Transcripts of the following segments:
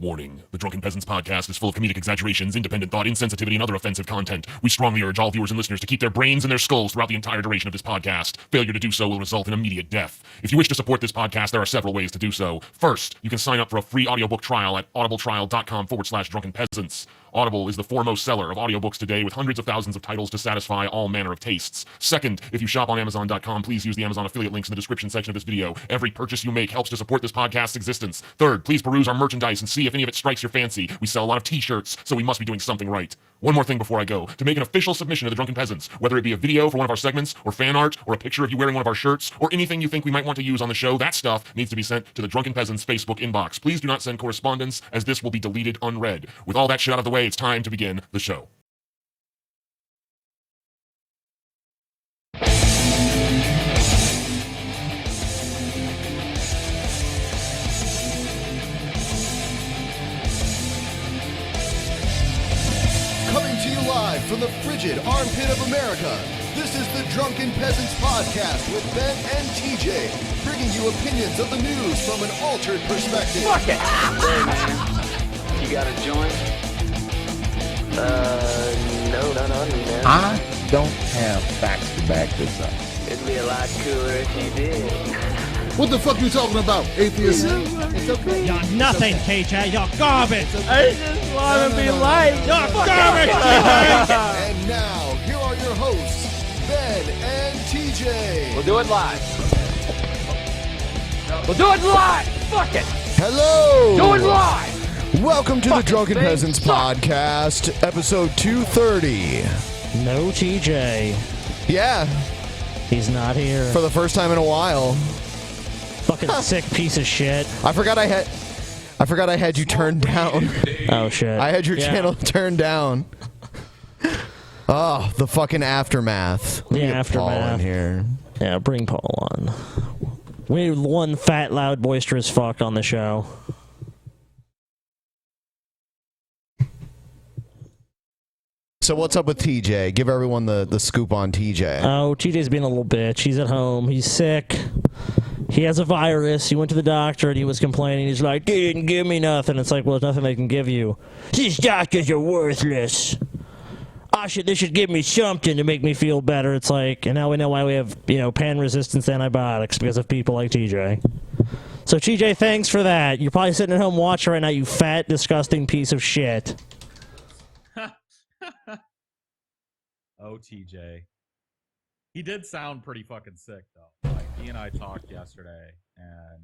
Warning. The Drunken Peasants podcast is full of comedic exaggerations, independent thought, insensitivity, and other offensive content. We strongly urge all viewers and listeners to keep their brains in their skulls throughout the entire duration of this podcast. Failure to do so will result in immediate death. If you wish to support this podcast, there are several ways to do so. First, you can sign up for a free audiobook trial at audibletrial.com/drunkenpeasants. Audible is the foremost seller of audiobooks today with hundreds of thousands of titles to satisfy all manner of tastes. Second, if you shop on Amazon.com, please use the Amazon affiliate links in the description section of this video. Every purchase you make helps to support this podcast's existence. Third, please peruse our merchandise and see if any of it strikes your fancy. We sell a lot of t-shirts, so we must be doing something right. One more thing before I go. To make an official submission to the Drunken Peasants, whether it be a video for one of our segments, or fan art, or a picture of you wearing one of our shirts, or anything you think we might want to use on the show, that stuff needs to be sent to the Drunken Peasants Facebook inbox. Please do not send correspondence, as this will be deleted unread. With all that shit out of the way, it's time to begin the show. Coming to you live from the frigid armpit of America, this is the Drunken Peasants podcast with Ben and TJ, bringing you opinions of the news from an altered perspective. Fuck it! Hey man, you got a joint? No, not on me, man. I don't have facts to back this up. It'd be a lot cooler if you did. What the fuck you talking about, atheist? It's okay. You're nothing, TJ. You're garbage. I just want to be liked. You're garbage, And now, here are your hosts, Ben and TJ. We'll do it live. We'll do it live. Fuck it. Hello. Do it live. Welcome to the Fucking Drunken thing Peasants sucks. podcast, episode 230. No TJ. Yeah, He's not here. for the first time in a while. Fucking sick piece of shit. I forgot I had you turned down. Oh shit. I had your channel turned down. Oh, the fucking aftermath. Let me The get Paul aftermath. in here. Yeah, bring Paul on. We need one fat, loud, boisterous fuck on the show. So what's up with TJ? Give everyone the scoop on TJ. Oh, TJ's being a little bitch. He's at home. He's sick. He has a virus. He went to the doctor and he was complaining. He's like, they didn't give me nothing. It's like, well, there's nothing they can give you. These doctors are worthless. They should give me something to make me feel better. It's like, and now we know why we have, pan-resistant antibiotics, because of people like TJ. So TJ, thanks for that. You're probably sitting at home watching right now, you fat, disgusting piece of shit. Oh, TJ. He did sound pretty fucking sick, though. Like, he and I talked yesterday, and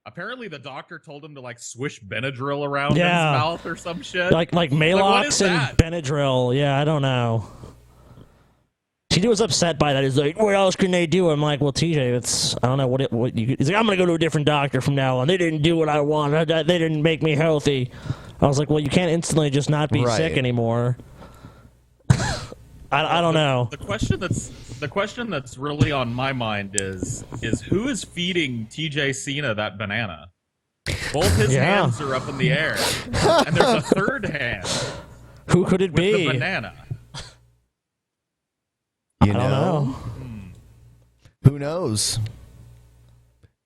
apparently the doctor told him to, like, swish Benadryl around his mouth or some shit. Like Malox and that? Benadryl. Yeah, I don't know. TJ was upset by that. He's like, what else can they do? I'm like, well, TJ, I don't know what you... He's like, I'm going to go to a different doctor from now on. They didn't do what I wanted. They didn't make me healthy. I was like, well, you can't instantly just not be sick anymore. I don't know. The question that's really on my mind is who is feeding TJ Cena that banana? Both his hands are up in the air, and there's a third hand. Who could it with be? The banana. You I don't know. Who knows?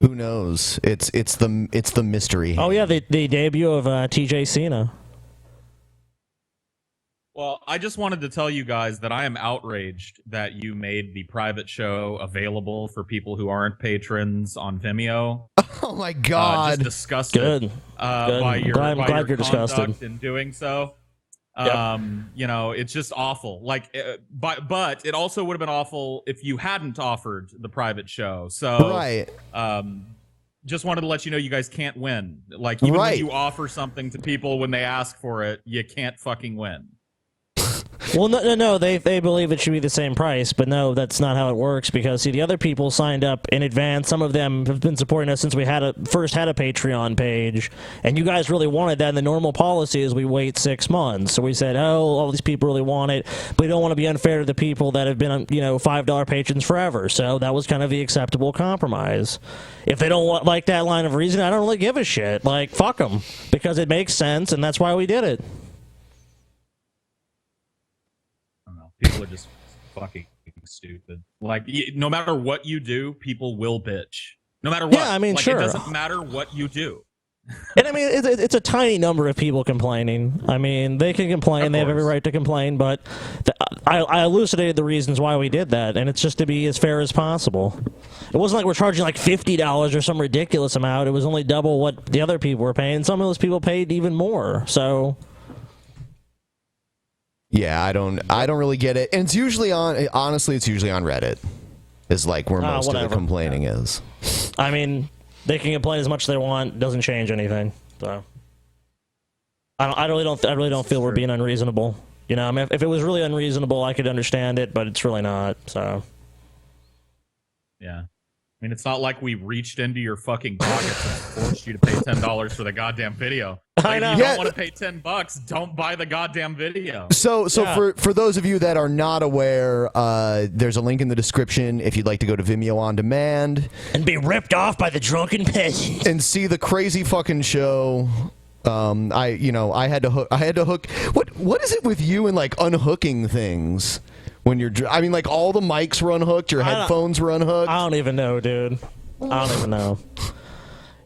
Who knows? It's the mystery. Oh yeah, the debut of TJ Cena. Well, I just wanted to tell you guys that I am outraged that you made the private show available for people who aren't patrons on Vimeo. Oh my god! Just disgusted. Good. By your Glad conduct you're disgusted. in doing so. Yep. It's just awful. Like, but it also would have been awful if you hadn't offered the private show. So, Right. Just wanted to let you know you guys can't win. Like, even when you offer something to people when they ask for it, you can't fucking win. Well, no, they believe it should be the same price, but no, that's not how it works, because, see, the other people signed up in advance. Some of them have been supporting us since we first had a Patreon page, and you guys really wanted that, and the normal policy is we wait 6 months. So we said, all these people really want it, but we don't want to be unfair to the people that have been, $5 patrons forever. So that was kind of the acceptable compromise. If they don't like that line of reasoning, I don't really give a shit. Like, fuck them, because it makes sense, and that's why we did it. People are just fucking stupid. Like, no matter what you do, people will bitch. No matter what. Yeah, I mean, like, sure. It doesn't matter what you do. And I mean, it's a tiny number of people complaining. I mean, they can complain; they have every right to complain. But I elucidated the reasons why we did that, and it's just to be as fair as possible. It wasn't like we're charging like $50 or some ridiculous amount. It was only double what the other people were paying. Some of those people paid even more. So. Yeah, I don't really get it. And it's usually honestly, it's usually on Reddit. Is like where most of the complaining is. I mean, they can complain as much as they want. Doesn't change anything. So I really don't feel we're being unreasonable. You know, I mean, if it was really unreasonable, I could understand it, but it's really not. So yeah. I mean, it's not like we reached into your fucking pockets and forced you to pay $10 for the goddamn video. Like, I know. If you don't want to pay $10, don't buy the goddamn video. So for those of you that are not aware, there's a link in the description if you'd like to go to Vimeo On Demand and be ripped off by the Drunken Peasants and see the crazy fucking show. I had to hook. What is it with you and like unhooking things? When you're, I mean, like all the mics were unhooked, your headphones were unhooked. I don't even know, dude. I don't even know.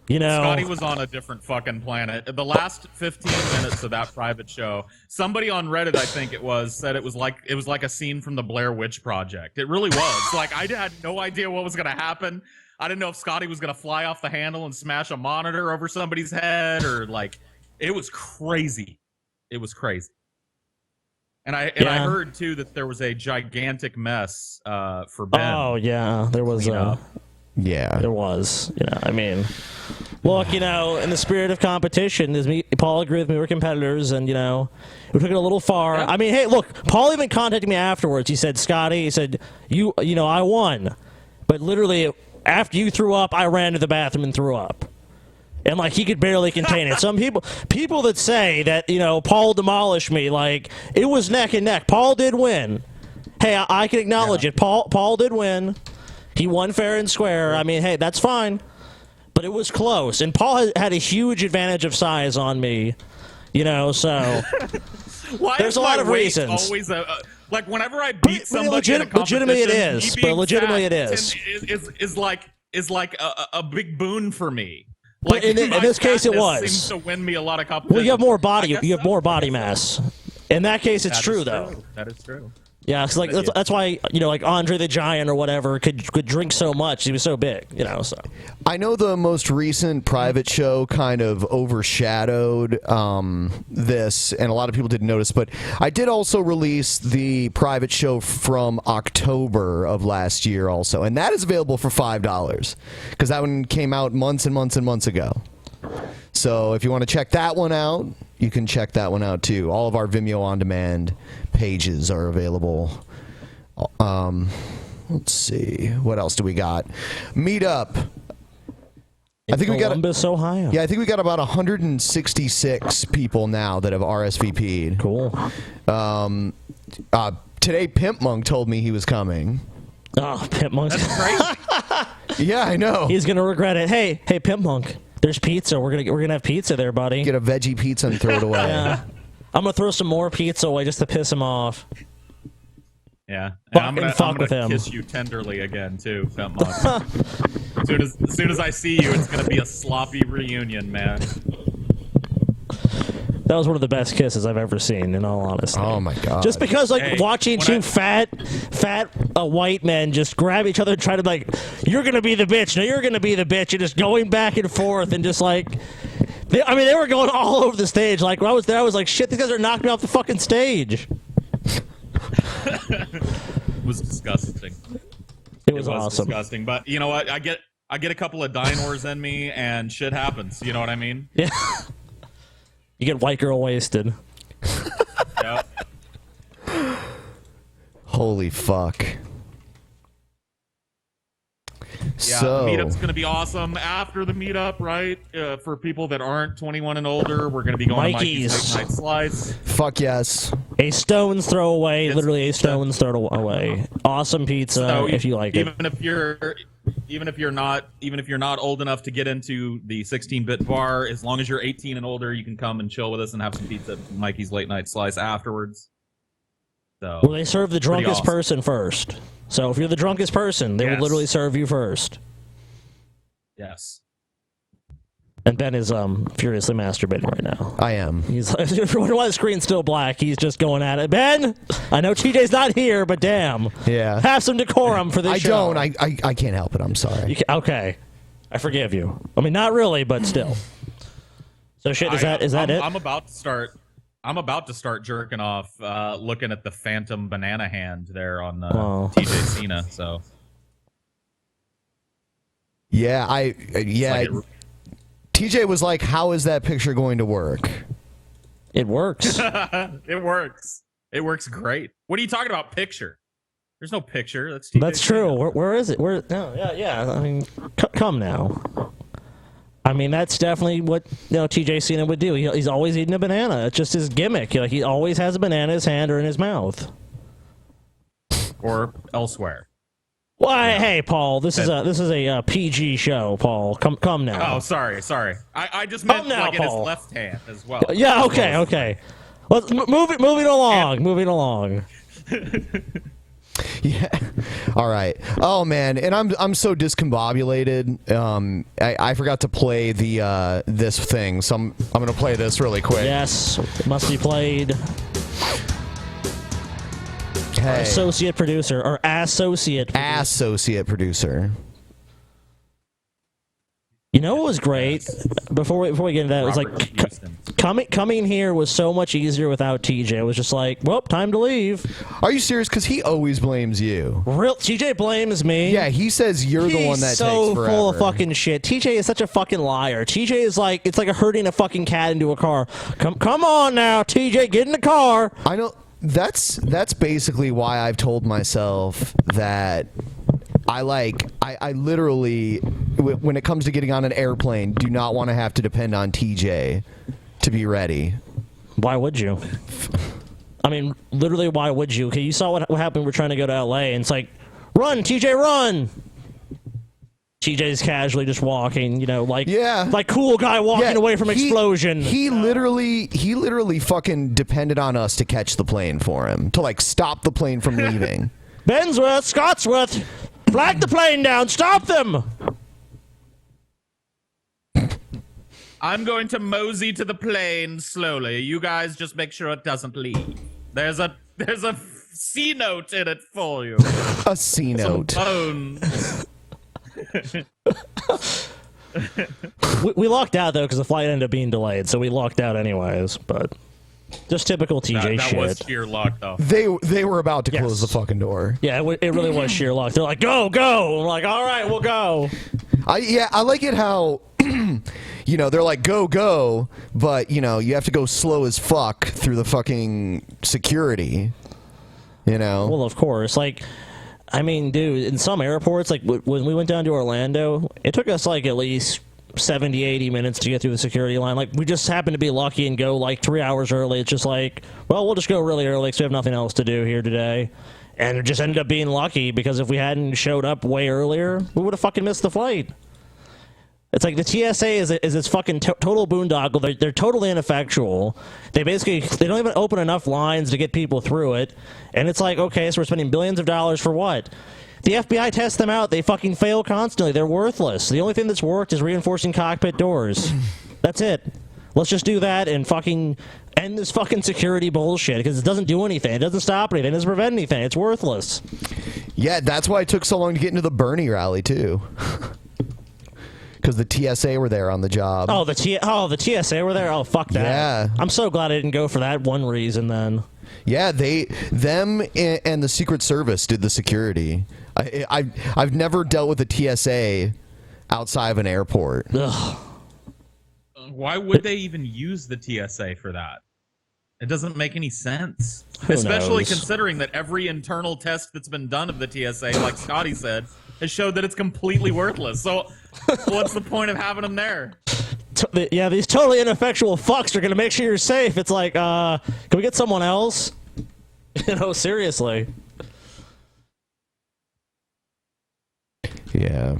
You know, Scotty was on a different fucking planet. The last 15 minutes of that private show, somebody on Reddit, I think it was, said it was like a scene from the Blair Witch Project. It really was. Like, I had no idea what was gonna happen. I didn't know if Scotty was gonna fly off the handle and smash a monitor over somebody's head, or like, it was crazy. It was crazy. And I heard too that there was a gigantic mess for Ben. Oh yeah, there was. Yeah, there was. You know, I mean, look, you know, in the spirit of competition, Paul agreed with me. We're competitors, and you know, we took it a little far. Yeah. I mean, hey, look, Paul even contacted me afterwards. He said, "Scotty," he said, "you know, I won, but literally after you threw up, I ran to the bathroom and threw up." And, like, he could barely contain it. Some people that say that, you know, Paul demolished me, like, it was neck and neck. Paul did win. Hey, I can acknowledge it. Paul did win. He won fair and square. I mean, hey, that's fine. But it was close. And Paul had a huge advantage of size on me, you know, so there's a lot of reasons. Always like, whenever I beat somebody in a competition, legitimately it is. Is like a big boon for me. Like, in this case, it was. Seems to win me a lot of competition. Well, you have more body. You have more body mass. In that case, it's true, though. That is true. Yeah, it's like that's why, you know, like Andre the Giant or whatever could drink so much. He was so big, you know. So I know the most recent private show kind of overshadowed this, and a lot of people didn't notice. But I did also release the private show from October of last year, also, and that is available for $5 because that one came out months and months and months ago. So if you want to check that one out, you can check that one out too. All of our Vimeo On Demand pages are available. Let's see. What else do we got? Meetup. I think Columbus, Ohio. Yeah, I think we got about 166 people now that have RSVP'd. Cool. Today, Pimp Monk told me he was coming. Oh, Pimp Monk's That's great. Yeah, I know. He's gonna regret it. Hey, Pimp Monk. There's pizza. We're gonna have pizza there, buddy. Get a veggie pizza and throw it away. Yeah. I'm gonna throw some more pizza away just to piss him off. Yeah, and I'm with gonna him. kiss you tenderly again too, Pimp Monk. as soon as I see you, it's gonna be a sloppy reunion, man. That was one of the best kisses I've ever seen, in all honesty. Oh my god! Just because, like, watching two fat white men just grab each other and try to, like, you're gonna be the bitch, no, you're gonna be the bitch, and just going back and forth and just like, they were going all over the stage. Like, when I was there, I was like, shit, these guys are knocking me off the fucking stage. It was disgusting. It was awesome. Disgusting, but you know what? I get a couple of diners in me, and shit happens. You know what I mean? Yeah. You get white girl wasted. Yep. Holy fuck. Yeah, so, the meetup's going to be awesome. After the meetup, right? For people that aren't 21 and older, we're going to be going to Mikey's Late Night Slice. Fuck yes. A stone's throw away, literally a stone's throw away. Awesome pizza, so if you like it. Even if you're not old enough to get into the 16-bit bar, as long as you're 18 and older, you can come and chill with us and have some pizza at Mikey's Late Night Slice afterwards. So, well, they serve the drunkest person first. So if you're the drunkest person, they will literally serve you first. Yes. And Ben is furiously masturbating right now. I am. He's why the screen's still black. He's just going at it. Ben, I know TJ's not here, but damn, Yeah. have some decorum for this I show. don't. I can't help it. I'm sorry. Okay, I forgive you. I mean, not really, but still. So shit. Is that it? I'm about to start jerking off, looking at the phantom banana hand there on TJ Cena. So Yeah, TJ was like, "How is that picture going to work?" It works. it works. It works great. What are you talking about? Picture? There's no picture. That's TJ That's true. Where is it? Where? No, yeah. I mean, come now. I mean, that's definitely what TJ Cena would do. He's always eating a banana. It's just his gimmick. Like, he always has a banana in his hand or in his mouth, or elsewhere. Why? Hey, Paul. This is a PG show. Paul, come now. Oh, sorry. I just meant now, like in his Paul. left hand as well. Yeah. Okay. Let's moving along. Yeah. All right. Oh man, and I'm so discombobulated. I forgot to play the this thing, so I'm gonna play this really quick. Yes, it must be played. Hey. Our associate producer or associate producer. You know what was great? Before we get into that, it was like coming here was so much easier without TJ. It was just like, well, time to leave. Are you serious? Because he always blames you. Real TJ blames me. Yeah, he says you're the one that He's so takes forever. full of fucking shit. TJ is such a fucking liar. TJ is like, it's like herding a fucking cat into a car. Come on now, TJ, get in the car. I know. That's basically why I've told myself that I literally, when it comes to getting on an airplane, do not want to have to depend on TJ to be ready. Why would you? I mean, literally, why would you? Okay, you saw what happened. We're trying to go to LA, and it's like, run, TJ, run. TJ's casually just walking, like cool guy walking away from explosion. He literally fucking depended on us to catch the plane for him, to like stop the plane from leaving. Bensworth, Scotsworth, flag the plane down, stop them. I'm going to mosey to the plane slowly. You guys just make sure it doesn't leave. There's a C note in it for you. A C note. we locked out though because the flight ended up being delayed, so we locked out anyways. But just typical TJ that shit. was sheer luck though. They were about to close the fucking door. Yeah, it really was sheer luck. They're like, go. We're like, all right, we'll go. I like it how they're like go, but you have to go slow as fuck through the fucking security. Well, of course, I mean, dude, in some airports, like when we went down to Orlando, it took us like at least 70, 80 minutes to get through the security line. Like, we just happened to be lucky and go like 3 hours early. It's just like, well, we'll just go really early because we have nothing else to do here today. And it just ended up being lucky because if we hadn't showed up way earlier, we would have fucking missed the flight. It's like the TSA is this fucking total boondoggle. They're totally ineffectual. They don't even open enough lines to get people through it. And it's like, okay, so we're spending billions of dollars for what? The FBI tests them out. They fucking fail constantly. They're worthless. The only thing that's worked is reinforcing cockpit doors. That's it. Let's just do that and fucking end this fucking security bullshit because it doesn't do anything. It doesn't stop anything. It doesn't prevent anything. It's worthless. Yeah, that's why it took so long to get into the Bernie rally too. Because the TSA were there on the job. Oh, the TSA were there? Oh, fuck that. Yeah. I'm so glad I didn't go for that one reason then. Yeah, them and the Secret Service did the security. I've never dealt with a TSA outside of an airport. Ugh. Why would they even use the TSA for that? It doesn't make any sense. Who Especially knows? Considering that every internal test that's been done of the TSA, like Scotty said, has showed that it's completely worthless. So what's the point of having them there? Yeah, these totally ineffectual fucks are going to make sure you're safe. It's like, can we get someone else? Seriously. Yeah.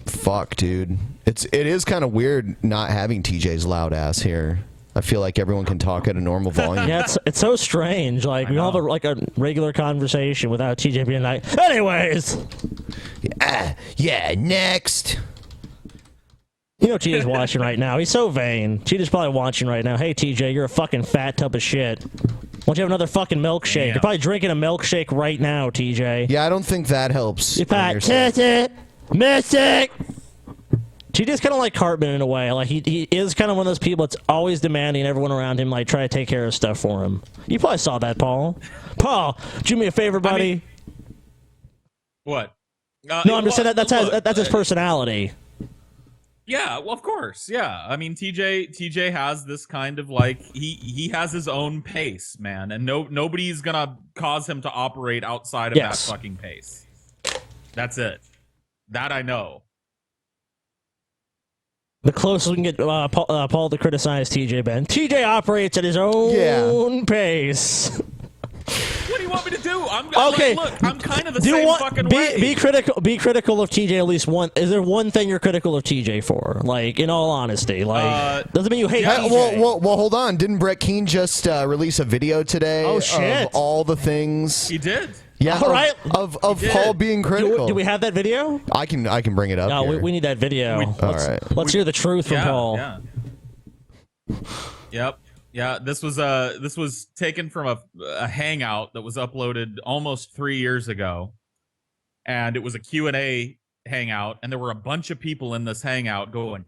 Fuck, dude. It is kind of weird not having TJ's loud ass here. I feel like everyone can talk at a normal volume. Yeah, it's so strange. Like, we all have a regular conversation without TJ being like, anyways. Yeah, next. You know TJ's watching right now. He's so vain. TJ's probably watching right now. Hey, TJ, you're a fucking fat tub of shit. Why don't you have another fucking milkshake? Damn. You're probably drinking a milkshake right now, TJ. Yeah, I don't think that helps. You on fat your side. titty, mystic. TJ's kind of like Cartman in a way. Like he is kind of one of those people that's always demanding everyone around him like try to take care of stuff for him. You probably saw that, Paul. Paul, do me a favor, buddy. What? No, I'm just saying that's his personality. Yeah, well, of course. Yeah. I mean, TJ has this kind of like he has his own pace, man, and nobody's gonna cause him to operate outside of that fucking pace. That's it. That I know. The closest we can get Paul to criticize TJ, Ben. TJ operates at his own pace. What do you want me to do? Okay. Look, I'm kind of the same fucking way. Be critical of TJ at least one. Is there one thing you're critical of TJ for? Like, in all honesty, like doesn't mean you hate TJ. Well, hold on. Didn't Brett Keane just release a video today? Oh, shit. Of all the things. He did. Yeah. All right. Of Paul being critical. Do we have that video? I can bring it up. No, here. we need that video. All right. Let's hear the truth from Paul. Yeah. Yep. Yeah, this was taken from a hangout that was uploaded almost 3 years ago, and it was a Q&A hangout, and there were a bunch of people in this hangout going,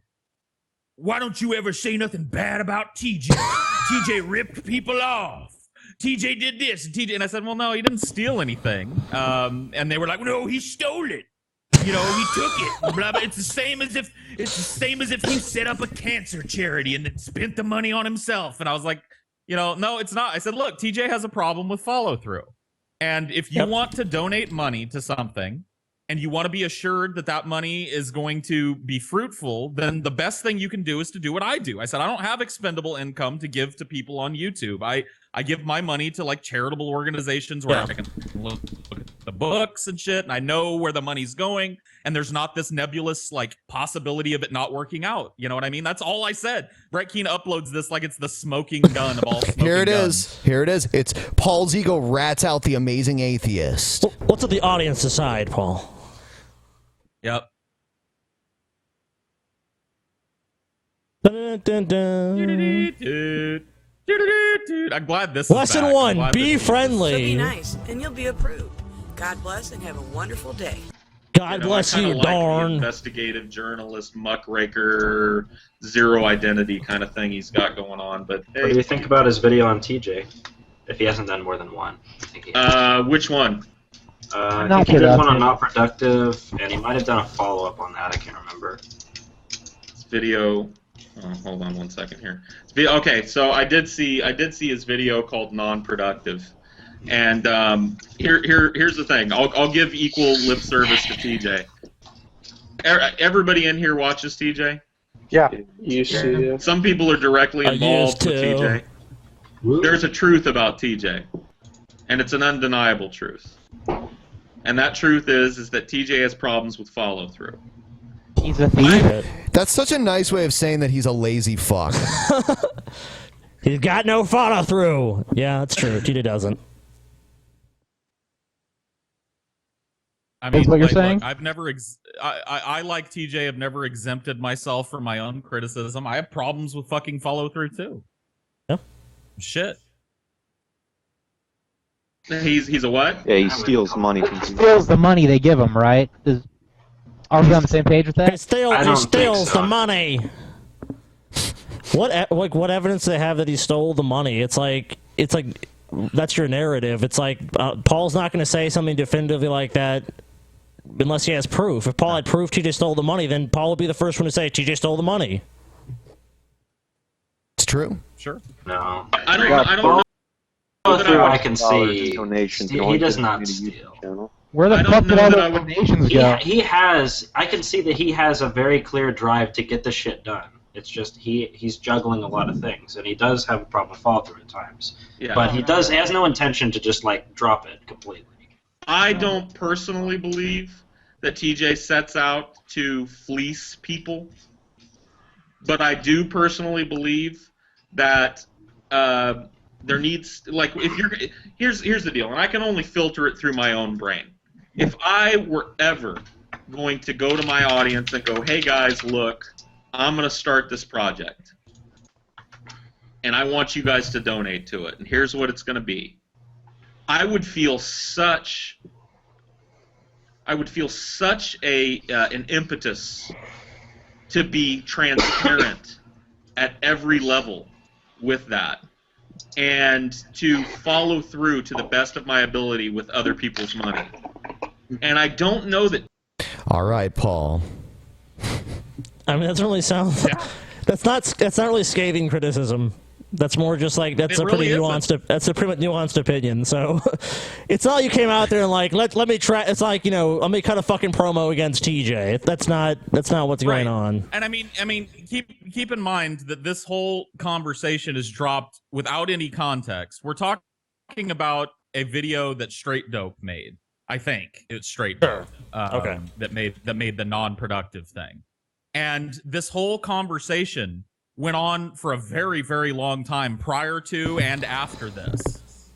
"Why don't you ever say nothing bad about TJ? TJ ripped people off. TJ did this, and TJ," and I said, "Well, no, he didn't steal anything." And they were like, "No, he stole it. You know, he took it. Blah, blah. It's the same as if he set up a cancer charity and then spent the money on himself." And I was like, no, it's not. I said, look, TJ has a problem with follow through. And if you want to donate money to something and you want to be assured that that money is going to be fruitful, then the best thing you can do is to do what I do. I said, I don't have expendable income to give to people on YouTube. I give my money to like charitable organizations where I can look at the books and shit, and I know where the money's going, and there's not this nebulous like possibility of it not working out. You know what I mean? That's all I said. Brett Keane uploads this like it's the smoking gun of all smoking Here it guns. is. Here it is. It's Paul's ego rats out the amazing atheist. What's at the audience decide, Paul? Yep. Dun, dun, dun. I'm glad this Lesson is back. I'm 1, glad be this is- friendly. So be nice, and you'll be approved. God bless and have a wonderful day. God bless I kinda you, like the darn. investigative journalist, muckraker, zero identity kind of thing he's got going on. But What do you think about his video on TJ? If he hasn't done more than one, I think he which one? I think he did one on Not Productive, and he might have done a follow-up on that. I can't remember. This video. Oh, hold on one second here. Okay, so I did see his video called Non-Productive, and here's the thing. I'll give equal lip service to TJ. Everybody in here watches TJ. Yeah, used to. Yeah. Some people are directly involved with used to. TJ. There's a truth about TJ, and it's an undeniable truth. And that truth is that TJ has problems with follow through. He's a thief. That's such a nice way of saying that he's a lazy fuck. He's got no follow through. Yeah, that's true. TJ doesn't. I mean, That's what you're like, saying? look, I've never, I like TJ, have never exempted myself from my own criticism. I have problems with fucking follow through too. Yeah. Shit. He's a what? Yeah, he steals money from He people. steals the money they give him, right? Are we on the same page with that? He steals the money. What evidence do they have that he stole the money? It's like that's your narrative. It's like Paul's not going to say something definitively like that unless he has proof. If Paul had proof TJ stole the money, then Paul would be the first one to say TJ stole the money. It's true. Sure. No. I don't know. Through I can see Donations he does not steal. Where the I fuck don't did know all that the I would- donations go? He has. I can see that he has a very clear drive to get the shit done. It's just he's juggling a lot of things, and he does have a problem with follow through at times. Yeah. But he has no intention to just like drop it completely. I don't personally believe that TJ sets out to fleece people, but I do personally believe that there needs, like, if you're, here's the deal, and I can only filter it through my own brain. If I were ever going to go to my audience and go, hey guys, look, I'm going to start this project. And I want you guys to donate to it. And here's what it's going to be. I would feel such an impetus to be transparent at every level with that, and to follow through to the best of my ability with other people's money. And I don't know that. All right, Paul. I mean, that doesn't really sound. That's not really scathing criticism. That's more just like that's a pretty nuanced. That's a pretty nuanced opinion. So it's not you came out there and like let me try. It's like, you know, let me cut a fucking promo against TJ. That's not what's going on. And I mean, keep in mind that this whole conversation is dropped without any context. We're talking about a video that Straight Dope made. I think it's Straight Dope. Okay. That made the non-productive thing. And this whole conversation went on for a very, very long time prior to and after this.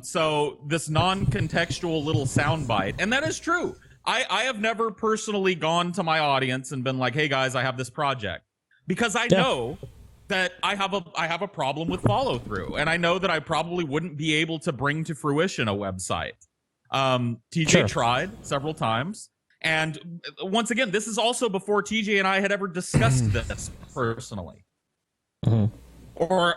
So this non-contextual little soundbite, and that is true. I have never personally gone to my audience and been like, "Hey guys, I have this project," because I know that I have a problem with follow through, and I know that I probably wouldn't be able to bring to fruition a website. TJ tried several times. And once again, this is also before TJ and I had ever discussed this personally. Or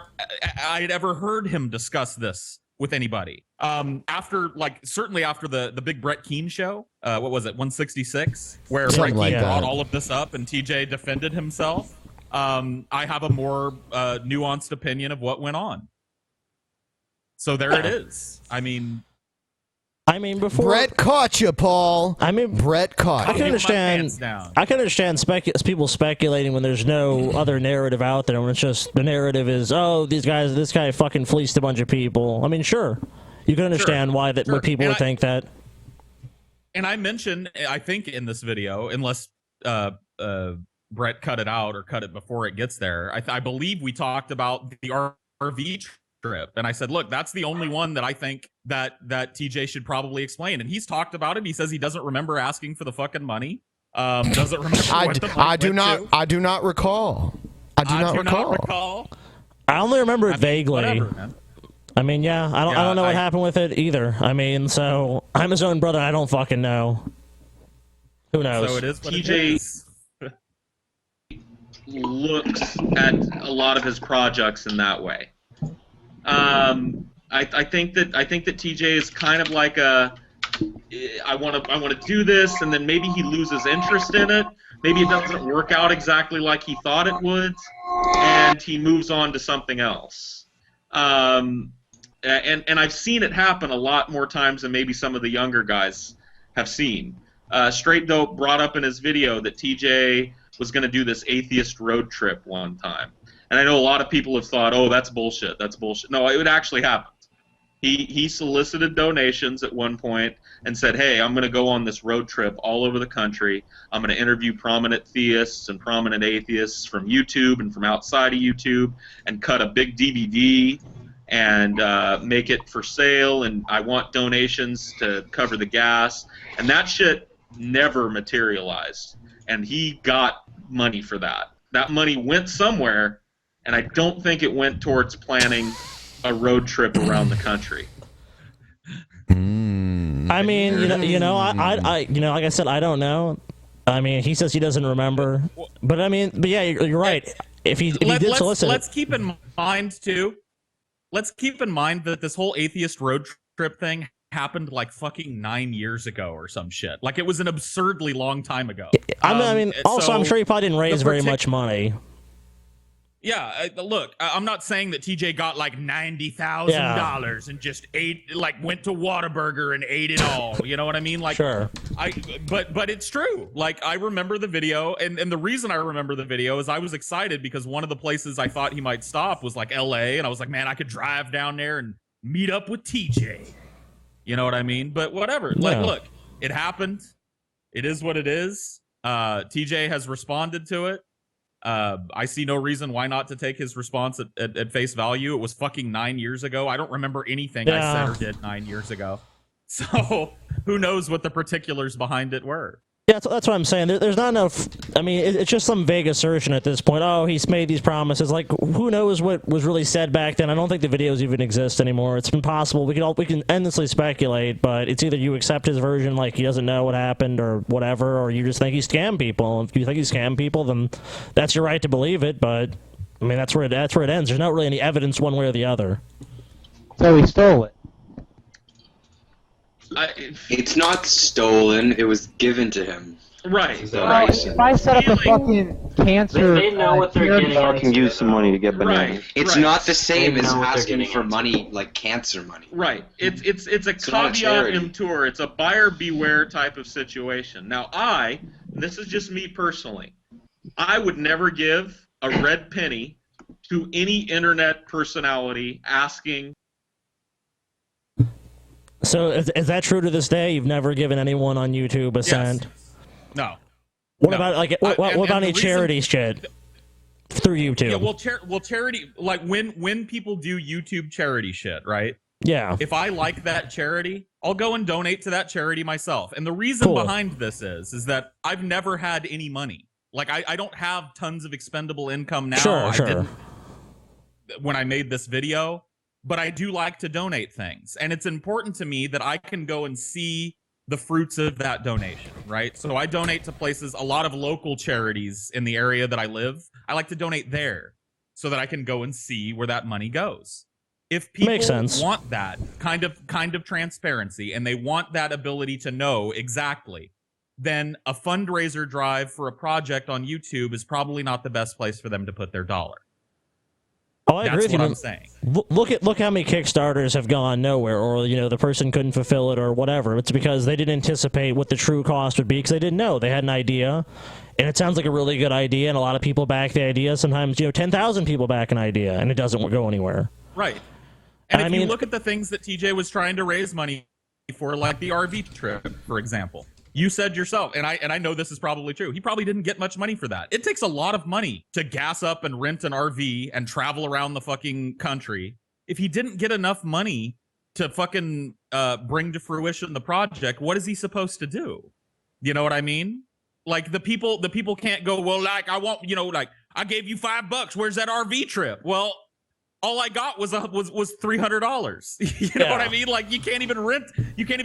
I had ever heard him discuss this with anybody. Certainly after the big Brett Keane show, what was it, 166? Where Brett Keane brought all of this up and TJ defended himself. I have a more nuanced opinion of what went on. So there it is. I mean, before Brett caught you, Paul. Brett caught you. I can understand people speculating when there's no other narrative out there. When it's just the narrative is, this guy fucking fleeced a bunch of people. I mean, sure, you can understand why people would think that. And I mentioned, I think in this video, unless Brett cut it out or cut it before it gets there, I believe we talked about the RV trip, and I said, look, that's the only one that I think that TJ should probably explain. And he's talked about it. He says he doesn't remember asking for the fucking money. Doesn't remember what the money I do not recall. I do not recall. I only remember it vaguely. Whatever, man. I mean, I don't know what happened with it either. I mean, so I'm his own brother. I don't fucking know. Who knows? So it is what TJ it is. looks at a lot of his projects in that way. I think that TJ is kind of like I want to do this, and then maybe he loses interest in it. Maybe it doesn't work out exactly like he thought it would, and he moves on to something else. And I've seen it happen a lot more times than maybe some of the younger guys have seen. Straight Dope brought up in his video that TJ was going to do this atheist road trip one time. And I know a lot of people have thought, oh, that's bullshit. That's bullshit. No, it actually happened. He solicited donations at one point and said, hey, I'm going to go on this road trip all over the country. I'm going to interview prominent theists and prominent atheists from YouTube and from outside of YouTube and cut a big DVD and make it for sale. And I want donations to cover the gas. And that shit never materialized. And he got money for that. That money went somewhere. And I don't think it went towards planning a road trip around the country. I mean, I like I said, I don't know. I mean, he says he doesn't remember, but yeah, you're right. If he did solicit, let's keep in mind too. Let's keep in mind that this whole atheist road trip thing happened like fucking 9 years ago or some shit. Like it was an absurdly long time ago. Also, I'm sure he probably didn't raise very much money. Yeah, look, I'm not saying that TJ got like $90,000 and just ate, like went to Whataburger and ate it all. You know what I mean? Like, sure. But it's true. Like, I remember the video, and the reason I remember the video is I was excited because one of the places I thought he might stop was like LA, and I was like, man, I could drive down there and meet up with TJ. You know what I mean? But whatever. Yeah. Like, look, it happened. It is what it is. TJ has responded to it. I see no reason why not to take his response at face value. It was fucking 9 years ago. I don't remember anything I said or did 9 years ago. So who knows what the particulars behind it were. Yeah, that's what I'm saying. There's not enough. I mean, it's just some vague assertion at this point. Oh, he's made these promises. Like, who knows what was really said back then? I don't think the videos even exist anymore. It's impossible. We can endlessly speculate, but it's either you accept his version, like he doesn't know what happened or whatever, or you just think he scammed people. If you think he scammed people, then that's your right to believe it. But I mean, that's where it ends. There's not really any evidence one way or the other. So he stole it. It's not stolen. It was given to him. Right. Well, if I set up a fucking cancer, They know what they're getting. I can use some money to get bananas. Right. It's right. not the same They as know what they're asking getting for into. money like cancer money. Right. It's a not a caveat charity. emptor. It's a buyer beware type of situation. Now, this is just me personally, I would never give a red penny to any internet personality asking. So is that true to this day? You've never given anyone on YouTube a cent? No. What No. about what And about the any reason- charity shit through YouTube? Yeah, well, charity, like when people do YouTube charity shit, right? Yeah. If I like that charity, I'll go and donate to that charity myself. And the reason Cool. behind this is that I've never had any money. Like I don't have tons of expendable income now. Sure. I didn't when I made this video, but I do like to donate things. And it's important to me that I can go and see the fruits of that donation, right? So I donate to places, a lot of local charities in the area that I live. I like to donate there so that I can go and see where that money goes. If people Makes sense. want that kind of transparency and they want that ability to know exactly, then a fundraiser drive for a project on YouTube is probably not the best place for them to put their dollar. Oh, I agree That's with you. what man. I'm saying. Look how many Kickstarters have gone nowhere, or the person couldn't fulfill it, or whatever. It's because they didn't anticipate what the true cost would be because they didn't know. They had an idea, and it sounds like a really good idea, and a lot of people back the idea. Sometimes 10,000 people back an idea, and it doesn't go anywhere. Right. And I if mean- you look at the things that TJ was trying to raise money for, like the RV trip, for example, you said yourself, and I know this is probably true, he probably didn't get much money for that. It takes a lot of money to gas up and rent an RV and travel around the fucking country. If he didn't get enough money to fucking bring to fruition the project, what is he supposed to do? You know what I mean? Like the people can't go, well, like I want, like I gave you $5. Where's that RV trip? Well, all I got was $300. You know what I mean? Like you can't even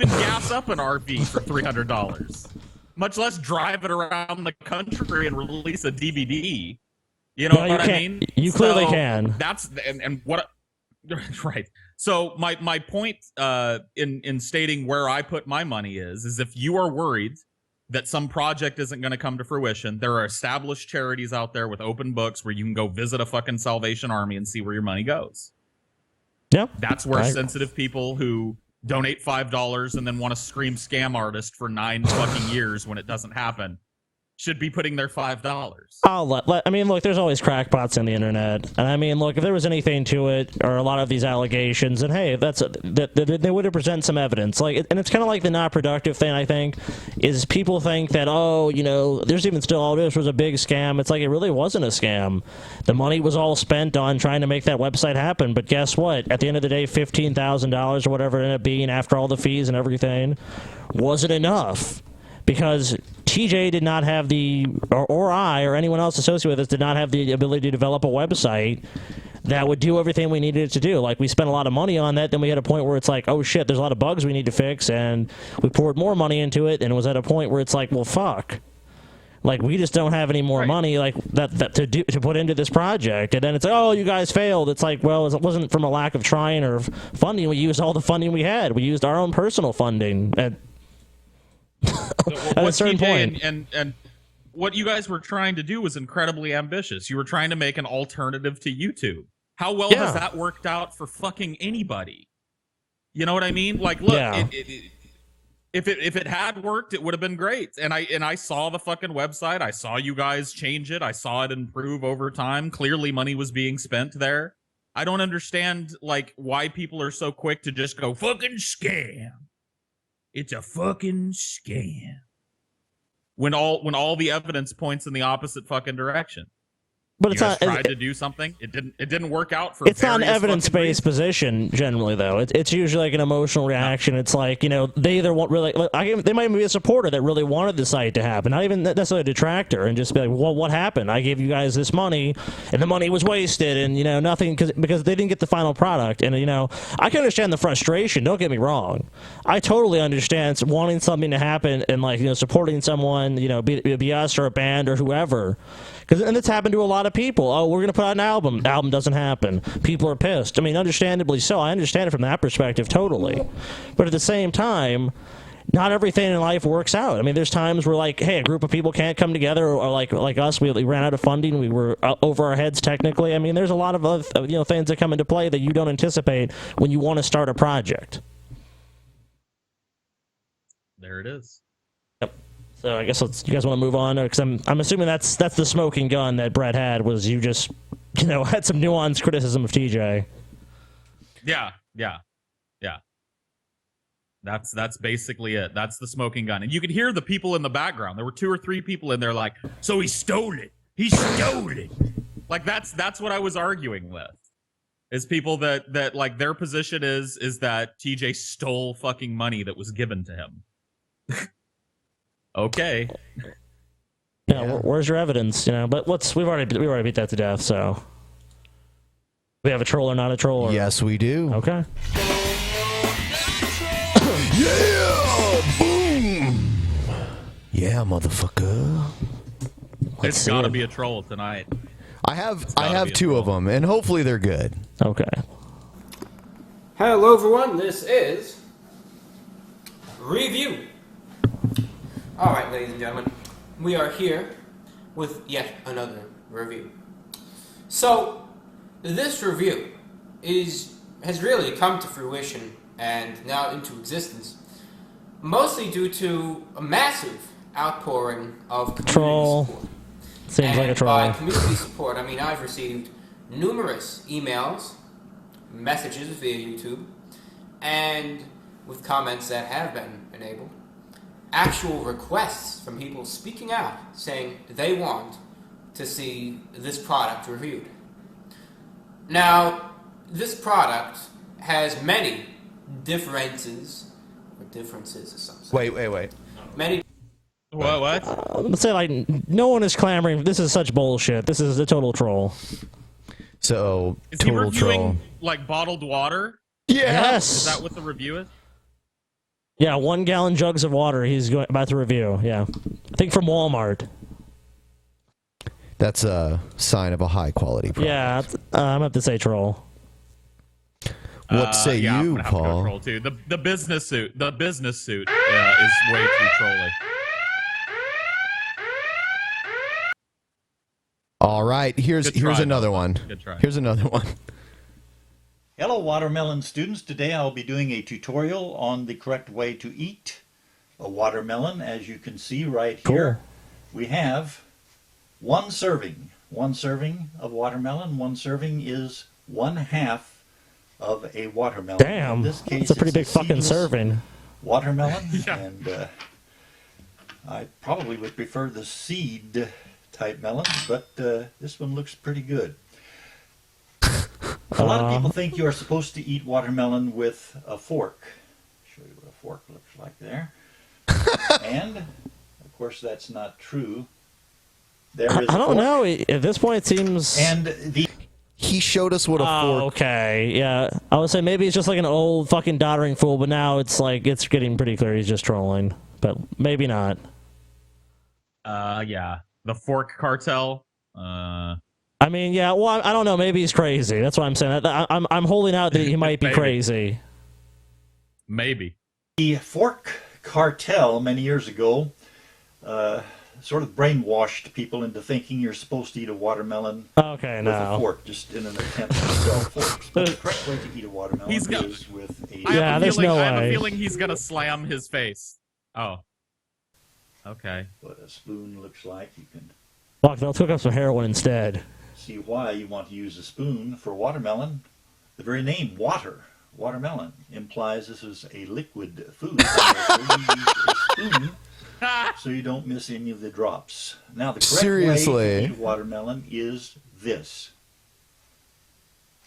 gas up an RV for $300, much less drive it around the country and release a DVD. You know No, what I can't. mean? You clearly So can. That's and what right. So my point in stating where I put my money is if you are worried that some project isn't going to come to fruition, there are established charities out there with open books where you can go visit a fucking Salvation Army and see where your money goes. Yeah. That's where sensitive people who donate $5 and then want to scream scam artist for 9 fucking years when it doesn't happen should be putting their $5. I mean, look, there's always crackpots in the internet, and I mean, look, if there was anything to it, or a lot of these allegations, and hey, they would have presented some evidence. Like, and it's kind of like the not productive thing. I think is people think that there's even still this was a big scam. It's like it really wasn't a scam. The money was all spent on trying to make that website happen. But guess what? At the end of the day, $15,000 or whatever it ended up being after all the fees and everything wasn't enough. Because TJ did not have or I, or anyone else associated with us, did not have the ability to develop a website that would do everything we needed it to do. Like, we spent a lot of money on that, then we had a point where it's like, oh shit, there's a lot of bugs we need to fix, and we poured more money into it, and it was at a point where it's like, well, fuck. Like, we just don't have any more money like that to put into this project. And then it's like, oh, you guys failed. It's like, well, it wasn't from a lack of trying or funding. We used all the funding we had. We used our own personal funding at a certain point. And what you guys were trying to do was incredibly ambitious. You were trying to make an alternative to YouTube. How well has that worked out for fucking anybody? You know what I mean? Like, look, if it had worked, it would have been great. And I saw the fucking website. I saw you guys change it. I saw it improve over time. Clearly, money was being spent there. I don't understand like why people are so quick to just go fucking scam. It's a fucking scam. When all the evidence points in the opposite fucking direction. But it's guys not tried to do something. It didn't work out for. It's not an various evidence-based position generally, though. It's usually like an emotional reaction. It's like, you know, they either want really, they might even be a supporter that really wanted the site to happen, not even necessarily a detractor, and just be like, well, what happened? I gave you guys this money, and the money was wasted, and you know, nothing because they didn't get the final product. And you know, I can understand the frustration. Don't get me wrong. I totally understand wanting something to happen and like, you know, supporting someone, you know, be us or a band or whoever. And it's happened to a lot of people. Oh, we're going to put out an album. Album doesn't happen. People are pissed. I mean, understandably so. I understand it from that perspective totally. But at the same time, not everything in life works out. I mean, there's times where, like, hey, a group of people can't come together, or like us, we ran out of funding. We were over our heads technically. I mean, there's a lot of other, you know, things that come into play that you don't anticipate when you want to start a project. There it is. So I guess you guys want to move on, because I'm assuming that's the smoking gun that Brett had, was you just, you know, had some nuanced criticism of TJ. Yeah. That's basically it. That's the smoking gun, and you could hear the people in the background. There were 2 or 3 people in there, like, so he stole it. He stole it. Like that's what I was arguing with. Is people that like their position is that TJ stole fucking money that was given to him. Okay. Yeah, where's your evidence? You know, but we've already beat that to death. So we have a troll or not a troll? Or... Yes, we do. Okay. Yeah, boom. Yeah, motherfucker. It's got to be a troll tonight. I have 2 of them, and hopefully they're good. Okay. Hello, everyone. This is Review. All right, ladies and gentlemen, we are here with yet another review. So, this review has really come to fruition and now into existence, mostly due to a massive outpouring of community support. Seems like a troll. By community support, I mean I've received numerous emails, messages via YouTube, and with comments that have been enabled, actual requests from people speaking out saying they want to see this product reviewed. Now, this product has many differences or something. Wait. Many. What? Let's say, like, no one is clamoring. This is such bullshit. This is a total troll. So, is he total reviewing troll. like bottled water? Yes. Is that what the review is? Yeah, 1 gallon jugs of water he's about to review. Yeah. I think from Walmart. That's a sign of a high quality product. Yeah, I'm about to say troll. What say yeah, you, I'm gonna have to Paul? go troll too. The business suit. The business suit is way too trolly. All right, here's another one. Good try. Here's another one. Hello, watermelon students. Today I'll be doing a tutorial on the correct way to eat a watermelon. As you can see right here, we have 1 serving. 1 serving of watermelon. 1 serving is 1/2 of a watermelon. Damn, In this case, that's a pretty big it's fucking seedless serving. Watermelon, Yeah. and I probably would prefer the seed type melon, but this one looks pretty good. A lot of people think you are supposed to eat watermelon with a fork. Show you what a fork looks like there. And, of course, that's not true. There is I a don't fork. know. At this point, it seems... And the... He showed us what a fork... okay, yeah. I would say maybe it's just like an old fucking doddering fool, but now it's like, it's getting pretty clear he's just trolling. But maybe not. Yeah. The fork cartel. I mean, yeah, well, I don't know. Maybe he's crazy. That's what I'm saying. I'm holding out that he might be crazy. Maybe. The fork cartel many years ago sort of brainwashed people into thinking you're supposed to eat a watermelon with a fork, just in an attempt to sell forks. But the correct way to eat a watermelon is with a... I have a feeling he's gonna slam his face. Oh. Okay. What a spoon looks like. You can Fuck, they'll hook up some heroin instead. see why you want to use a spoon for watermelon. The very name, watermelon, implies this is a liquid food. Therefore, you use a spoon so you don't miss any of the drops. Now, the correct Seriously. way to eat watermelon is this.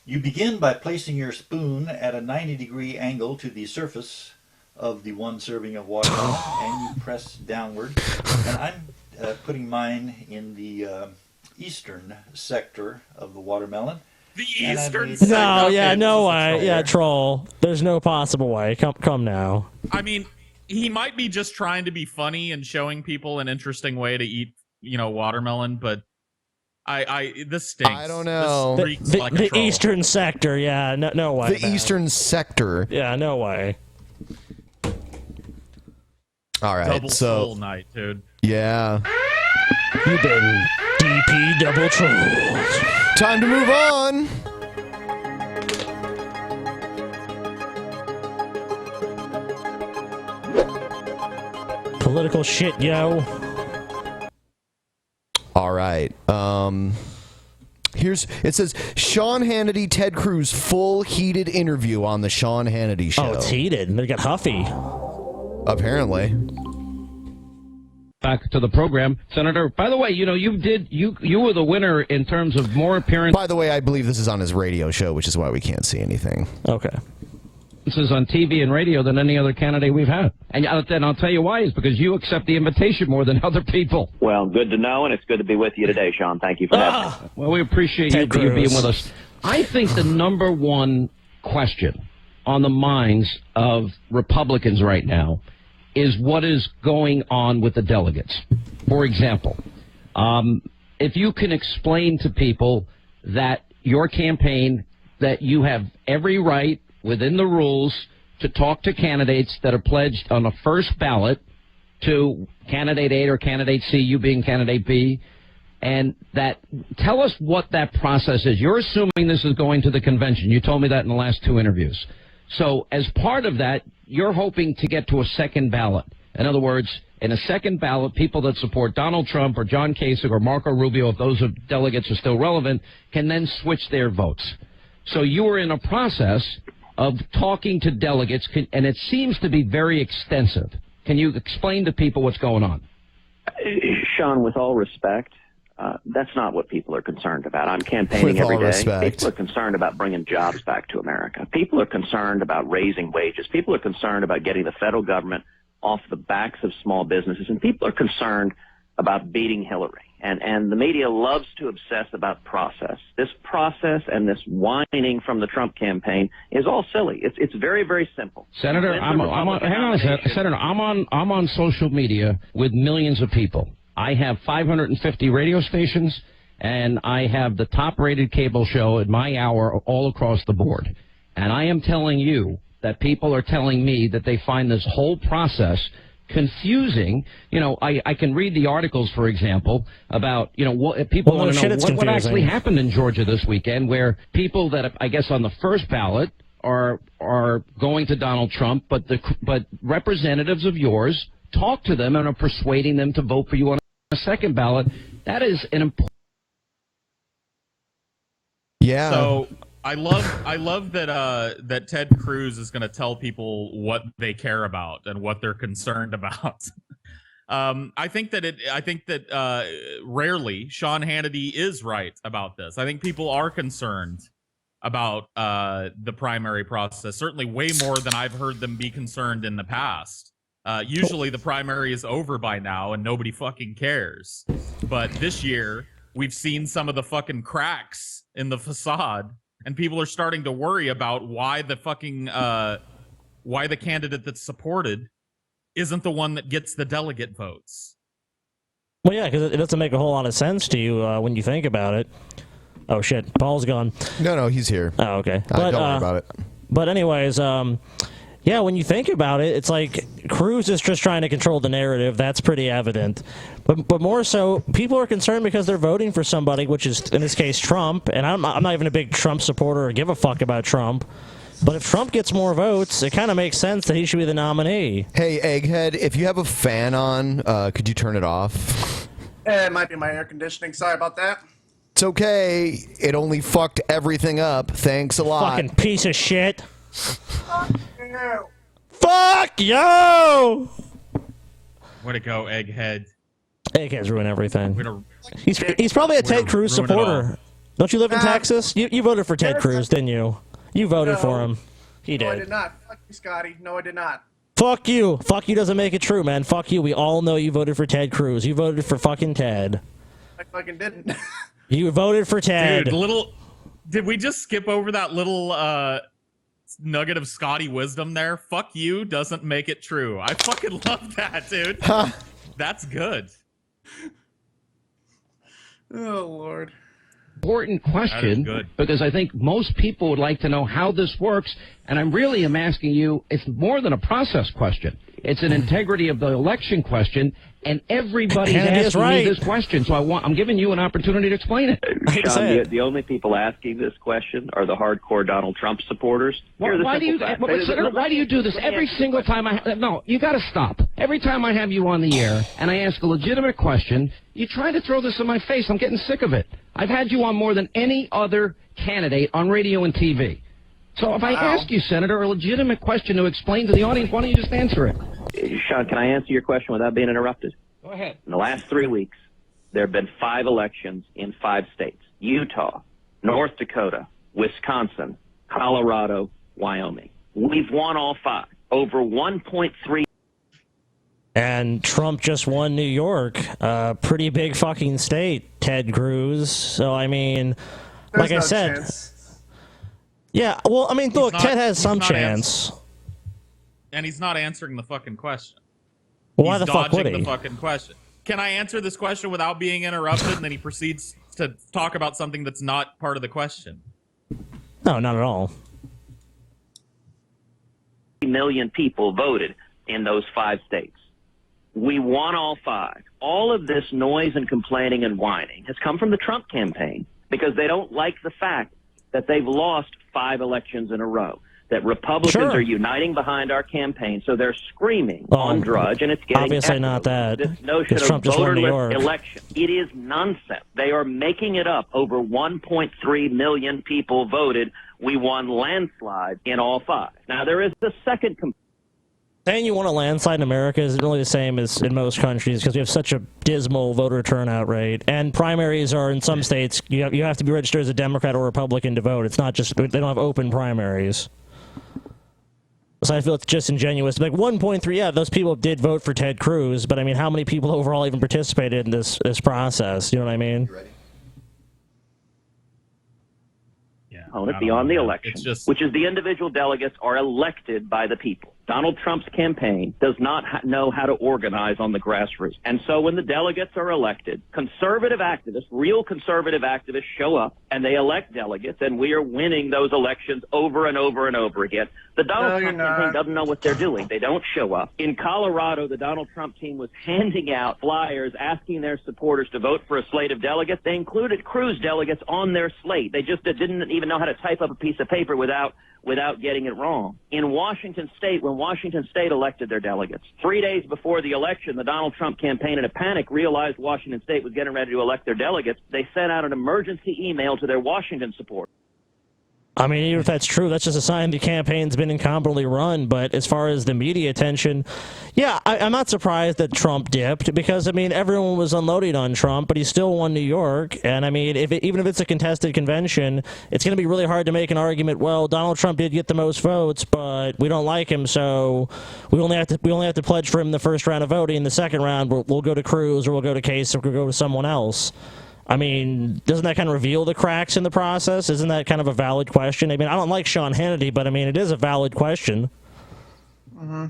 You begin by placing your spoon at a 90-degree angle to the surface of the one serving of watermelon, and you press downward. And I'm putting mine in the eastern sector of the watermelon. The eastern sector? No, yeah, no way. Yeah, troll. There's no possible way. Come now. I mean, he might be just trying to be funny and showing people an interesting way to eat, watermelon, but this stinks. I don't know. This reeks like a The troll. eastern sector, yeah, no way. The eastern sector. Yeah, no way. All right, Double so troll night, dude. yeah. You've been DP double trolled. Time to move on. Political shit, yo. All right. It says Sean Hannity, Ted Cruz, full heated interview on the Sean Hannity show. Oh, it's heated. They got huffy. Apparently. Back to the program, Senator. By the way, you were the winner in terms of more appearances. By the way, I believe this is on his radio show, which is why we can't see anything. Okay. On TV and radio than any other candidate we've had. And then I'll tell you why, is because you accept the invitation more than other people. Well, good to know, and it's good to be with you today, Sean. Thank you for that. Well, we appreciate you being with us. I think the number one question on the minds of Republicans right now is what is going on with the delegates. For example, if you can explain to people that your campaign, that you have every right within the rules to talk to candidates that are pledged on the first ballot to candidate A or candidate C, you being candidate B, and that tell us what that process is. You're assuming this is going to the convention. You told me that in the last two interviews. So as part of that, you're hoping to get to a second ballot. In other words, in a second ballot, people that support Donald Trump or John Kasich or Marco Rubio, if those delegates are still relevant, can then switch their votes. So you are in a process of talking to delegates, and it seems to be very extensive. Can you explain to people what's going on? Sean, with all respect, that's not what people are concerned about. I'm campaigning every day. People are concerned about bringing jobs back to America. People are concerned about raising wages. People are concerned about getting the federal government off the backs of small businesses. And people are concerned about beating Hillary. And the media loves to obsess about process. This process and this whining from the Trump campaign is all silly. It's very, very simple. Senator, I'm on social media with millions of people. I have 550 radio stations, and I have the top-rated cable show at my hour all across the board. And I am telling you that people are telling me that they find this whole process confusing. I can read the articles, for example, about, what people want to know what actually happened in Georgia this weekend, where people that, I guess, on the first ballot are going to Donald Trump, but representatives of yours talk to them and are persuading them to vote for you on a second ballot. That is an important. Yeah. So I love that Ted Cruz is going to tell people what they care about and what they're concerned about. I think that rarely Sean Hannity is right about this. I think people are concerned about the primary process, certainly way more than I've heard them be concerned in the past. Usually the primary is over by now and nobody fucking cares. But this year, we've seen some of the fucking cracks in the facade, and people are starting to worry about why the candidate that's supported isn't the one that gets the delegate votes. Well, yeah, because it doesn't make a whole lot of sense to you when you think about it. Oh, shit. Paul's gone. No, he's here. Oh, okay. Don't worry about it. But anyways, yeah, when you think about it, it's like Cruz is just trying to control the narrative. That's pretty evident. But more so, people are concerned because they're voting for somebody, which is, in this case, Trump. And I'm not even a big Trump supporter or give a fuck about Trump. But if Trump gets more votes, it kind of makes sense that he should be the nominee. Hey, Egghead, if you have a fan on, could you turn it off? It might be my air conditioning. Sorry about that. It's okay. It only fucked everything up. Thanks a lot. Fucking piece of shit. Fuck you. Fuck you! Way to go, Egghead. Eggheads ruin everything. Way to- He's probably a Ted Cruz ruin it all. supporter. Don't you live in Texas? You voted for Ted Cruz, didn't you? You voted for him. He No, I did. did not. Fuck you, Scotty. No, I did not. Fuck you. Fuck you doesn't make it true, man. Fuck you. We all know you voted for Ted Cruz. You voted for fucking Ted. I fucking didn't. You voted for Ted. Dude, did we just skip over that little nugget of Scotty wisdom there? Fuck you doesn't make it true. I fucking love that, dude. That's good. Oh, Lord. Important question, because I think most people would like to know how this works, and I really am asking you, it's more than a process question. It's an integrity of the election question, and everybody's asking me this question, so I'm giving you an opportunity to explain it. Sean, the only people asking this question are the hardcore Donald Trump supporters. Why do you do this every single time No, you got to stop. Every time I have you on the air and I ask a legitimate question, you try to throw this in my face. I'm getting sick of it. I've had you on more than any other candidate on radio and TV. So if I ask you, Senator, a legitimate question to explain to the audience, why don't you just answer it? Sean, can I answer your question without being interrupted? Go ahead. In the last 3 weeks, there have been 5 elections in 5 states: Utah, North Dakota, Wisconsin, Colorado, Wyoming. We've won all 5. Over 1.3. And Trump just won New York, a pretty big fucking state, Ted Cruz. So, I mean, like I said... chance. Yeah, well, I mean, look, Ted has some chance. And he's not answering the fucking question. Well, why He's the fuck would dodging he? the fucking question. Can I answer this question without being interrupted? And then he proceeds to talk about something that's not part of the question. No, not at all. Million people voted in those 5 states. We won all 5. All of this noise and complaining and whining has come from the Trump campaign because they don't like the fact that they've lost 5 elections in a row, that Republicans are uniting behind our campaign, so they're screaming on Drudge, and it's getting obviously echoed. not that. This notion of Trump just won New York. voterless election, it is nonsense. They are making it up. Over 1.3 million people voted. We won landslide in all 5. Now, there is the second component. Saying you want a landslide in America is really the same as in most countries because we have such a dismal voter turnout rate. And primaries are, in some states, you have to be registered as a Democrat or Republican to vote. It's not just, they don't have open primaries. So I feel it's disingenuous. Like 1.3, yeah, those people did vote for Ted Cruz, but I mean, how many people overall even participated in this process? You know what I mean? Beyond the election, which is the individual delegates are elected by the people. Donald Trump's campaign does not know how to organize on the grassroots. And so when the delegates are elected, conservative activists, real conservative activists show up and they elect delegates, and we are winning those elections over and over and over again. The Donald Trump campaign doesn't know what they're doing. They don't show up. In Colorado, the Donald Trump team was handing out flyers asking their supporters to vote for a slate of delegates. They included Cruz delegates on their slate. They just didn't even know how to type up a piece of paper without getting it wrong. In Washington State, when Washington State elected their delegates, 3 days before the election, the Donald Trump campaign in a panic realized Washington State was getting ready to elect their delegates. They sent out an emergency email to their Washington supporters. I mean, even if that's true, that's just a sign the campaign's been incompetently run. But as far as the media attention, yeah, I'm not surprised that Trump dipped because, I mean, everyone was unloading on Trump, but he still won New York. And, I mean, even if it's a contested convention, it's going to be really hard to make an argument, well, Donald Trump did get the most votes, but we don't like him, so we only have to pledge for him the first round of voting. The second round, we'll go to Cruz or we'll go to Case or we'll go to someone else. I mean, doesn't that kind of reveal the cracks in the process? Isn't that kind of a valid question? I mean, I don't like Sean Hannity, but I mean, it is a valid question. Mm-hmm.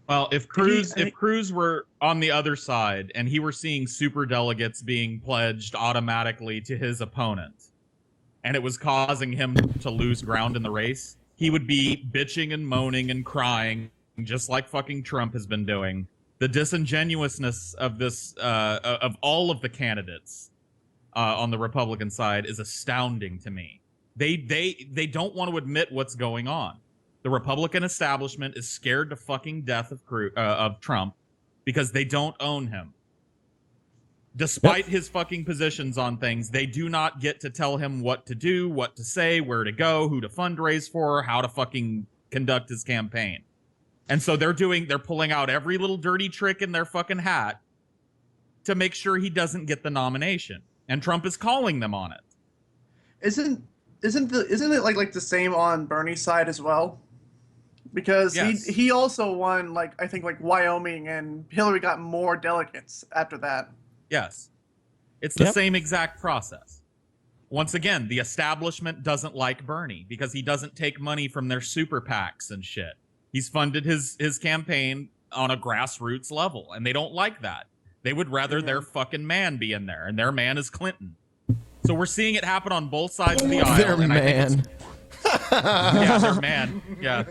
Well, if Cruz were on the other side and he were seeing super delegates being pledged automatically to his opponent, and it was causing him to lose ground in the race, he would be bitching and moaning and crying, just like fucking Trump has been doing. The disingenuousness of this, of all of the candidates on the Republican side is astounding to me. They don't want to admit what's going on. The Republican establishment is scared to fucking death of Trump because they don't own him. Despite his fucking positions on things, they do not get to tell him what to do, what to say, where to go, who to fundraise for, how to fucking conduct his campaign. And so they're pulling out every little dirty trick in their fucking hat to make sure he doesn't get the nomination. And Trump is calling them on it. Isn't it like the same on Bernie's side as well? Because Yes. he also won, like, I think, like Wyoming, and Hillary got more delegates after that. Yes. It's the same exact process. Once again, the establishment doesn't like Bernie because he doesn't take money from their super PACs and shit. He's funded his campaign on a grassroots level, and they don't like that. They would rather their fucking man be in there, and their man is Clinton. So we're seeing it happen on both sides of the aisle. Their and man. Yeah, their man. Yeah.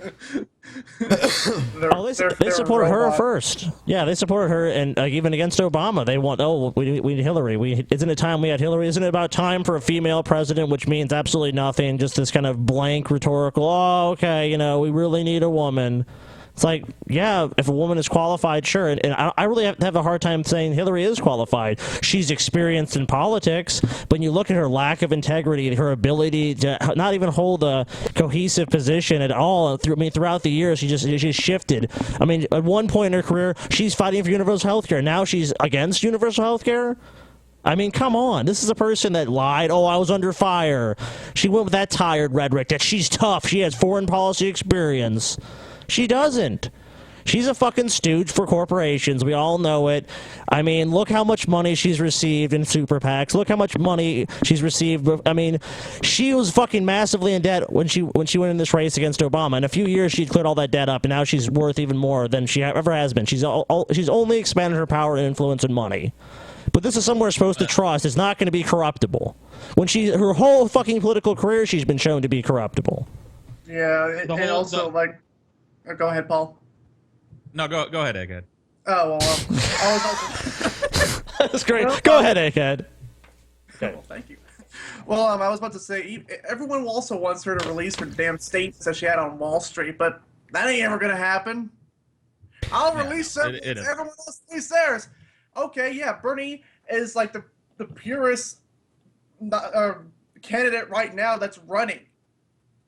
They supported her first. Yeah, they supported her, and even against Obama, they want. Oh, we need Hillary. Isn't it time we had Hillary? Isn't it about time for a female president? Which means absolutely nothing. Just this kind of blank rhetorical. Oh, okay, we really need a woman. It's like, yeah, if a woman is qualified, sure. And I really have a hard time saying Hillary is qualified. She's experienced in politics, but when you look at her lack of integrity, her ability to not even hold a cohesive position at all. Throughout the years, she shifted. I mean, at one point in her career, she's fighting for universal health care. Now she's against universal health care. I mean, come on. This is a person that lied. Oh, I was under fire. She went with that tired rhetoric that she's tough. She has foreign policy experience. She doesn't. She's a fucking stooge for corporations. We all know it. I mean, look how much money she's received in super PACs. Look how much money she's received. I mean, she was fucking massively in debt when she went in this race against Obama. In a few years, she'd cleared all that debt up, and now she's worth even more than she ever has been. She's only expanded her power and influence and money. But this is someone we're supposed to trust. It's not going to be corruptible. Her whole fucking political career, she's been shown to be corruptible. Yeah, and also, go ahead, Paul. No, go ahead, Egghead. Oh, well, I was also... That's great. Go ahead, Egghead. Okay. Well, thank you. Well, I was about to say, everyone also wants her to release her damn statements that she had on Wall Street, but that ain't ever going to happen. I'll release them. Everyone else release theirs. Okay, yeah, Bernie is like the purest candidate right now that's running.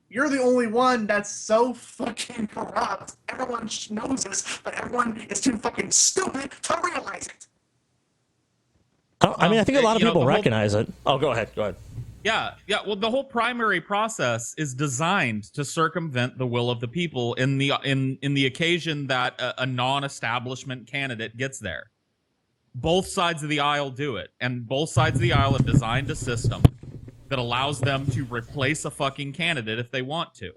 You're the only one that's so fucking corrupt. Everyone knows this, but everyone is too fucking stupid to realize it. I mean, I think a lot of people recognize it. Oh, go ahead. Yeah. Well, the whole primary process is designed to circumvent the will of the people in the occasion that a non-establishment candidate gets there. Both sides of the aisle do it, and both sides of the aisle have designed a system that allows them to replace a fucking candidate if they want to.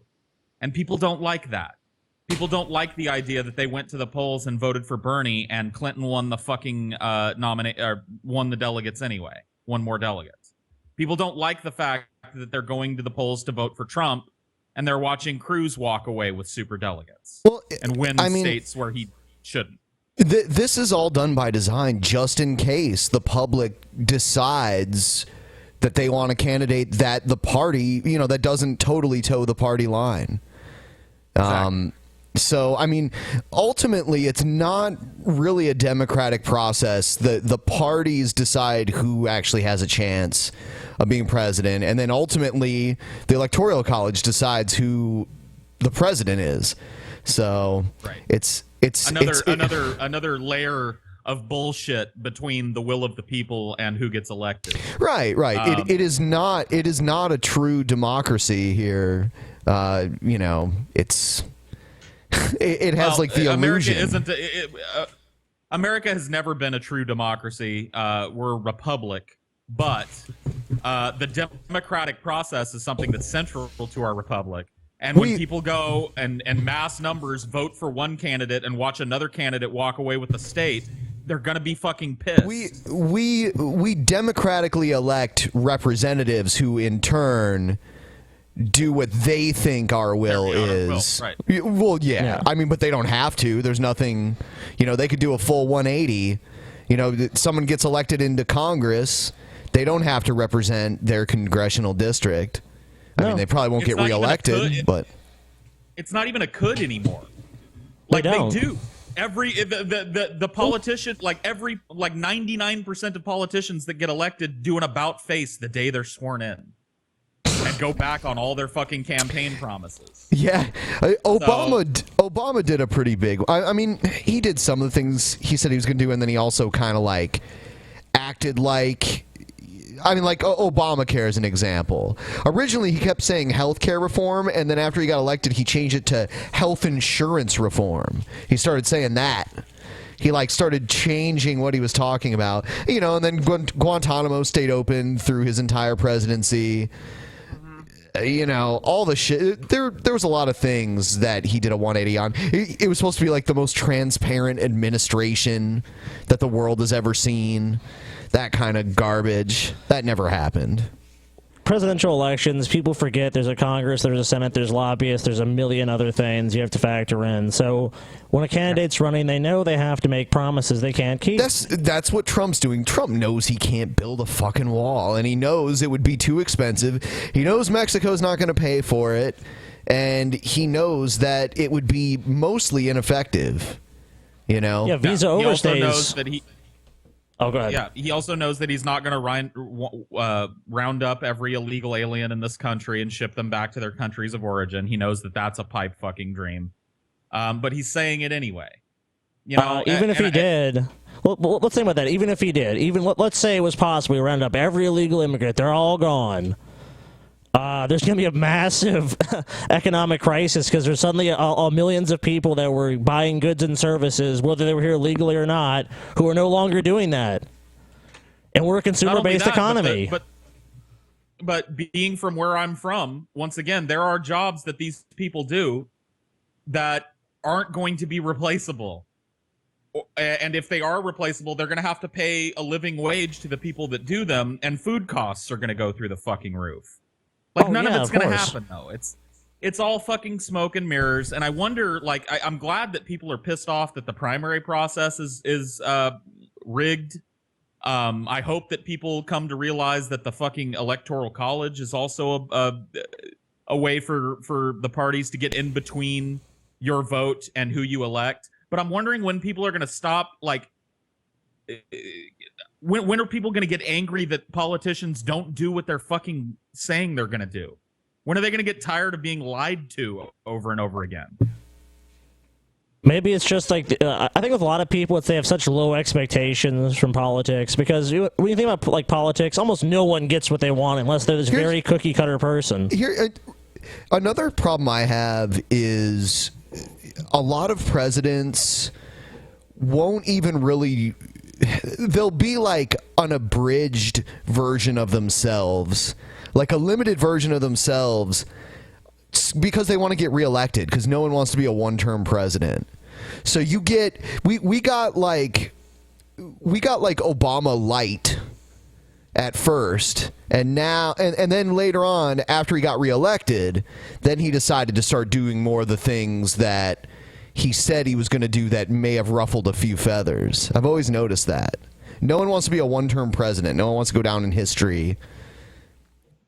And people don't like that. People don't like the idea that they went to the polls and voted for Bernie and Clinton won the fucking won the delegates anyway. Won more delegates. People don't like the fact that they're going to the polls to vote for Trump and they're watching Cruz walk away with super delegates and win states where he shouldn't. This is all done by design just in case the public decides that they want a candidate that the party, that doesn't totally toe the party line. Exactly. So, I mean, ultimately, it's not really a democratic process. The parties decide who actually has a chance of being president, and then ultimately, the Electoral College decides who the president is. So, it's another layer of bullshit between the will of the people and who gets elected. Right. It is not a true democracy here. It's it has the illusion. America has never been a true democracy. We're a republic, but the democratic process is something that's central to our republic. And when people go and mass numbers vote for one candidate and watch another candidate walk away with the state, they're gonna be fucking pissed. We democratically elect representatives who in turn do what they think our will is. Right. Well, yeah. I mean, but they don't have to. There's nothing, they could do a full 180. Someone gets elected into Congress, they don't have to represent their congressional district. I mean, they probably won't get reelected, but it's not even a could anymore. They do. The politician, 99% of politicians that get elected do an about face the day they're sworn in. and go back on all their fucking campaign promises. Yeah, Obama did a pretty big. I mean, he did some of the things he said he was going to do, and then he also kind of like acted like. I mean, like Obamacare is an example. Originally, he kept saying healthcare reform, and then after he got elected, he changed it to health insurance reform. He started saying that. He like started changing what he was talking about, you know, and then Guantanamo stayed open through his entire presidency. You know, all the shit. There was a lot of things that he did a 180 on. It was supposed to be like the most transparent administration that the world has ever seen. That kind of garbage. That never happened. Presidential elections, people forget there's a Congress, there's a Senate, there's lobbyists, there's a million other things you have to factor in. So when a candidate's running, they know they have to make promises they can't keep. That's what Trump's doing. Trump knows he can't build a fucking wall, and he knows it would be too expensive. He knows Mexico's not going to pay for it, and he knows that it would be mostly ineffective. You know? Yeah, visa overstays. He also knows that he... Oh, go ahead. Yeah, he also knows that he's not going to round up every illegal alien in this country and ship them back to their countries of origin. He knows that that's a pipe fucking dream. But he's saying it anyway. You know, even if he did, let's think about that. Even if he did, let's say it was possible to round up every illegal immigrant, they're all gone. There's going to be a massive economic crisis because there's suddenly millions of people that were buying goods and services, whether they were here legally or not, who are no longer doing that. And we're a consumer-based economy. But being from where I'm from, once again, there are jobs that these people do that aren't going to be replaceable. And if they are replaceable, they're going to have to pay a living wage to the people that do them, and food costs are going to go through the fucking roof. Like, none of it's going to happen, though. It's all fucking smoke and mirrors, and I wonder, like, I'm glad that people are pissed off that the primary process is rigged. I hope that people come to realize that the fucking electoral college is also a way for the parties to get in between your vote and who you elect. But I'm wondering when people are going to stop, like, when are people going to get angry that politicians don't do what they're fucking saying they're going to do? When are they going to get tired of being lied to over and over again? Maybe it's just like, I think with a lot of people, they have such low expectations from politics because when you think about like politics, almost no one gets what they want unless they're this very cookie cutter person. Another problem I have is a lot of presidents won't even really... They'll be like an abridged version of themselves, like a limited version of themselves, because they want to get reelected, because no one wants to be a one-term president. So you get, we got like Obama light at first, and now, and then later on, after he got reelected, then he decided to start doing more of the things that he said he was going to do that may have ruffled a few feathers. I've always noticed that. No one wants to be a one-term president. No one wants to go down in history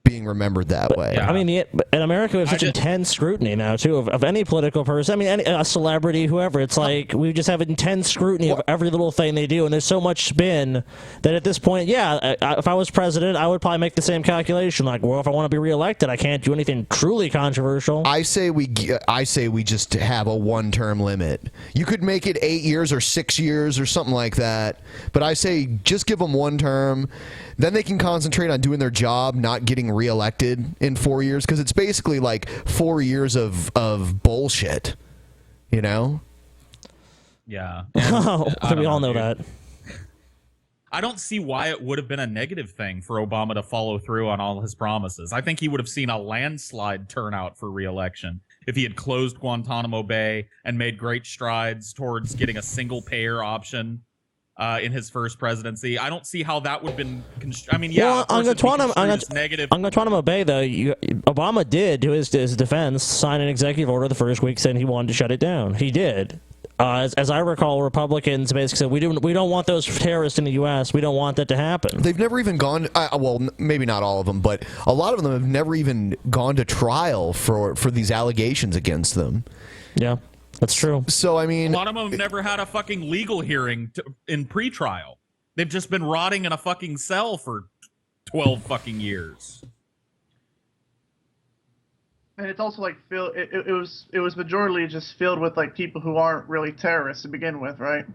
being remembered that way. I mean, in America, we have such intense scrutiny now, too, of any political person. I mean, a celebrity, whoever. It's like we just have intense scrutiny of every little thing they do, and there's so much spin that at this point, if I was president, I would probably make the same calculation. Like, well, if I want to be reelected, I can't do anything truly controversial. I say we just have a one-term limit. You could make it 8 years or 6 years or something like that, but I say just give them one term. Then they can concentrate on doing their job, not getting reelected in 4 years, because it's basically like 4 years of bullshit, you know? Yeah. We all know that. I don't see why it would have been a negative thing for Obama to follow through on all his promises. I think he would have seen a landslide turnout for re-election if he had closed Guantanamo Bay and made great strides towards getting a single-payer option in his first presidency. I don't see how that would have been... on Guantanamo Bay, though, Obama did, to his defense, sign an executive order the first week saying he wanted to shut it down. He did. As I recall, Republicans basically said, we don't want those terrorists in the U.S. We don't want that to happen. They've never even gone... well, maybe not all of them, but a lot of them have never even gone to trial for these allegations against them. Yeah. That's true. So, I mean... A lot of them have never had a fucking legal hearing in pre-trial. They've just been rotting in a fucking cell for 12 fucking years. And it's also like filled. It was majorly just filled with like people who aren't really terrorists to begin with, right?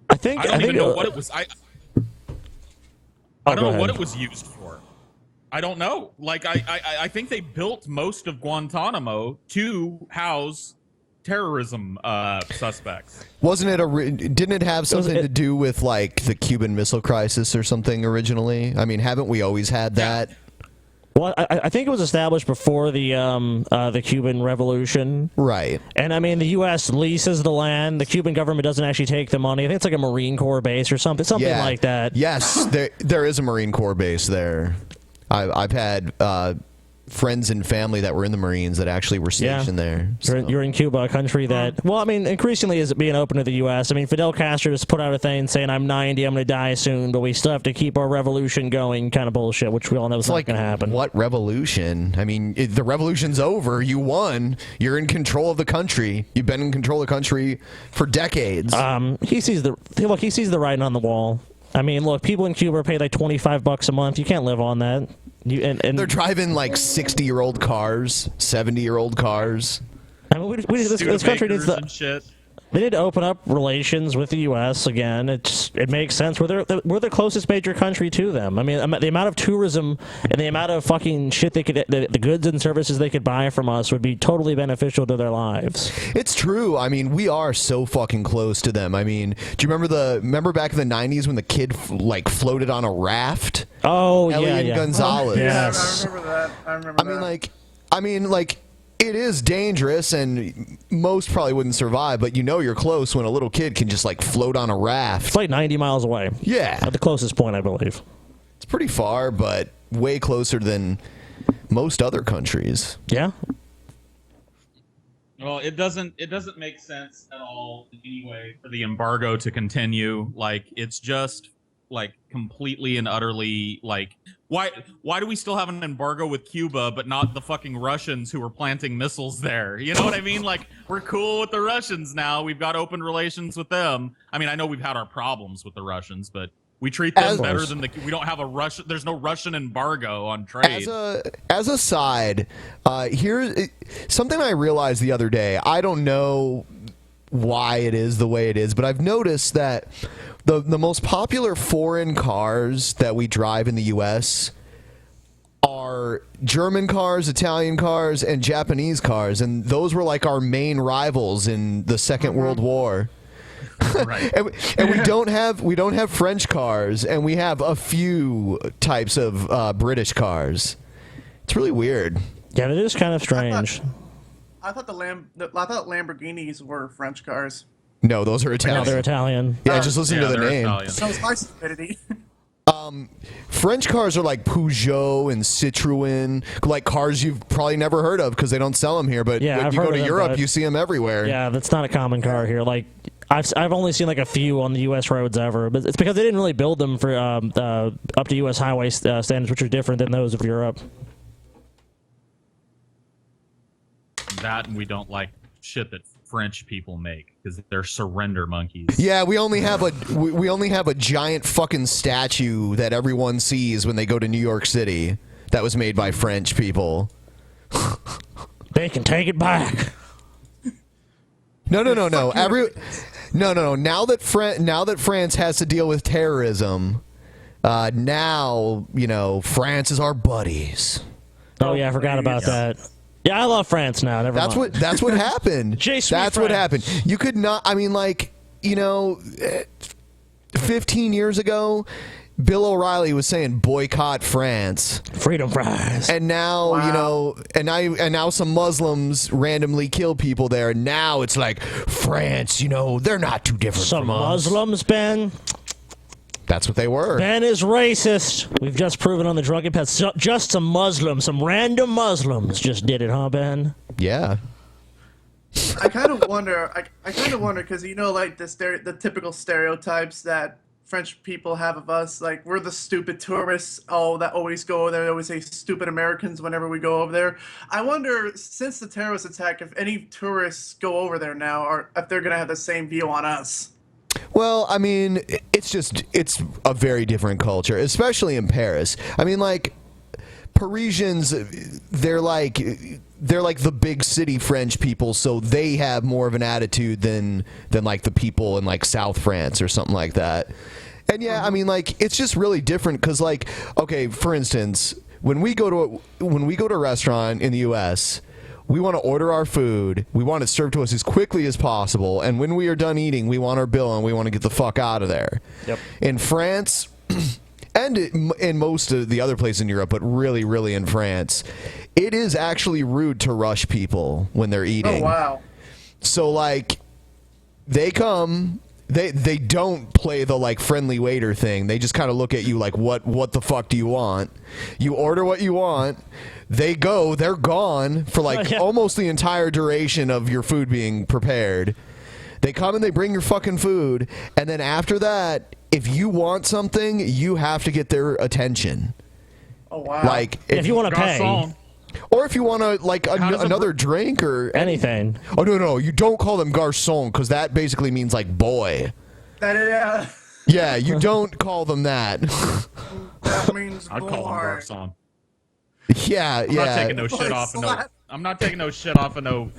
I don't even know what it was. I don't know go what ahead. it was used for. I don't know. Like I think they built most of Guantanamo to house terrorism suspects. Wasn't it didn't it have something to do with like the Cuban Missile Crisis or something originally? I mean, haven't we always had that? Well, I think it was established before the Cuban Revolution. Right. And I mean, the U.S. leases the land. The Cuban government doesn't actually take the money. I think it's like a Marine Corps base or something like that. Yes, there is a Marine Corps base there. I've had friends and family that were in the Marines that actually were stationed there. You're in Cuba, a country that, well, I mean, increasingly is being open to the U.S. I mean, Fidel Castro just put out a thing saying, I'm 90, I'm going to die soon, but we still have to keep our revolution going kind of bullshit, which we all know is not going to happen. What revolution? I mean, the revolution's over. You won. You're in control of the country. You've been in control of the country for decades. He sees the writing on the wall. I mean, look, people in Cuba are paid like $25 a month. You can't live on that. And they're driving like 60-year-old cars, 70-year-old cars. I mean, this country needs to. They need to open up relations with the U.S. again. It makes sense. We're the closest major country to them. I mean, the amount of tourism and the amount of fucking shit the goods and services they could buy from us would be totally beneficial to their lives. It's true. I mean, we are so fucking close to them. I mean, do you remember back in the 90s when the kid floated on a raft? Oh, Elian yeah. Gonzalez. Yes. I remember that. I mean, it is dangerous, and most probably wouldn't survive, but you're close when a little kid can just, float on a raft. It's like 90 miles away. Yeah. At the closest point, I believe. It's pretty far, but way closer than most other countries. Yeah. Well, it doesn't make sense at all in any way for the embargo to continue. It's just, completely and utterly, why do we still have an embargo with Cuba, but not the fucking Russians who are planting missiles there? You know what I mean? We're cool with the Russians now. We've got open relations with them. I mean, I know we've had our problems with the Russians, but we treat them better than we don't have a Russian. There's no Russian embargo on trade. As a side, here's something I realized the other day. I don't know why it is the way it is, but I've noticed that the most popular foreign cars that we drive in the U.S. are German cars, Italian cars, and Japanese cars, and those were our main rivals in the Second World War. Right. and we don't have French cars, and we have a few types of British cars. It's really weird. Yeah, it is kind of strange. I thought Lamborghinis were French cars. No, those are Italian. No, they're Italian. Yeah, just listen to the name. Italian. So it's my stupidity. French cars are like Peugeot and Citroën, cars you've probably never heard of because they don't sell them here. But when I've you heard go of to them, Europe, but- you see them everywhere. Yeah, that's not a common car here. I've only seen a few on the U.S. roads ever, but it's because they didn't really build them for up to U.S. highway standards, which are different than those of Europe. That, and we don't like shit that French people make because they're surrender monkeys. Yeah, we only have a giant fucking statue that everyone sees when they go to New York City that was made by French people. They can take it back. No. No. Now that France has to deal with terrorism, now France is our buddies. Oh yeah, I forgot about that. Yeah, I love France now. Never mind. That's what happened. That's what happened. You could not. I mean, 15 years ago, Bill O'Reilly was saying boycott France, freedom fries, and now and now some Muslims randomly kill people there. And now it's France. They're not too different Some from us. Muslims, Ben. That's what they were. Ben is racist. We've just proven on the Drunken Peasants. Just some Muslims, some random Muslims just did it, huh, Ben? Yeah. I kind of wonder. I kind of wonder because the typical stereotypes that French people have of us, we're the stupid tourists. Oh, that always go over there. They always say stupid Americans whenever we go over there. I wonder, since the terrorist attack, if any tourists go over there now, or if they're gonna have the same view on us. Well, I mean, it's a very different culture, especially in Paris. I mean, Parisians, they're like the big city French people, so they have more of an attitude than like the people in like South France or something like that. And yeah, I mean, like, it's just really different because, like, okay, for instance, when we go to a restaurant in the U.S., we want to order our food, we want it served to us as quickly as possible, and when we are done eating, we want our bill and we want to get the fuck out of there. Yep. In France, and in most of the other places in Europe, but really in France, it is actually rude to rush people when they're eating. Oh, wow. So, like, they come... They don't play the like friendly waiter thing. They just kind of look at you like, what the fuck do you want? You order what you want. They're gone for like almost the entire duration of your food being prepared. They come and they bring your fucking food, and then after that, if you want something, you have to get their attention. Oh wow! Like if you want to pay. Or if you want to, like, another drink or anything. Oh, no, you don't call them garçon, because that basically means, like, boy. Yeah, you don't call them that. That means I'd call them garçon. Yeah, I'm not taking no shit off of no. I'm not taking no shit off of no.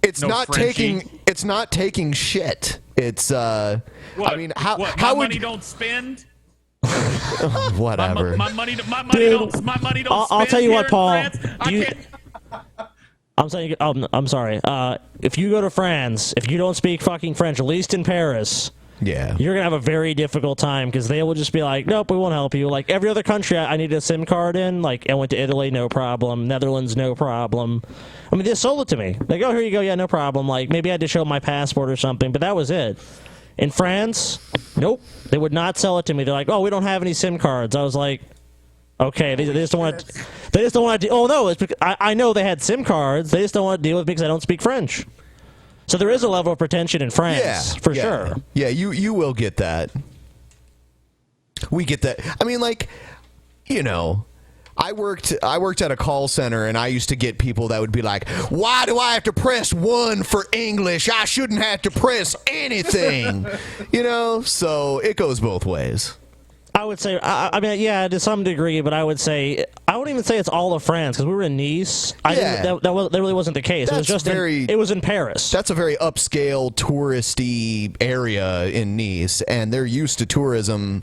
It's no not Frenchie. It's not taking shit. It's What? I mean, how my would money don't spend? whatever. My money Dude, don't spend. I'll tell you what, Paul. France. I'm saying, I'm sorry. If you go to France, if you don't speak fucking French, at least in Paris, yeah, you're gonna have a very difficult time because they will just be like, nope, we won't help you. Like every other country, I need a SIM card in. Like I went to Italy, no problem. Netherlands, no problem. I mean, they sold it to me. Like, oh, here you go, yeah, no problem. Like maybe I had to show my passport or something, but that was it. In France, nope, they would not sell it to me. They're like, oh, we don't have any SIM cards. I was like, okay, they just don't want. They just don't want to. Oh no, it's because I know they had SIM cards. They just don't want to deal with me because I don't speak French. So there is a level of pretension in France, for sure. Yeah, you will get that. We get that. I mean, like, you know, I worked at a call center, and I used to get people that would be like, why do I have to press 1 for English? I shouldn't have to press anything. You know, so it goes both ways. I would say, I mean, yeah, to some degree, but I would say, I wouldn't even say it's all of France, because we were in Nice. That really wasn't the case. It was just it was in Paris. That's a very upscale, touristy area in Nice, and they're used to tourism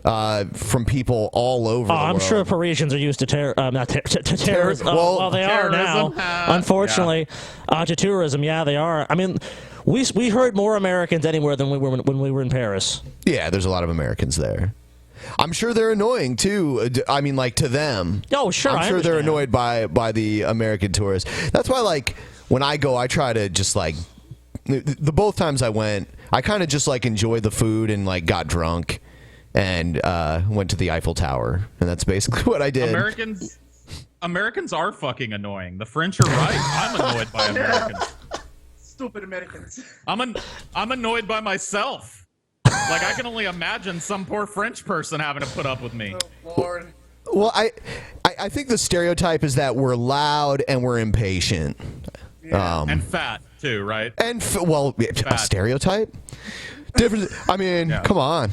from people all over the world. I'm sure Parisians are used to terrorism. Well, they are now, unfortunately. To tourism, yeah, they are. I mean, we heard more Americans anywhere than when we were in Paris. Yeah, there's a lot of Americans there. I'm sure they're annoying too. I mean, like, to them. Oh, sure. I'm sure they're annoyed by the American tourists. That's why, like, when I go, I try to just like the both times I went, I kind of just like enjoyed the food and like got drunk and went to the Eiffel Tower, and that's basically what I did. Americans are fucking annoying. The French are right. I'm annoyed by Americans. Stupid Americans. I'm annoyed by myself. Like, I can only imagine some poor French person having to put up with me. Oh, Lord. Well, I think the stereotype is that we're loud and we're impatient. Yeah. And fat, too, right? And, a stereotype? Different. I mean, come on.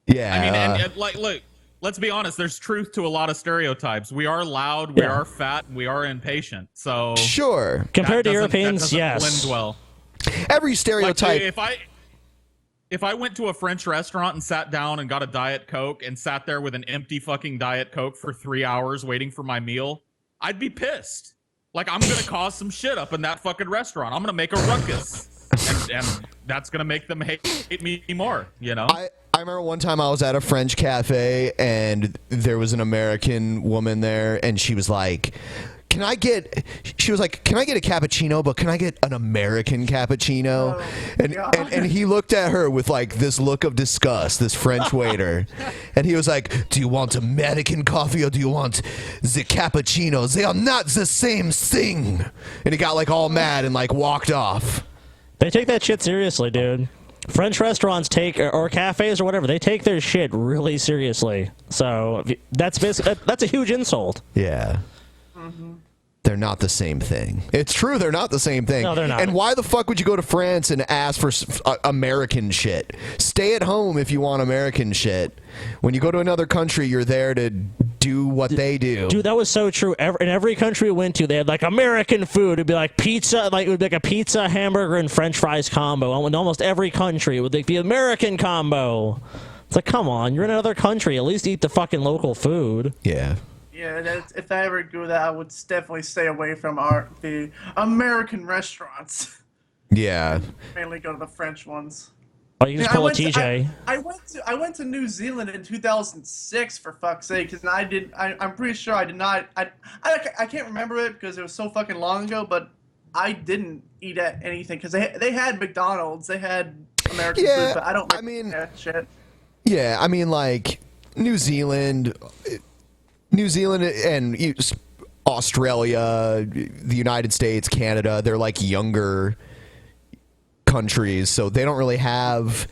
Yeah. I mean, and like, look, let's be honest. There's truth to a lot of stereotypes. We are loud, we are fat, and we are impatient. So sure. Compared to Europeans, yes. Blend well. Every stereotype. Like, if I went to a French restaurant and sat down and got a Diet Coke and sat there with an empty fucking Diet Coke for 3 hours waiting for my meal, I'd be pissed. Like, I'm gonna cause some shit up in that fucking restaurant. I'm gonna make a ruckus, and that's gonna make them hate me more. You know. I remember one time I was at a French cafe and there was an American woman there, and she was like, can I get a cappuccino, but can I get an American cappuccino? And he looked at her with like this look of disgust, this French waiter. And he was like, do you want American coffee or do you want the cappuccino? They are not the same thing. And he got like all mad and like walked off. They take that shit seriously, dude. French restaurants or cafes or whatever, they take their shit really seriously. So that's a huge insult. Yeah. Mm-hmm. They're not the same thing. It's true, they're not the same thing. No, they're not. And why the fuck would you go to France and ask for American shit? Stay at home if you want American shit. When you go to another country, you're there to do what they do. Dude, that was so true. In every country we went to, they had like American food. It'd be like pizza, like it would be like a pizza, hamburger, and French fries combo. In almost every country, it would be the American combo. It's like, come on, you're in another country. At least eat the fucking local food. Yeah. Yeah, if I ever do that, I would definitely stay away from the American restaurants. Yeah. Mainly go to the French ones. Oh, you can just pull a TJ. I went to New Zealand in 2006 for fuck's sake, because I'm pretty sure I did not. I can't remember it because it was so fucking long ago, but I didn't eat at anything because they had McDonald's, they had American food, but I don't. I mean, that shit. Yeah, I mean, like New Zealand and Australia, the United States, Canada, they're like younger countries, so they don't really have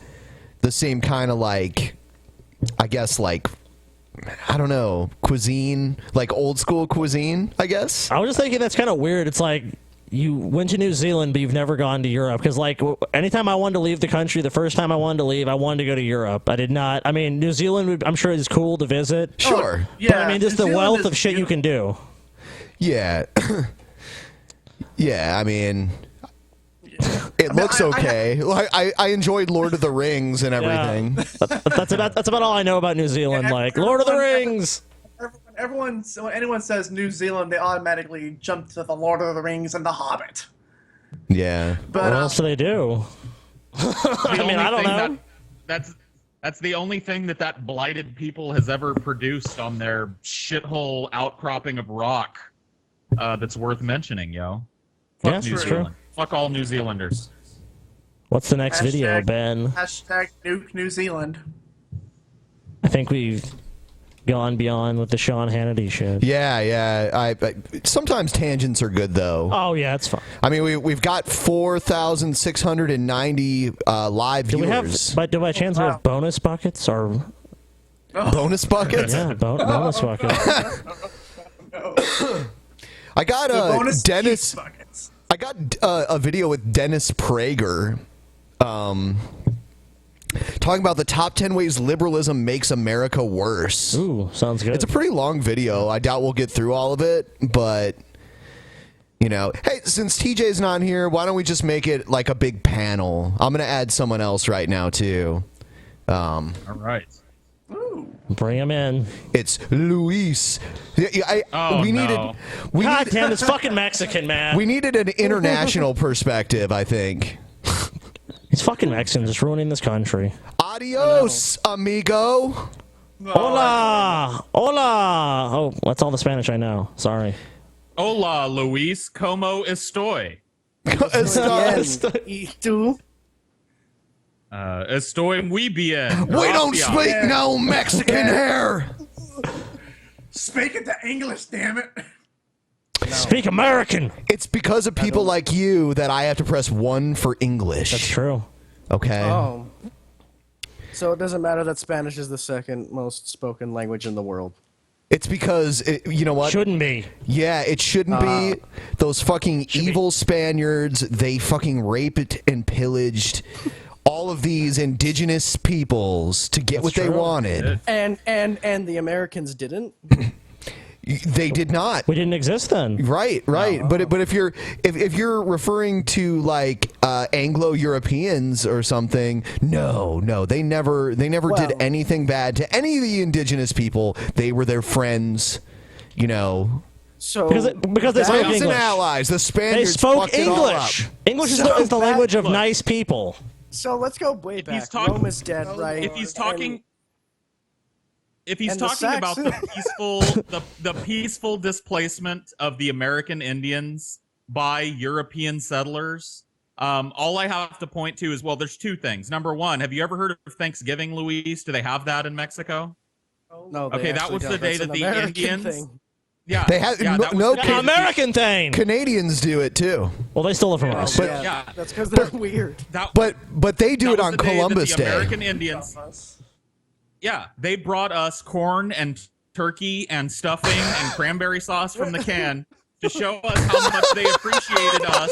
the same kind of like, I guess, like, I don't know, cuisine, like old school cuisine, I guess. I was just thinking that's kind of weird. It's like you went to New Zealand, but you've never gone to Europe. Because like anytime I wanted to leave the country, the first time I wanted to leave, I wanted to go to Europe. I did not. I mean, New Zealand, I'm sure is cool to visit. Sure. Yeah. But, I mean, just the wealth of shit you can do. Yeah. Yeah, I mean, it looks okay. I enjoyed Lord of the Rings and everything. That's about all I know about New Zealand. Like Lord of the Rings. When anyone says New Zealand, they automatically jump to the Lord of the Rings and the Hobbit. Yeah. But, what else do they do? I mean, I don't know. That's the only thing that blighted people has ever produced on their shithole outcropping of rock that's worth mentioning, yo. Fuck Yes, New it's Zealand. true. Fuck all New Zealanders. What's the next video, Ben? Hashtag nuke New Zealand. I think we've gone beyond with the Sean Hannity shit. Yeah. I sometimes tangents are good though. Oh yeah, it's fine. I mean, we've got 4,690 live Do we viewers. have? Do by chance we have bonus buckets or? Bonus buckets? Yeah, bonus buckets. I got bonus Dennis. I got a video with Dennis Prager, talking about the top 10 ways liberalism makes America worse. Ooh, sounds good. It's a pretty long video. I doubt we'll get through all of it, but you know, hey, since TJ's not here, why don't we just make it like a big panel? I'm gonna add someone else right now too. All right. Bring him in. It's Luis. God damn, this fucking Mexican, man. We needed an international perspective, I think. He's fucking Mexican, just ruining this country. Adios, amigo. Hola, hola. Oh, that's all the Spanish I know. Sorry. Hola, Luis. ¿Cómo estoy? ¿Y tú? Estoy muy bien. We don't Gracias. speak no Mexican here. Speak it to English, damn it. Speak American. It's because of people like you that I have to press 1 for English. That's true. Okay. Oh. So it doesn't matter that Spanish is the second most spoken language in the world. It's because, you know what? Shouldn't be. Yeah, it shouldn't be. Those fucking evil Spaniards, they fucking raped and pillaged all of these indigenous peoples to get what they wanted. And the Americans didn't. They did not. We didn't exist then. Right. But if you're referring to like Anglo-Europeans or something, no, they never did anything bad to any of the indigenous people. They were their friends, you know. So because they spoke friends English. and allies. The Spaniards They spoke fucked it all English. up. English is the language of nice people. So let's go way back. Rome is dead, right? If he's talking and the about the peaceful displacement of the American Indians by European settlers, all I have to point to is, well, there's two things. Number one, have you ever heard of Thanksgiving, Luis? Do they have that in Mexico? No. Okay, that was the day that the Indians. Thing. Yeah, they had that was the day that American thing. Canadians do it too. Well, they stole it from us. But, yeah, that's because they're weird. But they do it on Columbus the Day. American Indians. Yeah, they brought us corn and turkey and stuffing and cranberry sauce from the can to show us how much they appreciated us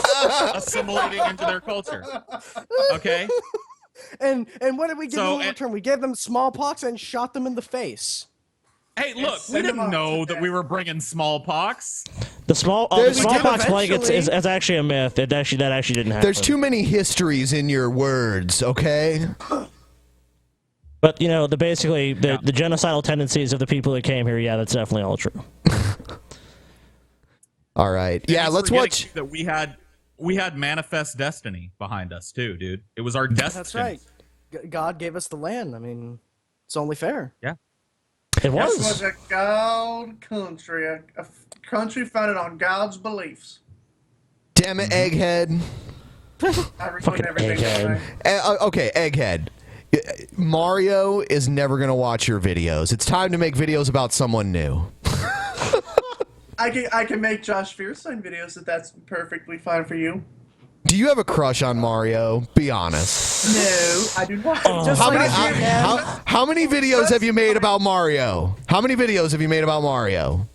assimilating into their culture. Okay? And what did we give them in return? We gave them smallpox and shot them in the face. Hey, look, we didn't know that we were bringing smallpox. The smallpox plague is actually a myth. That actually didn't happen. There's too many histories in your words, okay? But the the genocidal tendencies of the people that came here, yeah, that's definitely all true. All right. Yeah, let's watch. That we had Manifest Destiny behind us too, dude. It was our destiny. That's right. God gave us the land. I mean, it's only fair. Yeah. It was. This was a God country, a country founded on God's beliefs. Damn it, Egghead. Fucking Egghead. Okay, Egghead. Mario is never going to watch your videos. It's time to make videos about someone new. I can make Josh Fierstein videos if that's perfectly fine for you. Do you have a crush on Mario? Be honest. No, I do not. How many videos have you made about Mario? How many videos have you made about Mario?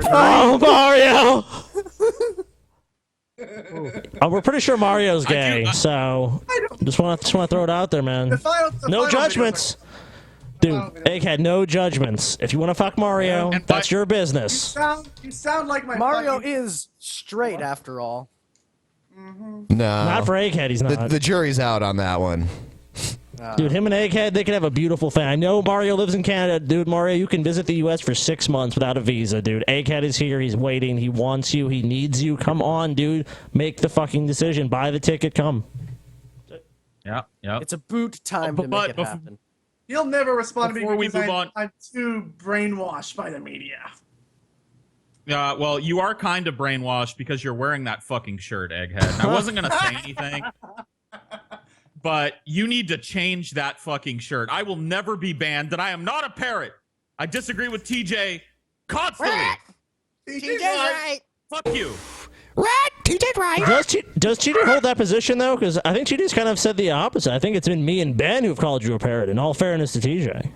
Oh, Mario! We're pretty sure Mario's gay, so just want to throw it out there, man. No judgments. Dude, Egghead, no judgments. If you want to fuck Mario, that's your business. You sound like my Mario fucking... is straight after all. No. Not for Egghead, he's not. The jury's out on that one. Dude, him and Egghead, they could have a beautiful thing. I know Mario lives in Canada. Dude, Mario, you can visit the U.S. for 6 months without a visa, dude. Egghead is here. He's waiting. He wants you. He needs you. Come on, dude. Make the fucking decision. Buy the ticket. Come. Yeah. It's about time to make it happen. You'll never respond to me because move on. I'm too brainwashed by the media. Yeah, well, you are kind of brainwashed because you're wearing that fucking shirt, Egghead. And I wasn't going to say anything, but you need to change that fucking shirt. I will never be banned, that I am not a parrot. I disagree with TJ constantly. TJ's right. Fuck you. Right, TJ's right. Does TJ hold that position, though? Because I think TJ's kind of said the opposite. I think it's been me and Ben who've called you a parrot, in all fairness to TJ.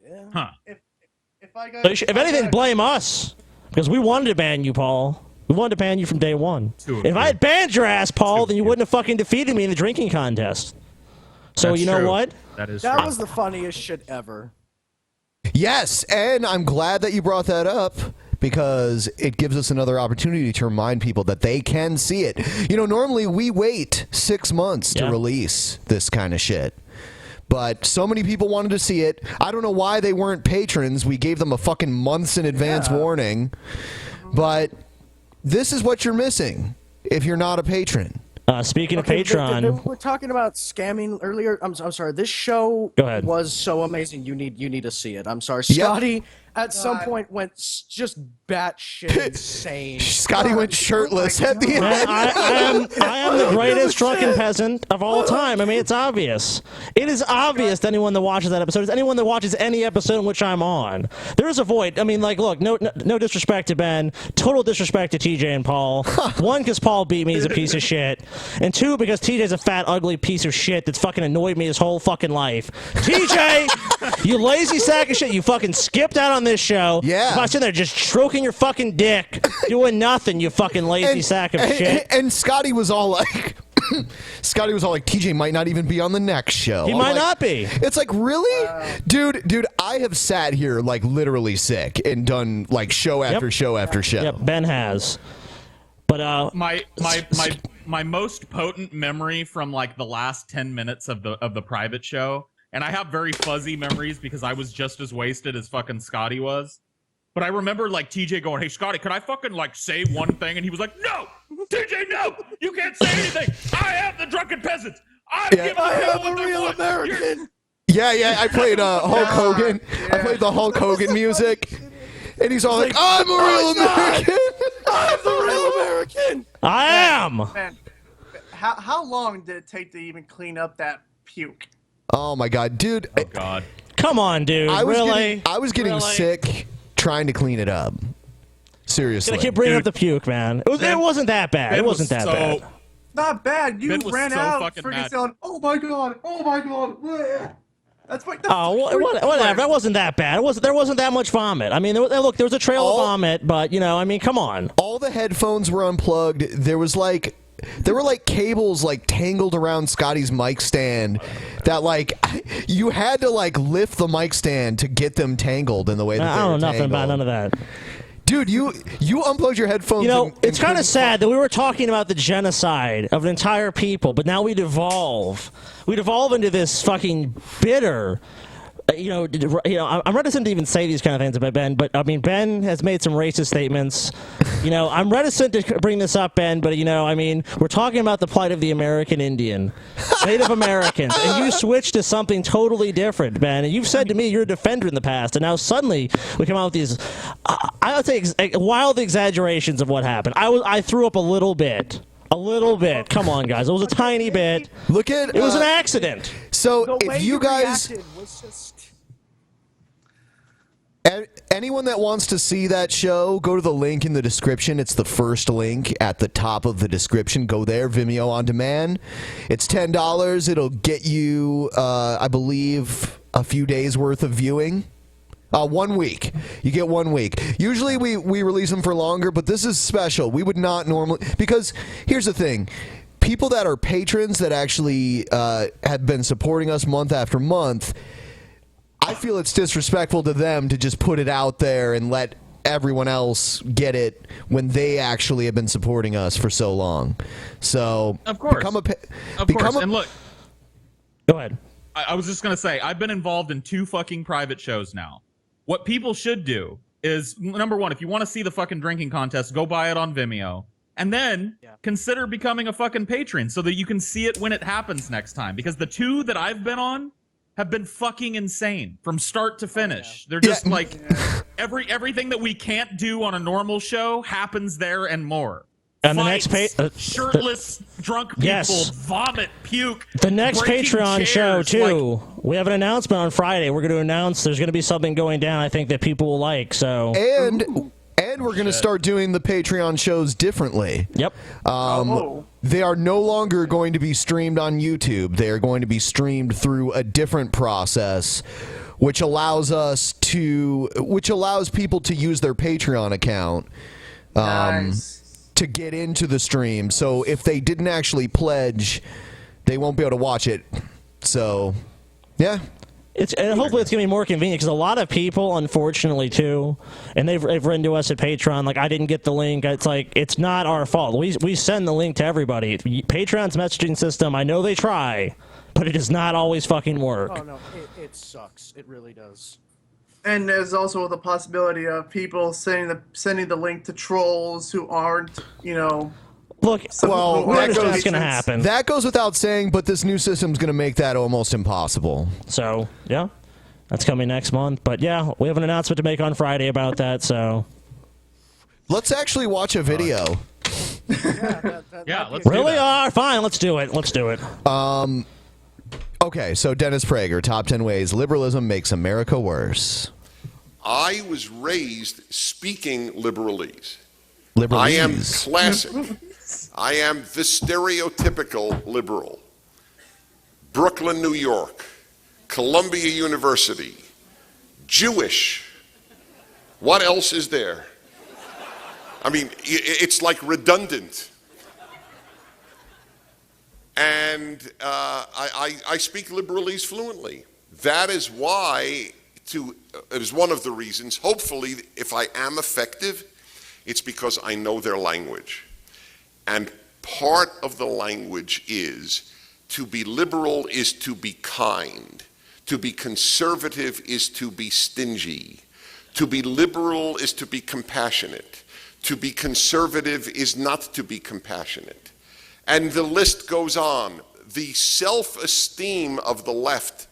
Yeah. Huh. If anything, blame us. Because we wanted to ban you, Paul. We wanted to ban you from day one. If I had banned your ass, Paul, then you wouldn't have fucking defeated me in the drinking contest. So That's you know true. what? That was the funniest shit ever. Yes, and I'm glad that you brought that up because it gives us another opportunity to remind people that they can see it. Normally we wait 6 months to release this kind of shit. But so many people wanted to see it. I don't know why they weren't patrons. We gave them a fucking months in advance warning. But this is what you're missing if you're not a patron. Speaking of Patreon, We're talking about scamming earlier. I'm sorry. This show was so amazing. You need to see it. I'm sorry. Scotty at some point went just batshit insane. Scotty went shirtless at the end. I am the greatest drunken peasant of all time. I mean, it's obvious. It is obvious to anyone that watches that episode. It's anyone that watches any episode in which I'm on. There is a void. I mean, look, no disrespect to Ben. Total disrespect to TJ and Paul. One, because Paul beat me. He's a piece of shit. And two, because TJ's a fat, ugly piece of shit that's fucking annoyed me his whole fucking life. TJ, you lazy sack of shit. You fucking skipped out on this show. Yeah. If I sit there just stroking your fucking dick, doing nothing, you fucking lazy sack of shit. And Scotty was all like, TJ might not even be on the next show. He might not be. It's like, really? Dude, I have sat here like literally sick and done like show after show after show. Yep, Ben has. But my most potent memory from like the last 10 minutes of the private show, and I have very fuzzy memories because I was just as wasted as fucking Scotty was. But I remember like TJ going, "Hey Scotty, can I fucking like say one thing?" And he was like, "No, TJ, no, you can't say anything. I am the Drunken Peasants. I am the real American." Yeah, I played Hulk Hogan. I played the Hulk Hogan music. And he's all like, "I'm a real American. I'm the real American. I am." Man, how long did it take to even clean up that puke? Oh my god, dude. Oh god. Come on, dude. I was getting Really? sick trying to clean it up. Seriously. I keep bringing up the puke, man. It wasn't that bad. It wasn't that bad. Not bad. You Ben was ran so out fucking freaking mad. saying, "Oh my god, oh my god." Bleh." That's what. Whatever. That wasn't that bad. There wasn't that much vomit. I mean, there was a trail of vomit, but I mean, come on. All the headphones were unplugged. There was like cables like tangled around Scotty's mic stand that like you had to like lift the mic stand to get them tangled in the way that I they don't were know nothing tangled. about none of that. Dude, you unplugged your headphones. You know, and it's kind of sad that we were talking about the genocide of an entire people, but now we devolve. We devolve into this fucking bitter. I'm reticent to even say these kind of things about Ben, but I mean, Ben has made some racist statements. I'm reticent to bring this up, Ben, but we're talking about the plight of the American Indian, Native Americans, and you switched to something totally different, Ben. And you've said to me you're a defender in the past, and now suddenly we come out with these, I would say, wild exaggerations of what happened. I threw up a little bit. A little bit. Come on, guys. It was a tiny bit. It was an accident. So if you guys, anyone that wants to see that show, go to the link in the description. It's the first link at the top of the description. Go there, Vimeo On Demand. It's $10. It'll get you, I believe, a few days worth of viewing. 1 week. You get 1 week. Usually we release them for longer, but this is special. We would not normally, because here's the thing. People that are patrons that actually have been supporting us month after month, I feel it's disrespectful to them to just put it out there and let everyone else get it when they actually have been supporting us for so long. So, of course. And look. Go ahead. I was just going to say, I've been involved in 2 fucking private shows now. What people should do is, number one, if you want to see the fucking drinking contest, go buy it on Vimeo. And then consider becoming a fucking patron so that you can see it when it happens next time. Because the 2 that I've been on have been fucking insane from start to finish. They're just everything that we can't do on a normal show happens there and more. And Fights, the next shirtless, drunk people, vomit, puke. The next breaking Patreon show chairs, too. We have an announcement on Friday. We're going to announce there's going to be something going down. I think that people will like. So and we're going to start doing the Patreon shows differently. Yep. They are no longer going to be streamed on YouTube. They are going to be streamed through a different process, which allows people to use their Patreon account. To get into the stream. So if they didn't actually pledge, they won't be able to watch it. So, yeah. And hopefully it's going to be more convenient because a lot of people, unfortunately, too, and they've written to us at Patreon, like, I didn't get the link. It's like, it's not our fault. We send the link to everybody. Patreon's messaging system, I know they try, but it does not always fucking work. Oh, no, it sucks. It really does. And there's also the possibility of people sending the link to trolls who aren't, Look, that's going to happen. That goes without saying, but this new system's going to make that almost impossible. So, yeah, that's coming next month. But yeah, we have an announcement to make on Friday about that. So, let's actually watch a video. Let's really are fine. Let's do it. Let's do it. Okay, so Dennis Prager, top 10 ways liberalism makes America worse. I was raised speaking liberalese. Liberalese. I am classic. I am the stereotypical liberal. Brooklyn, New York. Columbia University. Jewish. What else is there? I mean, it's like redundant. And I speak liberalese fluently. That is why, it is one of the reasons, hopefully, if I am effective, it's because I know their language. And part of the language is, to be liberal is to be kind. To be conservative is to be stingy. To be liberal is to be compassionate. To be conservative is not to be compassionate. And the list goes on. The self-esteem of the left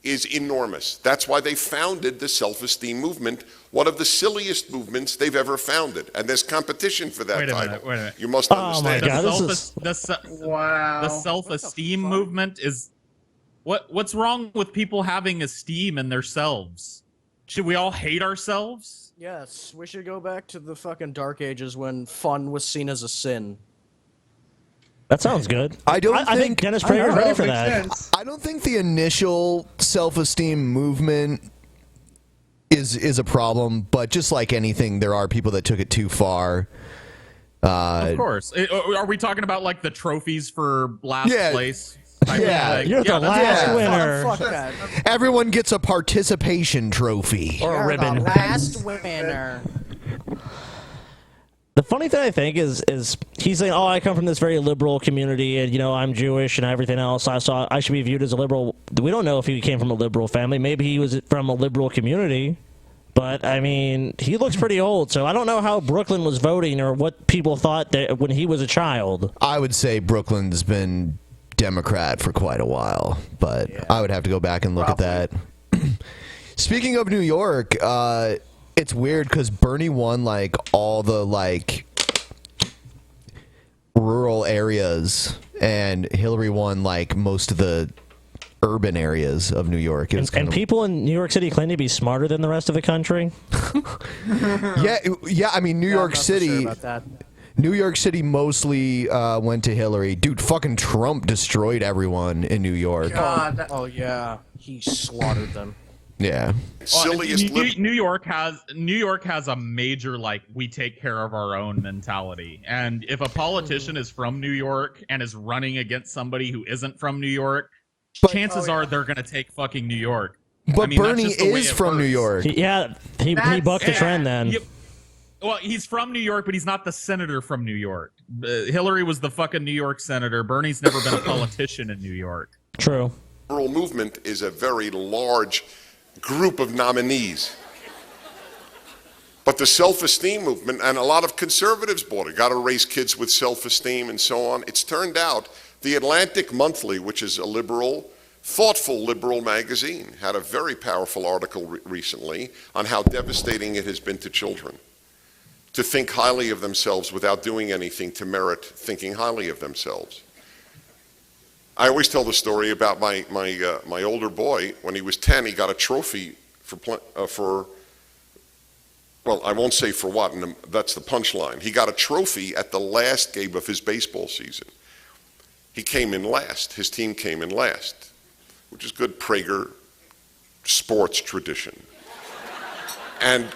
is enormous. That's why they founded the self-esteem movement, one of the silliest movements they've ever founded. And there's competition for that title. Wait a minute. You must understand. The self-esteem movement is... What's wrong with people having esteem in themselves? Should we all hate ourselves? Yes, we should go back to the fucking dark ages when fun was seen as a sin. That sounds good. I think Dennis Prager is ready for that. I don't think the initial self-esteem movement is a problem, but just like anything, there are people that took it too far. Of course. Are we talking about like the trophies for last place? Yeah, you're the last winner. Fuck that. Everyone gets a participation trophy. Or a ribbon. The last winner. The funny thing I think is he's saying, "Oh, I come from this very liberal community, and I'm Jewish and everything else. So I should be viewed as a liberal." We don't know if he came from a liberal family. Maybe he was from a liberal community, but I mean, he looks pretty old. So I don't know how Brooklyn was voting or what people thought that when he was a child. I would say Brooklyn's been Democrat for quite a while, but I would have to go back and look at that. Speaking of New York, it's weird because Bernie won like all the like rural areas, and Hillary won like most of the urban areas of New York. And people in New York City claim to be smarter than the rest of the country. yeah. I mean, New York City. New York City mostly went to Hillary. Dude, fucking Trump destroyed everyone in New York. God. Oh yeah, he slaughtered them. Yeah. New York has a major like we take care of our own mentality. And if a politician is from New York and is running against somebody who isn't from New York, chances are they're gonna take fucking New York. But Bernie is from New York. He bucked the trend then. Well, he's from New York, but he's not the senator from New York. Hillary was the fucking New York senator. Bernie's never been a politician in New York. True. The rural movement is a very large group of nominees. But the self-esteem movement, and a lot of conservatives bought it, got to raise kids with self-esteem and so on. It's turned out the Atlantic Monthly, which is a liberal, thoughtful liberal magazine, had a very powerful article recently on how devastating it has been to children to think highly of themselves without doing anything to merit thinking highly of themselves. I always tell the story about my older boy. When he was 10, he got a trophy for well, I won't say for what, and that's the punchline. He got a trophy at the last game of his baseball season. He came in last. His team came in last, which is good Prager sports tradition. And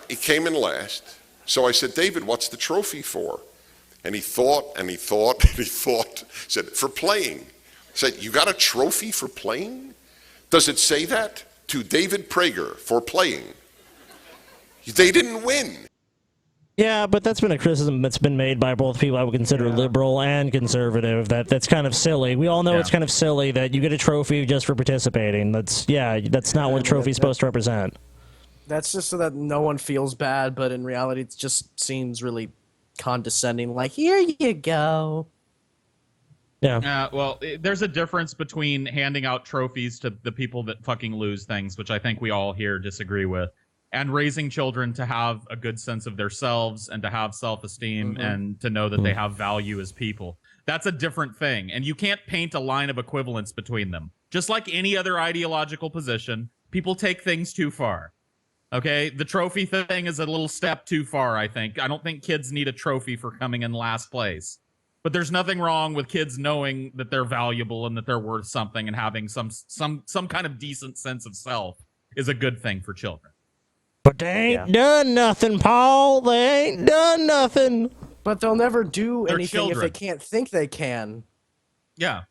he came in last. So I said, David, what's the trophy for? And he thought, and he thought, and he thought. Said, for playing. I said, you got a trophy for playing? Does it say that? To David Prager for playing. They didn't win. Yeah, but that's been a criticism that's been made by both people I would consider liberal and conservative. That's kind of silly. We all know it's kind of silly that you get a trophy just for participating. That's not what a trophy's supposed to represent. That's just so that no one feels bad, but in reality, it just seems really condescending. Like, here you go. Yeah. Well, there's a difference between handing out trophies to the people that fucking lose things, which I think we all here disagree with, and raising children to have a good sense of themselves and to have self-esteem and to know that they have value as people. That's a different thing. And you can't paint a line of equivalence between them. Just like any other ideological position, people take things too far. Okay, the trophy thing is a little step too far, I think. I don't think kids need a trophy for coming in last place. But there's nothing wrong with kids knowing that they're valuable and that they're worth something, and having some kind of decent sense of self is a good thing for children. But they ain't done nothing, Paul. They ain't done nothing. But they'll never do They're anything children. if they can't think they can. Yeah,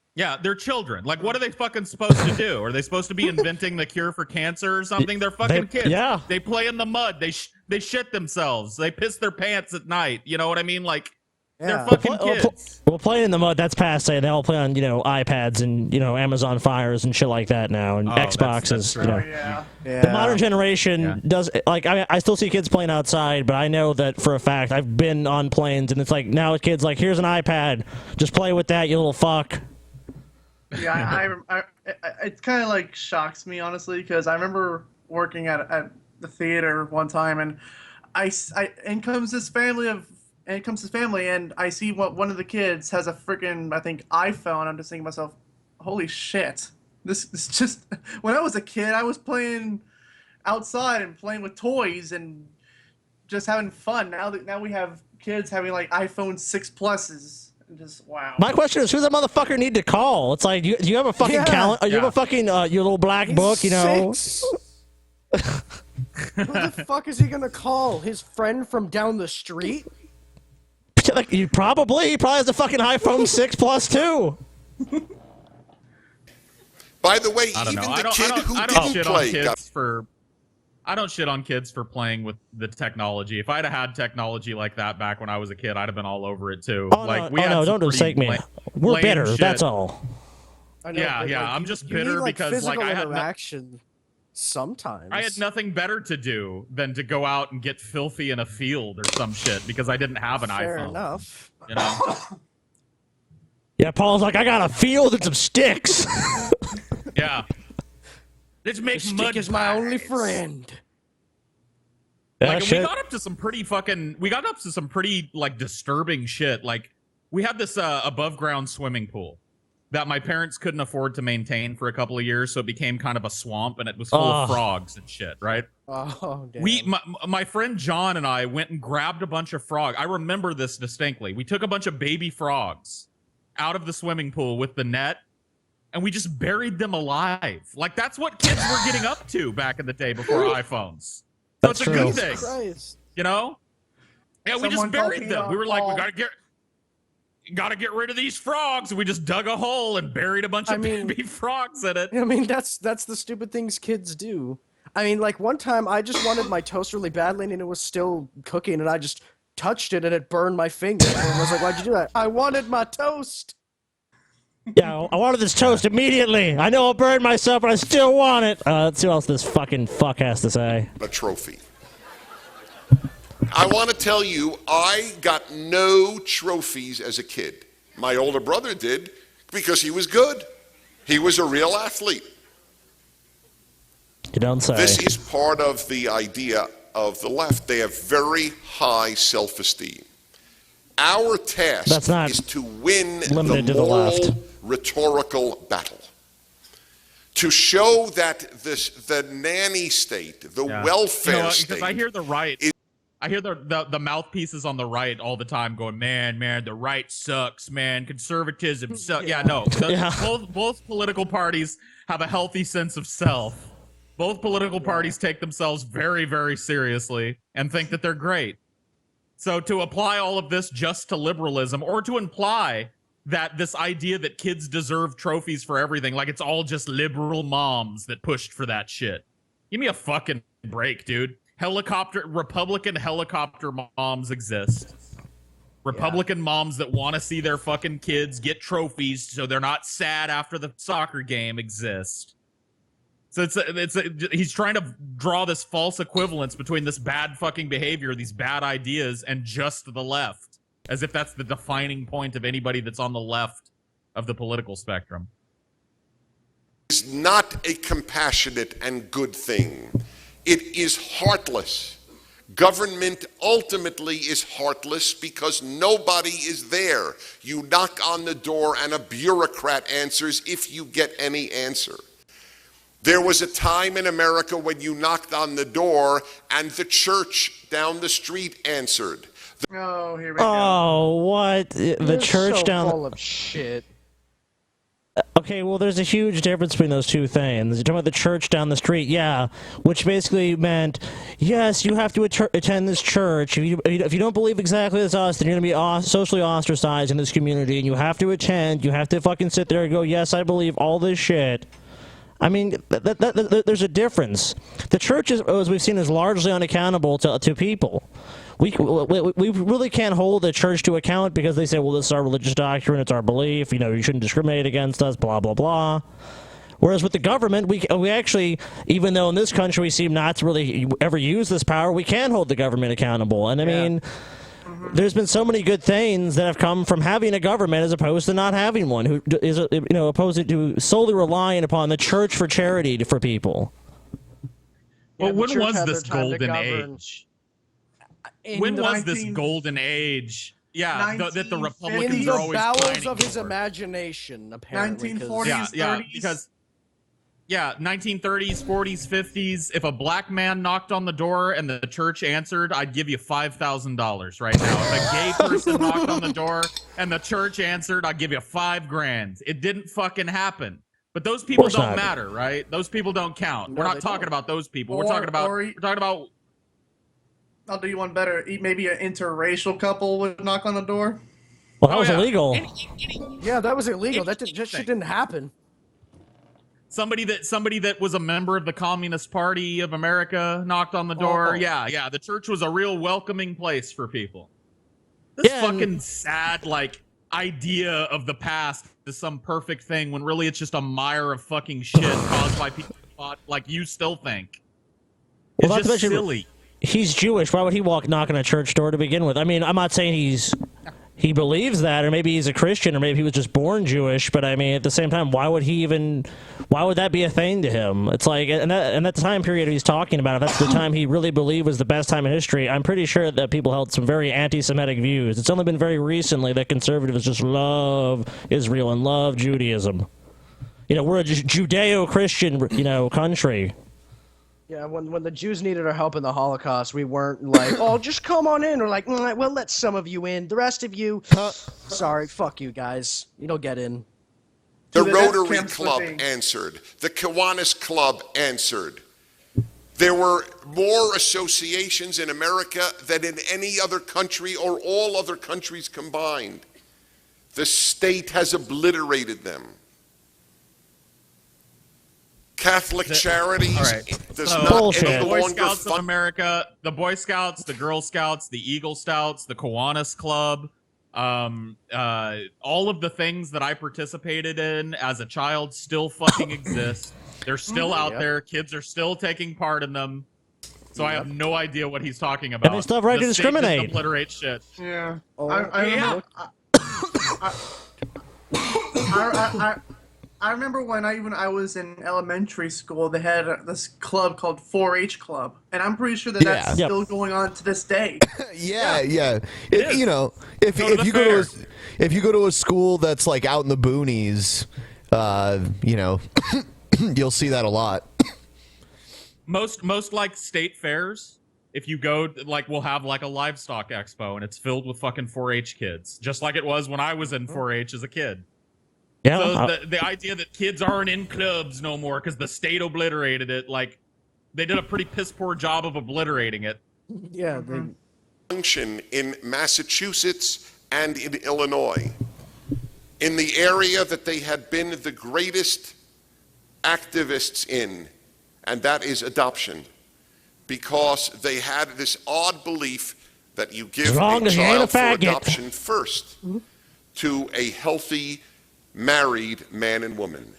they're children. Like, what are they fucking supposed to do? Are they supposed to be inventing the cure for cancer or something? They're fucking kids. Yeah. They play in the mud. They shit themselves. They piss their pants at night. You know what I mean? Like, they're fucking kids. Well, playing in the mud, that's passe. They all play on, iPads and, Amazon Fires and shit like that now, and Xboxes. The modern generation does, like, I still see kids playing outside, but I know that for a fact. I've been on planes, and it's like, now kids like, here's an iPad. Just play with that, you little fuck. Yeah, it kind of like shocks me, honestly, because I remember working at the theater one time, and in comes this family, and I see one of the kids has a freaking, I think, iPhone. I'm just thinking to myself, holy shit, this is just. When I was a kid, I was playing outside and playing with toys and just having fun. Now we have kids having like iPhone 6 Pluses. Just wow. My question is, who the motherfucker need to call? It's like, do you have a fucking calendar? You have a fucking your little black book, Who the fuck is he gonna call? His friend from down the street? Like, he probably has a fucking iPhone 6 Plus too. By the way, I don't even know. the kid who I don't didn't shit play on kids got for. I don't shit on kids for playing with the technology. If I'd have had technology like that back when I was a kid, I'd have been all over it too. Don't mistake me. We're lame bitter. shit. That's all. I know, Yeah, but, yeah. like, I'm you- just you bitter need, like, because physical I had interaction. Sometimes I had nothing better to do than to go out and get filthy in a field or some shit because I didn't have an Fair iPhone. enough. You know? Yeah, Paul's like, I got a field and some sticks. Yeah. Let's make The mud stick is my only friend. Yeah, Like, we shit. got up to some pretty like disturbing shit. Like, we had this above ground swimming pool that my parents couldn't afford to maintain for a couple of years, so it became kind of a swamp, and it was full of frogs and shit, right? Oh, damn. My friend John and I went and grabbed a bunch of frogs. I remember this distinctly. We took a bunch of baby frogs out of the swimming pool with the net, and we just buried them alive. Like, that's what kids were getting up to back in the day before iPhones. So That's it's a true. good thing, Christ. you know? Yeah, we just Someone call buried Cena them. We were on like, we call. gotta get rid of these frogs. And we just dug a hole and buried a bunch of baby frogs in it. I mean, that's the stupid things kids do. I mean, like, one time I just wanted my toast really badly, and it was still cooking, and I just touched it, and it burned my finger. And I was like, why'd you do that? I wanted my toast. Yeah, I wanted this toast immediately. I know I'll burn myself, but I still want it. Let's see what else this fucking fuck has to say. a trophy. I want to tell you, I got no trophies as a kid. My older brother did because he was good. He was a real athlete. You don't say. This is part of the idea of the left. They have very high self-esteem. Our task That's not is to win limited the to the moral, left. rhetorical battle. To show that the nanny state, the welfare Because state, I hear the right. I hear the mouthpieces on the right all the time going, man, the right sucks, man. Conservatism sucks. Yeah, no. Both political parties have a healthy sense of self. Both political parties take themselves very, very seriously and think that they're great. So to apply all of this just to liberalism, or to imply that this idea that kids deserve trophies for everything, like it's all just liberal moms that pushed for that shit. Give me a fucking break, dude. Republican helicopter moms exist. Republican moms that want to see their fucking kids get trophies so they're not sad after the soccer game exist. So he's trying to draw this false equivalence between this bad fucking behavior, these bad ideas, and just the left, as if that's the defining point of anybody that's on the left of the political spectrum. is not a compassionate and good thing. It is heartless. Government ultimately is heartless because nobody is there. You knock on the door and a bureaucrat answers if you get any answer. There was a time in America when you knocked on the door and the church down the street answered. Oh, here we go. Oh, what? The You're church so down. full of shit. Okay, well, there's a huge difference between those two things. You're talking about the church down the street, yeah, which basically meant, yes, you have to attend this church. If you don't believe exactly as us, then you're going to be socially ostracized in this community, and you have to attend. You have to fucking sit there and go, yes, I believe all this shit. I mean, there's a difference. The church, as we've seen, is largely unaccountable to people. We really can't hold the church to account because they say, well, this is our religious doctrine, it's our belief, you shouldn't discriminate against us, blah, blah, blah. Whereas with the government, we actually, even though in this country we seem not to really ever use this power, we can hold the government accountable. And I mean, there's been so many good things that have come from having a government as opposed to not having one, who is opposed to solely relying upon the church for charity for people. Well, the when church was had this their time to golden govern. age? In When the was this 19 golden age? Yeah, that the 1950s. Republicans in are the always bowels pining of his for. imagination, apparently. 1940s, Yeah, 30s. because 1930s, 40s, 50s. If a black man knocked on the door and the church answered, I'd give you $5,000 right now. If a gay person knocked on the door and the church answered, I'd give you $5,000. It didn't fucking happen. But those people don't matter, right? Those people don't count. No, We're they not talking don't. about those people. Or- we're talking about I'll do you one better. Maybe an interracial couple would knock on the door. Well, that was illegal. Yeah, that was illegal. That shit didn't happen. Somebody that was a member of the Communist Party of America knocked on the door. Yeah. The church was a real welcoming place for people. This fucking sad, like, idea of the past is some perfect thing when really it's just a mire of fucking shit caused by people who thought like you still think. It's Well, just silly. He's Jewish. Why would he walk knocking a church door to begin with? I mean, I'm not saying he believes that, or maybe he's a Christian, or maybe he was just born Jewish. But I mean, at the same time, why would that be a thing to him? It's like, and that time period he's talking about, if that's the time he really believed was the best time in history, I'm pretty sure that people held some very anti-Semitic views. It's only been very recently that conservatives just love Israel and love Judaism. You know, we're a Judeo-Christian, country. Yeah, when the Jews needed our help in the Holocaust, we weren't like, oh, just come on in. We're like, we'll let some of you in. The rest of you, sorry, fuck you guys. You don't get in. The Rotary Club answered. The Kiwanis Club answered. There were more associations in America than in any other country or all other countries combined. The state has obliterated them. Catholic Charities does not any the Boy longer Scouts of fund. America, the Boy Scouts, the Girl Scouts, the Eagle Scouts, the Kiwanis Club, all of the things that I participated in as a child still fucking exist. They're still out there. Kids are still taking part in them. So I have no idea what he's talking about. And they still have right to discriminate. Just obliterate shit. Yeah. I remember when I was in elementary school, they had this club called 4-H Club, and I'm pretty sure that's still going on to this day. Yeah. If you go to a school that's like out in the boonies, you'll see that a lot. Most like state fairs, if you go, like, we'll have like a livestock expo, and it's filled with fucking 4-H kids, just like it was when I was in 4-H as a kid. Yeah, so the idea that kids aren't in clubs no more because the state obliterated it, like, they did a pretty piss poor job of obliterating it. Yeah. Function in Massachusetts and in Illinois, in the area that they had been the greatest activists in, and that is adoption, because they had this odd belief that you give a child for adoption first to a healthy married man and woman.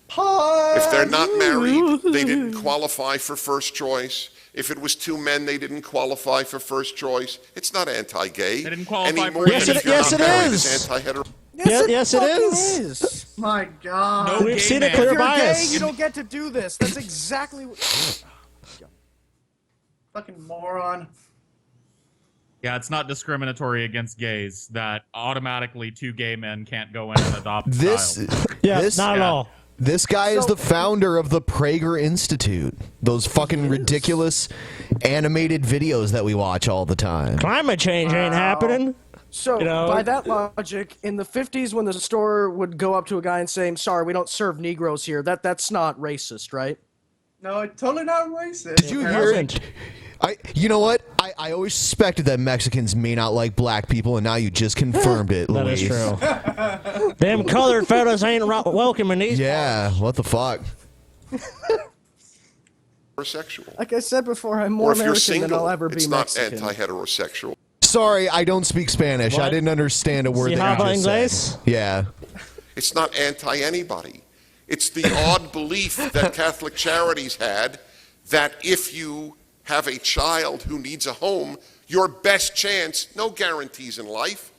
If they're not married, they didn't qualify for first choice. If it was two men, they didn't qualify for first choice. It's not anti-gay. They didn't qualify anymore. for Yes, it is. Anti-hetero. Yes, it is. My God. We've seen a clear bias. Gay, you don't get to do this. That's exactly what... Fucking moron. Yeah, it's not discriminatory against gays that automatically two gay men can't go in and adopt a child. Not at all. This guy is the founder of the Prager Institute. Those fucking ridiculous animated videos that we watch all the time. Climate change ain't happening. So, by that logic, in the 50s when the store would go up to a guy and say, sorry, we don't serve Negroes here, that's not racist, right? No, it's totally not racist. Did you hear it? You know what? I always suspected that Mexicans may not like black people, and now you just confirmed it, That Luis. is true. Them colored fellas ain't welcome in these. Yeah, what the fuck? Heterosexual. Like I said before, I'm Or more if you're American than single, I'll ever be it's not Mexican. anti-heterosexual. Sorry, I don't speak Spanish. I didn't understand a word Si that habla you just inglés? said. Yeah. It's not anti-anybody. It's the odd belief that Catholic Charities had that if you have a child who needs a home, your best chance, no guarantees in life,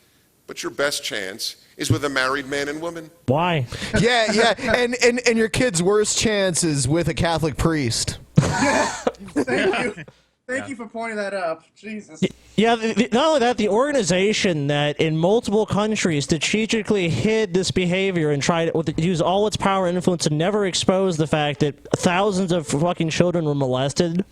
but your best chance is with a married man and woman. Why? Yeah, and your kid's worst chance is with a Catholic priest. Thank you. Thank you for pointing that up. Jesus. Yeah, not only that, the organization that in multiple countries strategically hid this behavior and tried to use all its power and influence to never expose the fact that thousands of fucking children were molested.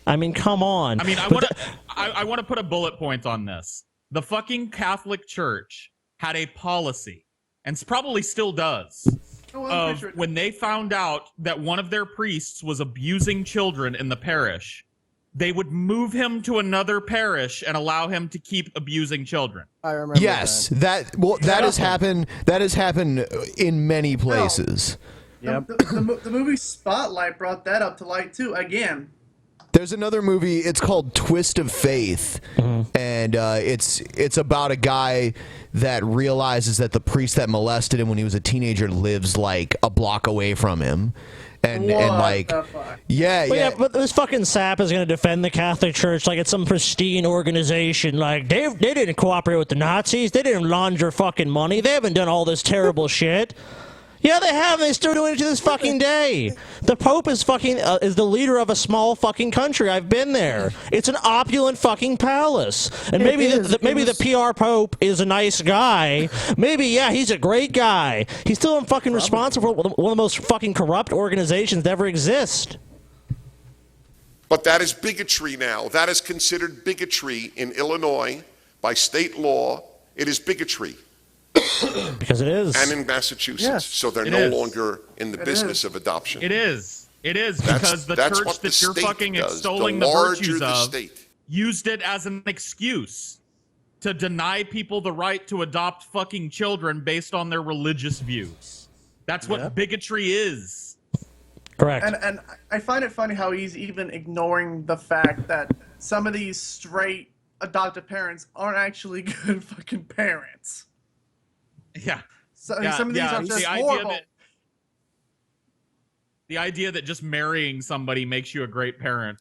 I mean, come on. I mean, I want to put a bullet point on this. The fucking Catholic Church had a policy, and probably still does, of when they found out that one of their priests was abusing children in the parish, they would move him to another parish and allow him to keep abusing children. I remember. Yes, that has happened. That has happened in many places. Yep. The movie Spotlight brought that up to light too. Again. There's another movie. It's called Twist of Faith, and it's about a guy that realizes that the priest that molested him when he was a teenager lives like a block away from him. And like, but this fucking sap is going to defend the Catholic Church like it's some pristine organization. Like, they didn't cooperate with the Nazis. They didn't launder fucking money. They haven't done all this terrible shit. Yeah, they have. They still doing it to this fucking day. The Pope is fucking is the leader of a small fucking country. I've been there. It's an opulent fucking palace. And maybe the PR Pope is a nice guy. Maybe he's a great guy. He's still fucking responsible for one of the most fucking corrupt organizations to ever exist. But that is bigotry now. That is considered bigotry in Illinois by state law. It is bigotry. Because it is. And in Massachusetts. So they're no longer in the business of adoption. It is. It is because the church that you're fucking extolling the virtues of used it as an excuse to deny people the right to adopt fucking children based on their religious views. That's what bigotry is. Correct. And I find it funny how he's even ignoring the fact that some of these straight adoptive parents aren't actually good fucking parents. Yeah. Some of these are just horrible. The idea that just marrying somebody makes you a great parent.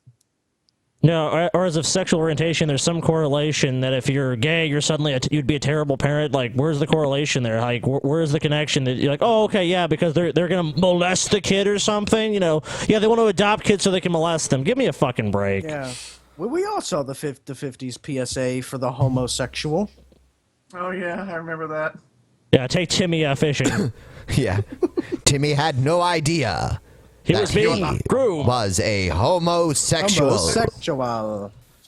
No, or as of sexual orientation, there's some correlation that if you're gay, you're suddenly you'd be a terrible parent. Like, where's the correlation there? Like, where's the connection? That you're like, oh, okay, yeah, because they're gonna molest the kid or something. You know, they want to adopt kids so they can molest them. Give me a fucking break. Yeah. Well, we all saw the 50s PSA for the homosexual. Oh yeah, I remember that. Yeah, take Timmy fishing. Yeah. Timmy had no idea he was being groomed. Was a homosexual.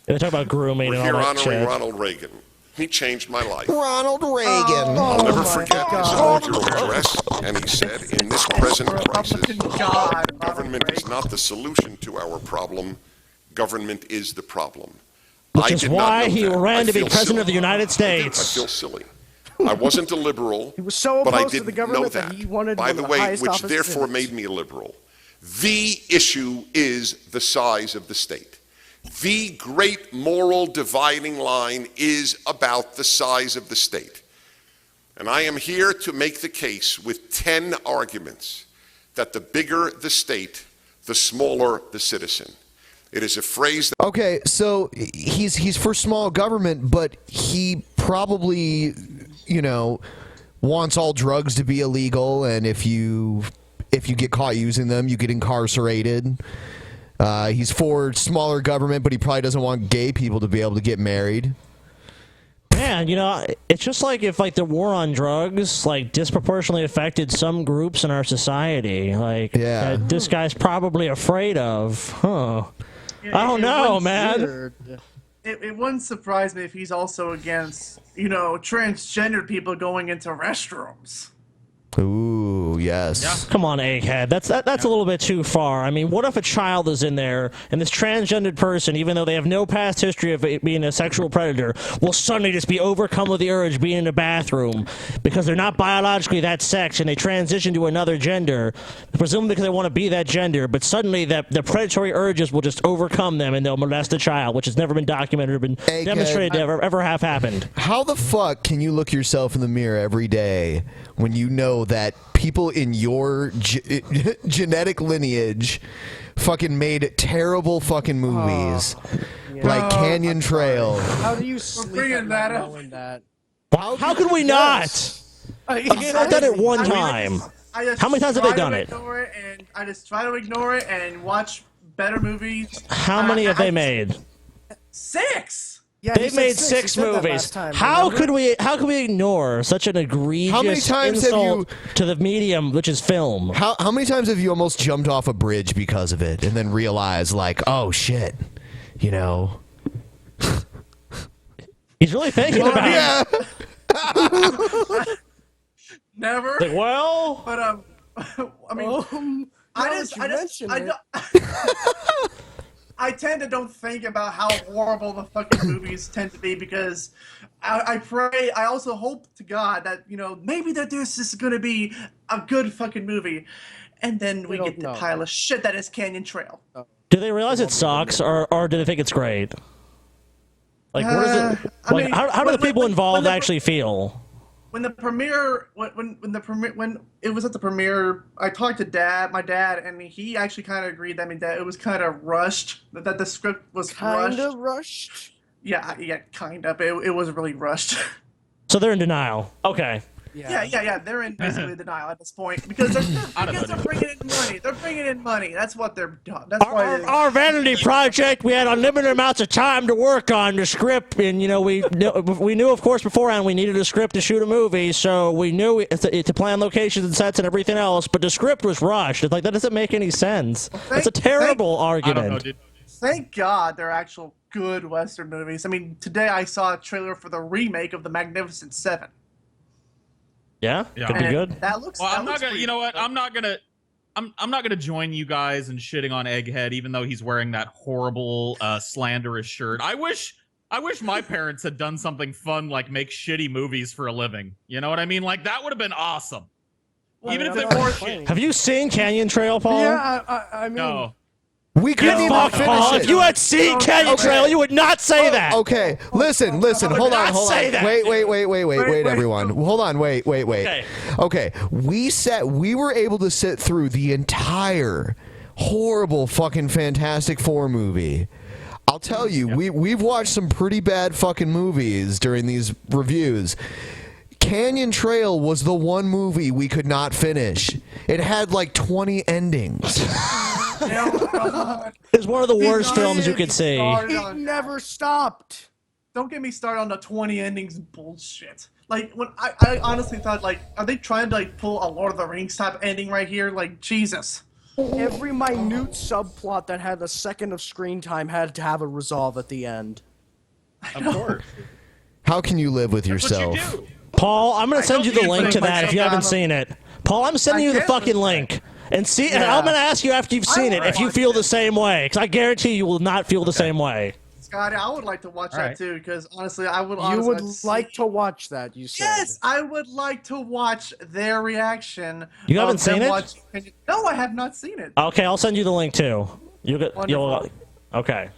They talk about grooming We're and here all that honoring shit. Ronald Reagan. He changed my life. Ronald Reagan. I'll never forget his inaugural address, and he said, in this present crisis, government is not the solution to our problem. Government is the problem. Which is why he ran to be president of the United States. I feel silly. I wasn't a liberal, He was so but I opposed to the didn't know government that. that he wanted By one the of way, highest which offices therefore in it. made me a liberal. The issue is the size of the state. The great moral dividing line is about the size of the state. And I am here to make the case with 10 arguments that the bigger the state, the smaller the citizen. It is a phrase that... Okay, so he's for small government, but he probably, wants all drugs to be illegal, and if you get caught using them, you get incarcerated. He's for smaller government, but he probably doesn't want gay people to be able to get married. Man, it's just like if the war on drugs disproportionately affected some groups in our society. That this guy's probably afraid of. Huh. I don't know, man. It wouldn't surprise me if he's also against, transgender people going into restrooms. Ooh, yes. Yeah. Come on, egghead. That's a little bit too far. I mean, what if a child is in there and this transgendered person, even though they have no past history of it being a sexual predator, will suddenly just be overcome with the urge being in a bathroom because they're not biologically that sex and they transition to another gender, presumably because they want to be that gender, but suddenly the predatory urges will just overcome them and they'll molest a child, which has never been documented or been demonstrated to ever have happened. How the fuck can you look yourself in the mirror every day when you know that people in your genetic lineage fucking made terrible fucking movies like Canyon Trail? How do you sleep at night knowing that? How could we not? I've done it one time. How many times have they done it? I just try to ignore it and watch better movies. How many have they made? 6. Yeah, they made 6 movies. How could we ignore such an egregious insult to the medium, which is film? How many times have you almost jumped off a bridge because of it and then realized, oh shit, He's really thinking about it. Never. Well, but I mean, I I tend to don't think about how horrible the fucking movies tend to be because I pray, I also hope to God that, maybe that this is going to be a good fucking movie. And then we get the pile of shit that is Canyon Trail. Do they realize it sucks, or do they think it's great? Like, what is it? Like, how do the people involved actually feel? When the premiere, when it was at the premiere, I talked to my dad, and he actually kind of agreed. That it was kind of rushed. That the script was kind of rushed. Yeah, kind of. It was really rushed. So they're in denial. Okay. Yeah. They're in basically denial at this point because they're bringing in money. They're bringing in money. That's what they're doing. That's why our vanity project. We had unlimited amounts of time to work on the script, and we knew, of course, beforehand we needed a script to shoot a movie, so we knew to plan locations and sets and everything else. But the script was rushed. It's like that doesn't make any sense. It's a terrible argument. I don't know, dude. Thank God they're actual good Western movies. I mean, today I saw a trailer for the remake of The Magnificent Seven. Yeah, could be good. That looks. Well, that I'm not gonna. You know what? I'm not gonna join you guys in shitting on Egghead, even though he's wearing that horrible, slanderous shirt. I wish my parents had done something fun like make shitty movies for a living. You know what I mean? Like that would have been awesome. Well, even if it were shit. Have you seen Canyon Trail, Paul? Yeah, I mean. No. We couldn't even finish it. If you had seen Canyon Trail, you would not say that. Okay, listen. Hold on. Wait, everyone. Hold on. Wait. Okay, we were able to sit through the entire horrible fucking Fantastic Four movie. I'll tell you, we've watched some pretty bad fucking movies during these reviews. Canyon Trail was the one movie we could not finish. It had like 20 endings. It's one of the worst films you could see. He never stopped. Don't get me started on the 20 endings bullshit. Like when I honestly thought, like, are they trying to pull a Lord of the Rings type ending right here? Like, Jesus. Every minute subplot that had a second of screen time had to have a resolve at the end. Of course. How can you live with yourself? What you do. Paul, I'm going to send you the link to that if you haven't seen it. Paul, I'm sending you the fucking link. And and I'm going to ask you after you've seen it if you feel the same way. Because I guarantee you will not feel the same way. Scotty, I would like to watch that too, because honestly, You would like to watch that, you said. Yes, I would like to watch their reaction. You haven't seen it? No, I have not seen it. Okay, I'll send you the link too. Okay.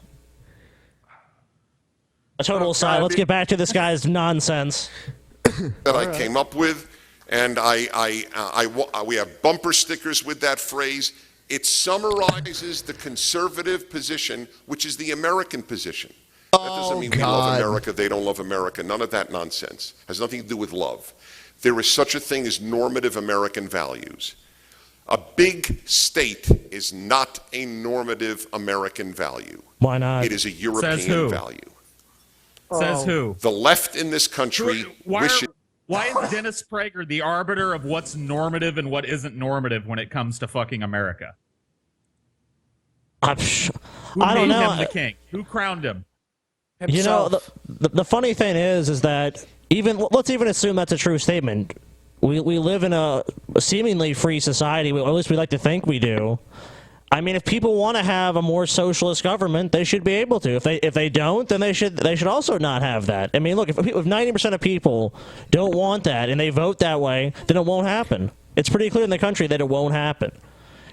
A total aside, let's get back to this guy's nonsense. That I came up with, and we have bumper stickers with that phrase. It summarizes the conservative position, which is the American position. That doesn't mean we love America, they don't love America. None of that nonsense. Has nothing to do with love. There is such a thing as normative American values. A big state is not a normative American value. Why not? It is a European value. Says who? The left in this country wishes... Why is Dennis Prager the arbiter of what's normative and what isn't normative when it comes to fucking America? I don't know. Him the king? Who crowned him? Himself. You know, the funny thing is that let's even assume that's a true statement. We live in a seemingly free society. At least we like to think we do. I mean, if people want to have a more socialist government, they should be able to. If they don't, then they should also not have that. I mean, look, if 90% of people don't want that and they vote that way, then it won't happen. It's pretty clear in the country that it won't happen.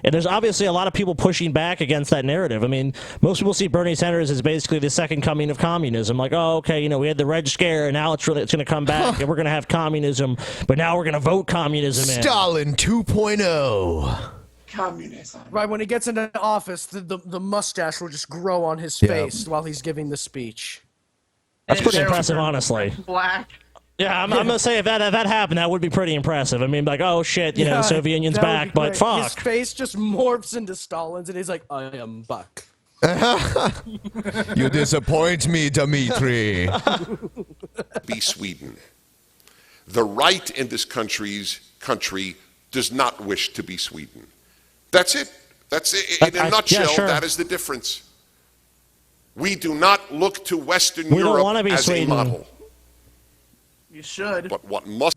And there's obviously a lot of people pushing back against that narrative. I mean, most people see Bernie Sanders as basically the second coming of communism. Like, oh, okay, we had the Red Scare, and now it's going to come back, and we're going to have communism, but now we're going to vote communism in. Stalin 2.0. Communism. Right, when he gets into office, the mustache will just grow on his face while he's giving the speech. That's pretty impressive, honestly. Black. Yeah, I'm gonna say if that happened, that would be pretty impressive. I mean, like, oh shit, the Soviet Union's back, but fuck. His face just morphs into Stalin's, and he's like, I am back. You disappoint me, Dmitri. Be Sweden. The right in this country does not wish to be Sweden. That's it. That's it. In a nutshell, that is the difference. We do not look to Western Europe as Sweden. a model. You should. But what must...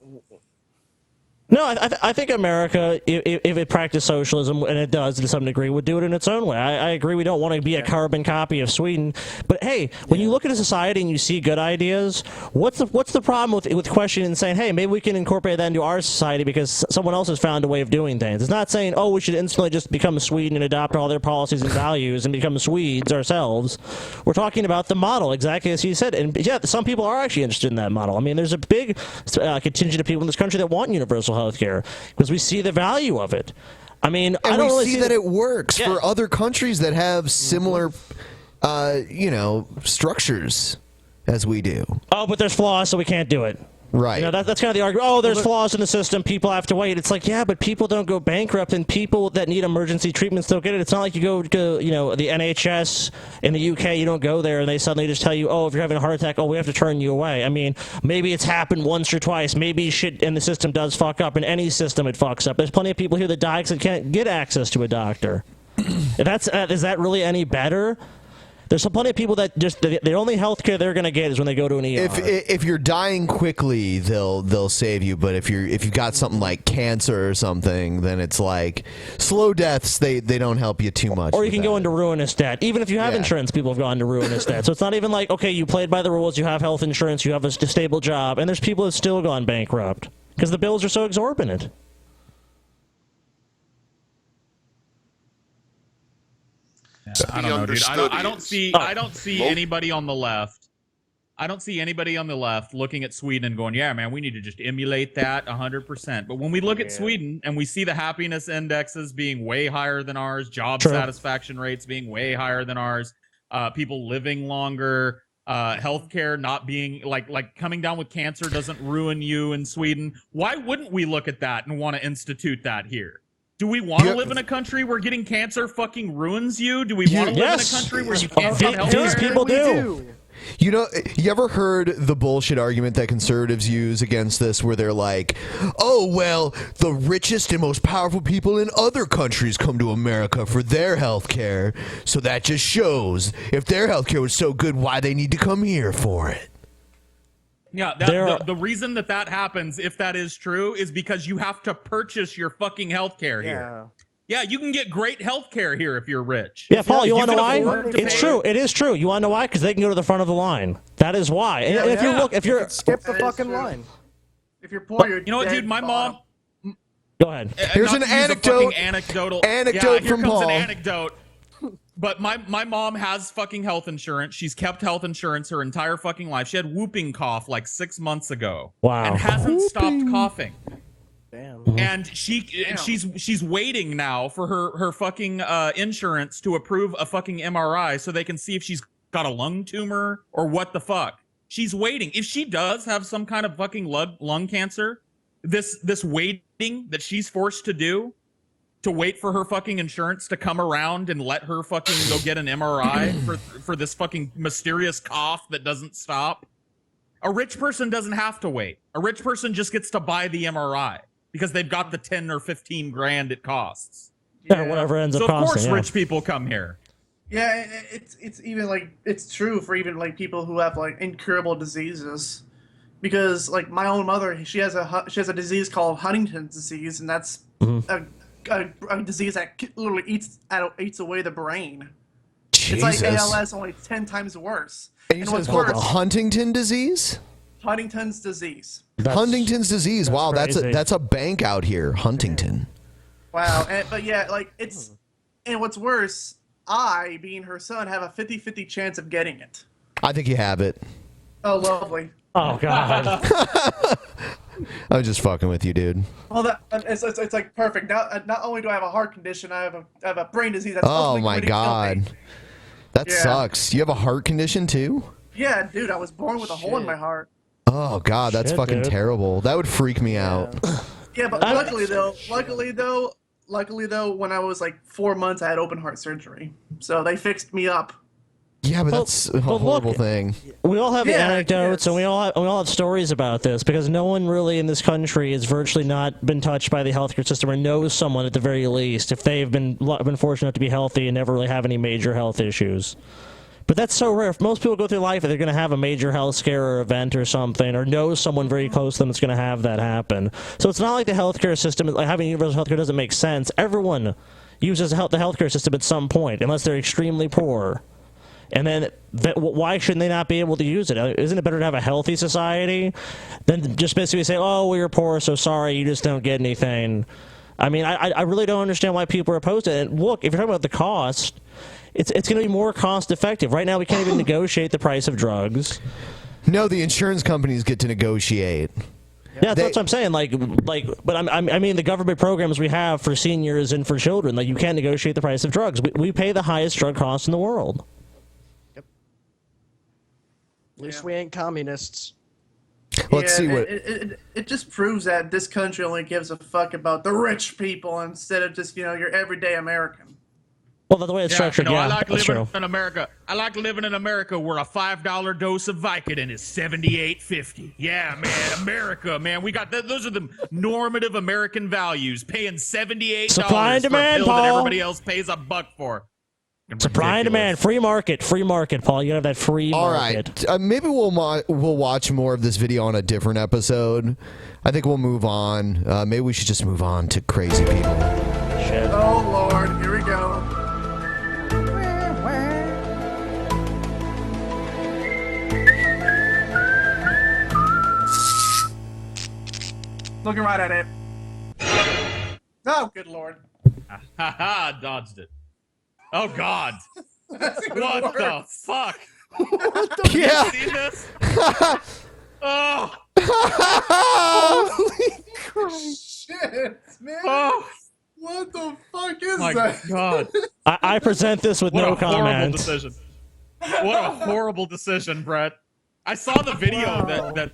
No, I think America, if it practiced socialism, and it does to some degree, would do it in its own way. I agree we don't want to be a carbon copy of Sweden, but hey, when you look at a society and you see good ideas, what's the problem with questioning and saying, hey, maybe we can incorporate that into our society because someone else has found a way of doing things? It's not saying, oh, we should instantly just become Sweden and adopt all their policies and values and become Swedes ourselves. We're talking about the model, exactly as you said, and yeah, some people are actually interested in that model. I mean, there's a big contingent of people in this country that want universal health care because we see the value of it. I mean, and I don't really see that it works for other countries that have similar, structures as we do. Oh, but there's flaws, so we can't do it. Right. You know, that's kind of the argument. Oh, there's flaws in the system. People have to wait. It's like, yeah, but people don't go bankrupt, and people that need emergency treatments don't get it. It's not like you go to, the NHS in the UK. You don't go there, and they suddenly just tell you, oh, if you're having a heart attack, oh, we have to turn you away. I mean, maybe it's happened once or twice. Maybe shit in the system does fuck up. In any system, it fucks up. There's plenty of people here that die because they can't get access to a doctor. Is that really any better? There's plenty of people that just the only health care they're going to get is when they go to an ER. If you're dying quickly, they'll save you. But if you've got something like cancer or something, then it's like slow deaths. They don't help you too much. Or you can go into ruinous debt. Even if you have insurance, people have gone into ruinous debt. So it's not even like, okay, you played by the rules, you have health insurance, you have a stable job, and there's people that have still gone bankrupt because the bills are so exorbitant. I don't know, dude. I don't see anybody on the left. I don't see anybody on the left looking at Sweden and going, yeah, man, we need to just emulate that 100%. But when we look at Sweden and we see the happiness indexes being way higher than ours, job satisfaction rates being way higher than ours, people living longer, healthcare not being like coming down with cancer doesn't ruin you in Sweden. Why wouldn't we look at that and want to institute that here? Do we want to live in a country where getting cancer fucking ruins you? Do we want to live in a country where you can't get health care? These people do. You ever heard the bullshit argument that conservatives use against this where they're like, oh, well, the richest and most powerful people in other countries come to America for their health care, so that just shows if their health care was so good, why they need to come here for it. Yeah, the reason that happens, if that is true, is because you have to purchase your fucking health care here. Yeah, you can get great health care here if you're rich. Yeah, Paul, you want to know why? It's true. It is true. You want to know why? Because they can go to the front of the line. That is why. And if you're skip the fucking line. If you're poor, you're you know what, dude? My mom. Go ahead. Here's an anecdote. Anecdote from Paul. An anecdote. But my mom has fucking health insurance. She's kept health insurance her entire fucking life. She had whooping cough like 6 months ago. Wow. And hasn't stopped coughing. Damn. And she's waiting now for her fucking insurance to approve a fucking MRI so they can see if she's got a lung tumor or what the fuck. She's waiting. If she does have some kind of fucking lung cancer, this waiting that she's forced to do to wait for her fucking insurance to come around and let her fucking go get an MRI for this fucking mysterious cough that doesn't stop. A rich person doesn't have to wait. A rich person just gets to buy the MRI because they've got the 10 or 15 grand it costs. Yeah, whatever ends up costing. So of course rich people come here. Yeah, it's even like it's true for even like people who have like incurable diseases. Because like my own mother, she has a disease called Huntington's disease, and that's a disease that literally eats away the brain. Jesus. It's like ALS, only 10 times worse. And you said it's called Huntington disease? Huntington's disease. Huntington's disease. Wow, that's a bank out here, Huntington. Wow, but yeah, like it's, and what's worse, I, being her son, have a 50-50 chance of getting it. I think you have it. Oh, lovely. Oh, God. I'm just fucking with you, dude. Well, it's like perfect. Not only do I have a heart condition, I have a brain disease. That's oh my God, that sucks. You have a heart condition too? Yeah, dude. I was born with a hole in my heart. Oh God, that's fucking terrible. That would freak me out. Yeah, but luckily though, when I was like 4 months, I had open heart surgery, so they fixed me up. Yeah, but that's a horrible thing. We all have anecdotes, and we all have stories about this because no one really in this country has virtually not been touched by the healthcare system or knows someone at the very least if they've been fortunate enough to be healthy and never really have any major health issues. But that's so rare. If most people go through life and they're going to have a major health scare or event or something, or know someone very close to them that's going to have that happen. So it's not like the healthcare system, like having universal healthcare doesn't make sense. Everyone uses the healthcare system at some point, unless they're extremely poor. And then why shouldn't they not be able to use it? Isn't it better to have a healthy society than just basically say, oh, well, you're poor, so sorry, you just don't get anything? I mean, I really don't understand why people are opposed to it. And look, if you're talking about the cost, it's going to be more cost effective. Right now, we can't even negotiate the price of drugs. No, the insurance companies get to negotiate. Yeah, that's what I'm saying. But I mean, the government programs we have for seniors and for children, like you can't negotiate the price of drugs. We pay the highest drug costs in the world. Yep. At least we ain't communists. Let's see what it just proves that this country only gives a fuck about the rich people instead of just your everyday American. Well, the way it's structured, I like living in America. I like living in America where a $5 dose of Vicodin is $78.50. Yeah, man, America, man, we got those are the normative American values. Paying $78 supply and demand, for a pill Paul. that everybody else pays $1 for. Supply and demand, free market, Paul. You have that free market. All right, maybe we'll watch more of this video on a different episode. I think we'll move on. Maybe we should just move on to crazy people. Shit. Oh Lord, here we go. Looking right at it. Oh, good Lord. Ha ha, dodged it. Oh God. What the fuck? What yeah. You seen this? Oh. Holy Christ. Shit, man. Oh. What the fuck is My that? God. I present this with no comment. What a horrible decision. What a horrible decision, Brett. I saw the video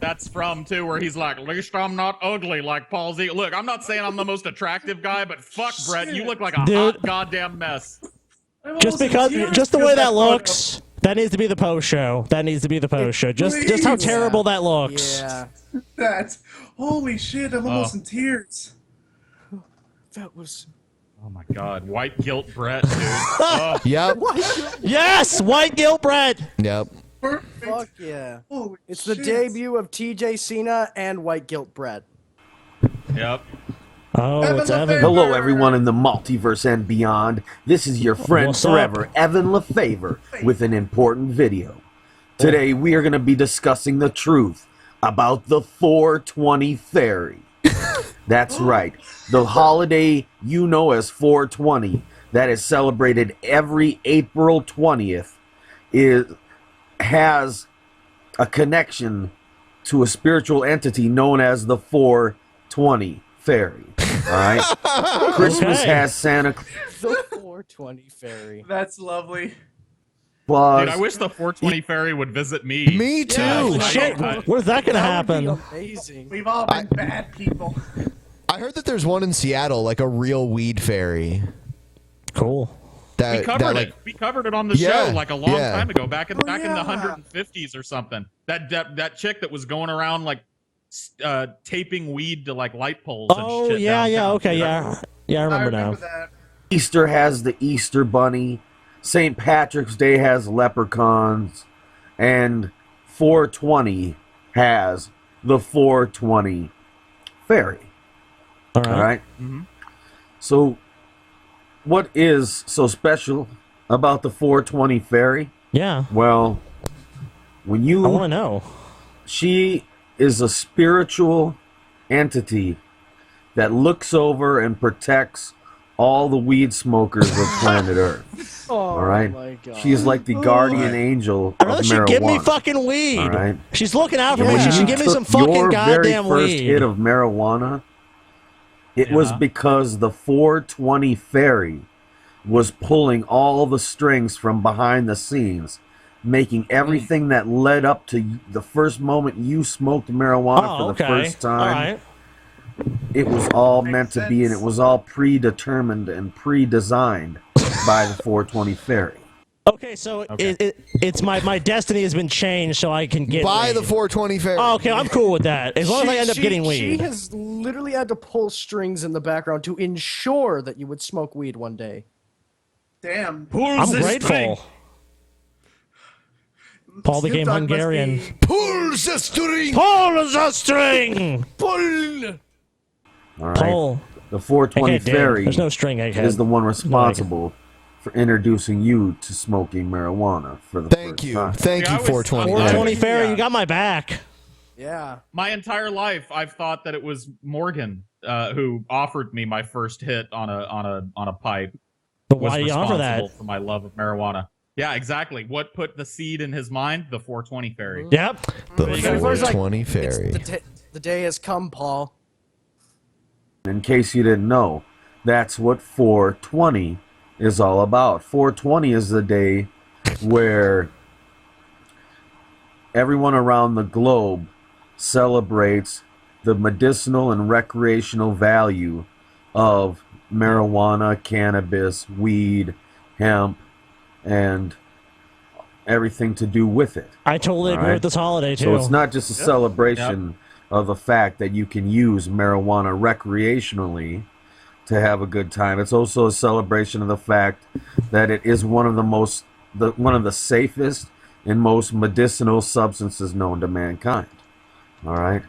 that's from, too, where he's like, at least I'm not ugly like Paul Z. Look, I'm not saying I'm the most attractive guy, but fuck, Brett, you look like a hot goddamn mess. Just the way that looks, that needs to be the post show. That needs to be the post show. Just how terrible that looks. Yeah. That's holy shit, I'm almost in tears. That was... Oh my God, white guilt Brett, dude. Oh. Yep. Yes, white guilt Brett. Yep. Perfect. Fuck yeah. Holy it's the shit. debut of TJ Cena and White Guilt Brett. Yep. Oh, it's Evan. Hello, everyone in the multiverse and beyond. This is your friend What's forever, up? Evan LaFavor, with an important video. Today, we are going to be discussing the truth about the 420 Fairy. That's right. The holiday you know as 420 that is celebrated every April 20th has a connection to a spiritual entity known as the 420 Fairy. All right? Christmas has Santa The 420 Fairy. That's lovely. Claus. Dude, I wish the 420 Fairy would visit me. Me too. Yeah, shit. Where's that going to happen? Amazing. We've all been bad people. I heard that there's one in Seattle, like a real weed fairy. Cool. We covered it on the show like a long time ago, back in the 150s or something. That chick that was going around like taping weed to like light poles. Oh, and shit downtown. okay, I remember now. That. Easter has the Easter Bunny. St. Patrick's Day has leprechauns. And 420 has the 420 Fairy. All right. Mm-hmm. So, what is so special about the 420 Fairy? Yeah. Well, I want to know. She is a spiritual entity that looks over and protects all the weed smokers of planet Earth. All right? My God. She is like the guardian angel of She marijuana. give me fucking weed. All right? She's looking out for When me. She you should give me took some fucking your goddamn very first weed. hit of marijuana, it was because the 420 Fairy was pulling all the strings from behind the scenes, making everything that led up to the first moment you smoked marijuana for the first time. All right. It was all meant to be, and it was all predetermined and pre-designed by the 420 Fairy. Okay, so it's my destiny has been changed, so I can get By weed. the 420 Fairy. Oh, okay, I'm cool with that. As long as I end up getting weed. She has literally had to pull strings in the background to ensure that you would smoke weed one day. Damn. I'm grateful. Paul became Snoop Dogg must Hungarian. be- Pull the string. Pull the string. Pull. All right. Paul. The 420 Egghead, fairy there's no string, Egghead. is the one responsible for introducing you to smoking marijuana for the first time. Thank you, 420. 420 fairy, you got my back. Yeah. My entire life, I've thought that it was Morgan who offered me my first hit on a pipe. But was why do you offer that? responsible for my love of marijuana. Yeah, exactly. What put the seed in his mind? The 420 fairy. Yep. The There you go. 420 fairy. The day has come, Paul. In case you didn't know, that's what 420 is all about. 420 is the day where everyone around the globe celebrates the medicinal and recreational value of marijuana, cannabis, weed, hemp, and everything to do with it. I totally agree with this holiday, too. So it's not just a celebration of the fact that you can use marijuana recreationally to have a good time. It's also a celebration of the fact that it is one of the safest and most medicinal substances known to mankind. All right?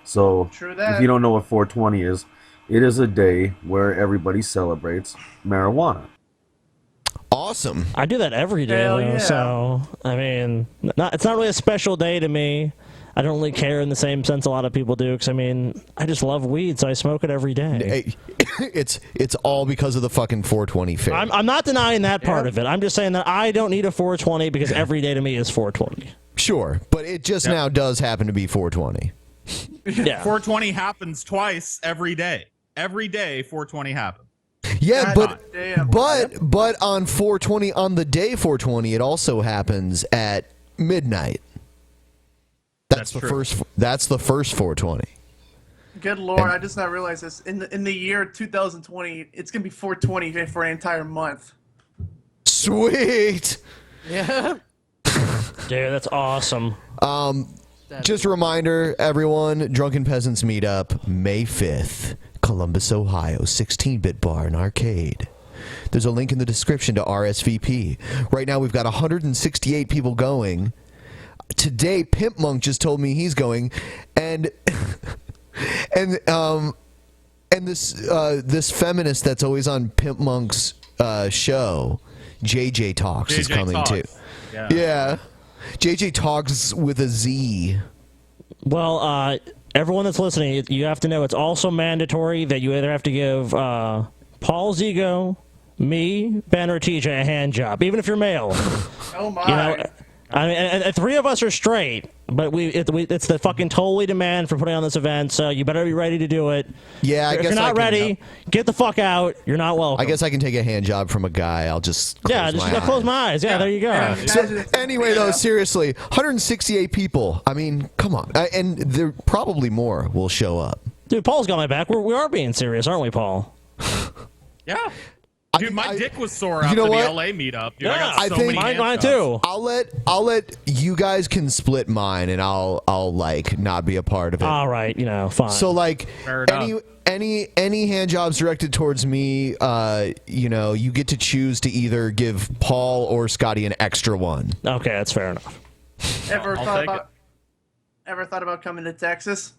So True that. if you don't know what 420 is, it is a day where everybody celebrates marijuana. Awesome. I do that every day, Hell though. yeah. So, I mean, it's not really a special day to me. I don't really care in the same sense a lot of people do, because, I mean, I just love weed, so I smoke it every day. It's all because of the fucking 420 fairy. I'm not denying that part of it. I'm just saying that I don't need a 420 because every day to me is 420. Sure, but it just now does happen to be 420. Yeah. 420 happens twice every day. Every day, 420 happens. Yeah, God but on 420, on the day 420, it also happens at midnight. That's the true. first. That's the first 420. Good lord, I just not realized this. In the year 2020, it's gonna be 420 for an entire month. Sweet. Yeah. Dude, that's awesome. Just a reminder, everyone, Drunken Peasants Meetup, May 5th, Columbus, Ohio, 16-bit bar and arcade. There's a link in the description to RSVP. Right now, we've got 168 people going. Today, Pimp Monk just told me he's going, and this feminist that's always on Pimp Monk's show, JJ Talks, is coming too. Yeah. JJ Talks with a Z. Well, everyone that's listening, you have to know it's also mandatory that you either have to give Paul Zigo, me, Ben, or TJ a hand job, even if you're male. Oh my. You know, I mean, and three of us are straight, but it's the fucking totally demand for putting on this event, so you better be ready to do it. Yeah, I if guess you're not I can, ready, get the fuck out. You're not welcome. I guess I can take a hand job from a guy. I'll just close my eyes. Close my eyes. Yeah, there you go. So, anyway, though, seriously, 168 people. I mean, come on. And there probably more will show up. Dude, Paul's got my back. We are being serious, aren't we, Paul? Yeah. Dude, my dick was sore after know the what? LA meetup. Dude, Yeah, I got I so think many mine hand too. jobs. I'll let you guys can split mine, and I'll like not be a part of it. All right, fine. So like Fair enough. any hand jobs directed towards me, you get to choose to either give Paul or Scotty an extra one. Okay, that's fair enough. Ever I'll thought take about? Ever thought about coming to Texas?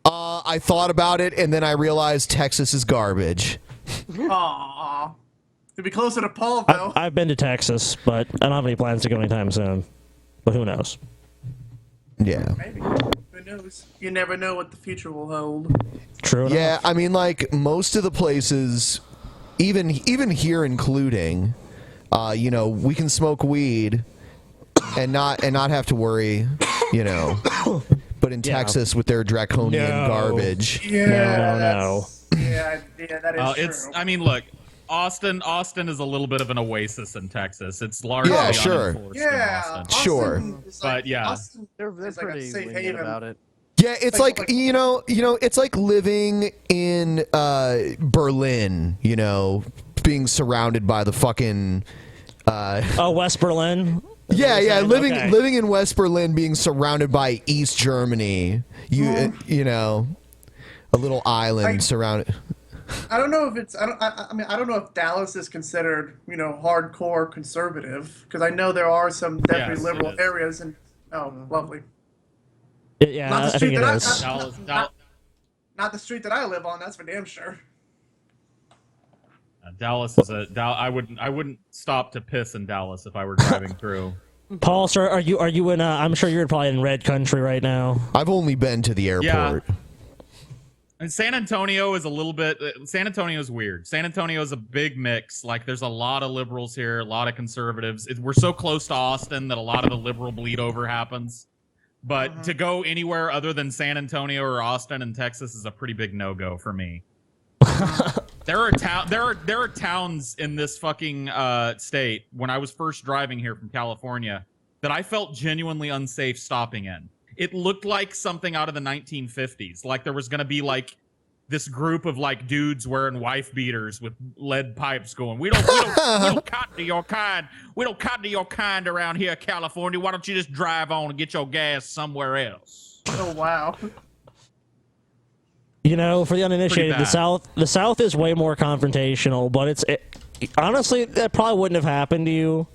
I thought about it, and then I realized Texas is garbage. Aww. To be closer to Paul, though. I've been to Texas, but I don't have any plans to go anytime soon. But who knows? Yeah. Maybe. Who knows? You never know what the future will hold. True enough. Yeah, I mean, like most of the places, even here, including, we can smoke weed and not have to worry, But in Texas, with their draconian garbage, no. Yeah, that is true. I mean, look, Austin is a little bit of an oasis in Texas. It's largely sure. unenforced in Austin. Sure. But yeah, They're It's like a pretty safe lenient haven. about it. Yeah, it's like it's like living in Berlin, being surrounded by the fucking West Berlin. Yeah, Okay. living in West Berlin, being surrounded by East Germany. A little island surrounded. I don't know if it's. I mean, I don't know if Dallas is considered, hardcore conservative, because I know there are some definitely liberal areas. And lovely. Yeah, Not the I street think it that is. not the street that I live on. That's for damn sure. Dallas is I wouldn't stop to piss in Dallas if I were driving through. Paul, sir, are you in? I'm sure you're probably in red country right now. I've only been to the airport. Yeah. And San Antonio is a little bit. San Antonio is weird. San Antonio is a big mix. Like, there's a lot of liberals here, a lot of conservatives. We're so close to Austin that a lot of the liberal bleed over happens. But to go anywhere other than San Antonio or Austin in Texas is a pretty big no-go for me. There are towns in this fucking state when I was first driving here from California that I felt genuinely unsafe stopping in. It looked like something out of the 1950s. Like there was going to be like this group of like dudes wearing wife beaters with lead pipes going, we don't cotton to your kind. We don't cotton to your kind around here, California. Why don't you just drive on and get your gas somewhere else? Oh, wow. For the uninitiated, the South is way more confrontational, but honestly, that probably wouldn't have happened to you.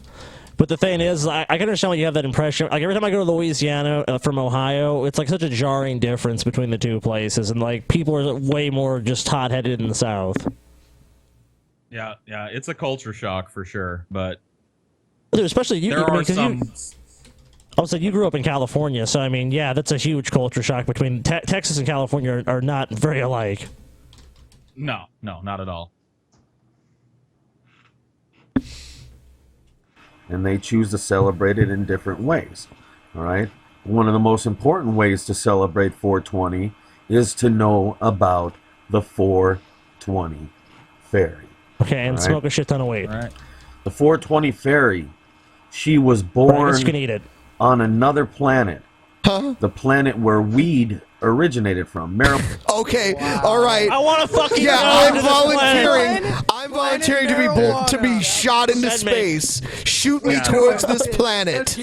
But the thing is, I can understand why you have that impression. Like, every time I go to Louisiana from Ohio, it's like such a jarring difference between the two places, and like people are way more just hot-headed in the South. Yeah, it's a culture shock for sure, but especially you. There are some. Also, you grew up in California, so I mean, yeah, that's a huge culture shock between Texas and California are not very alike. No, not at all. And they choose to celebrate it in different ways. All right. One of the most important ways to celebrate 420 is to know about the 420 Fairy. Okay, and smoke a shit ton of weed. All right. The 420 Fairy, she was born you can eat it. On another planet. Huh? The planet where weed originated from. Okay, all right. I want to fucking Yeah, go I'm to this volunteering. planet. I'm volunteering to be shot into space. Shoot me towards this planet.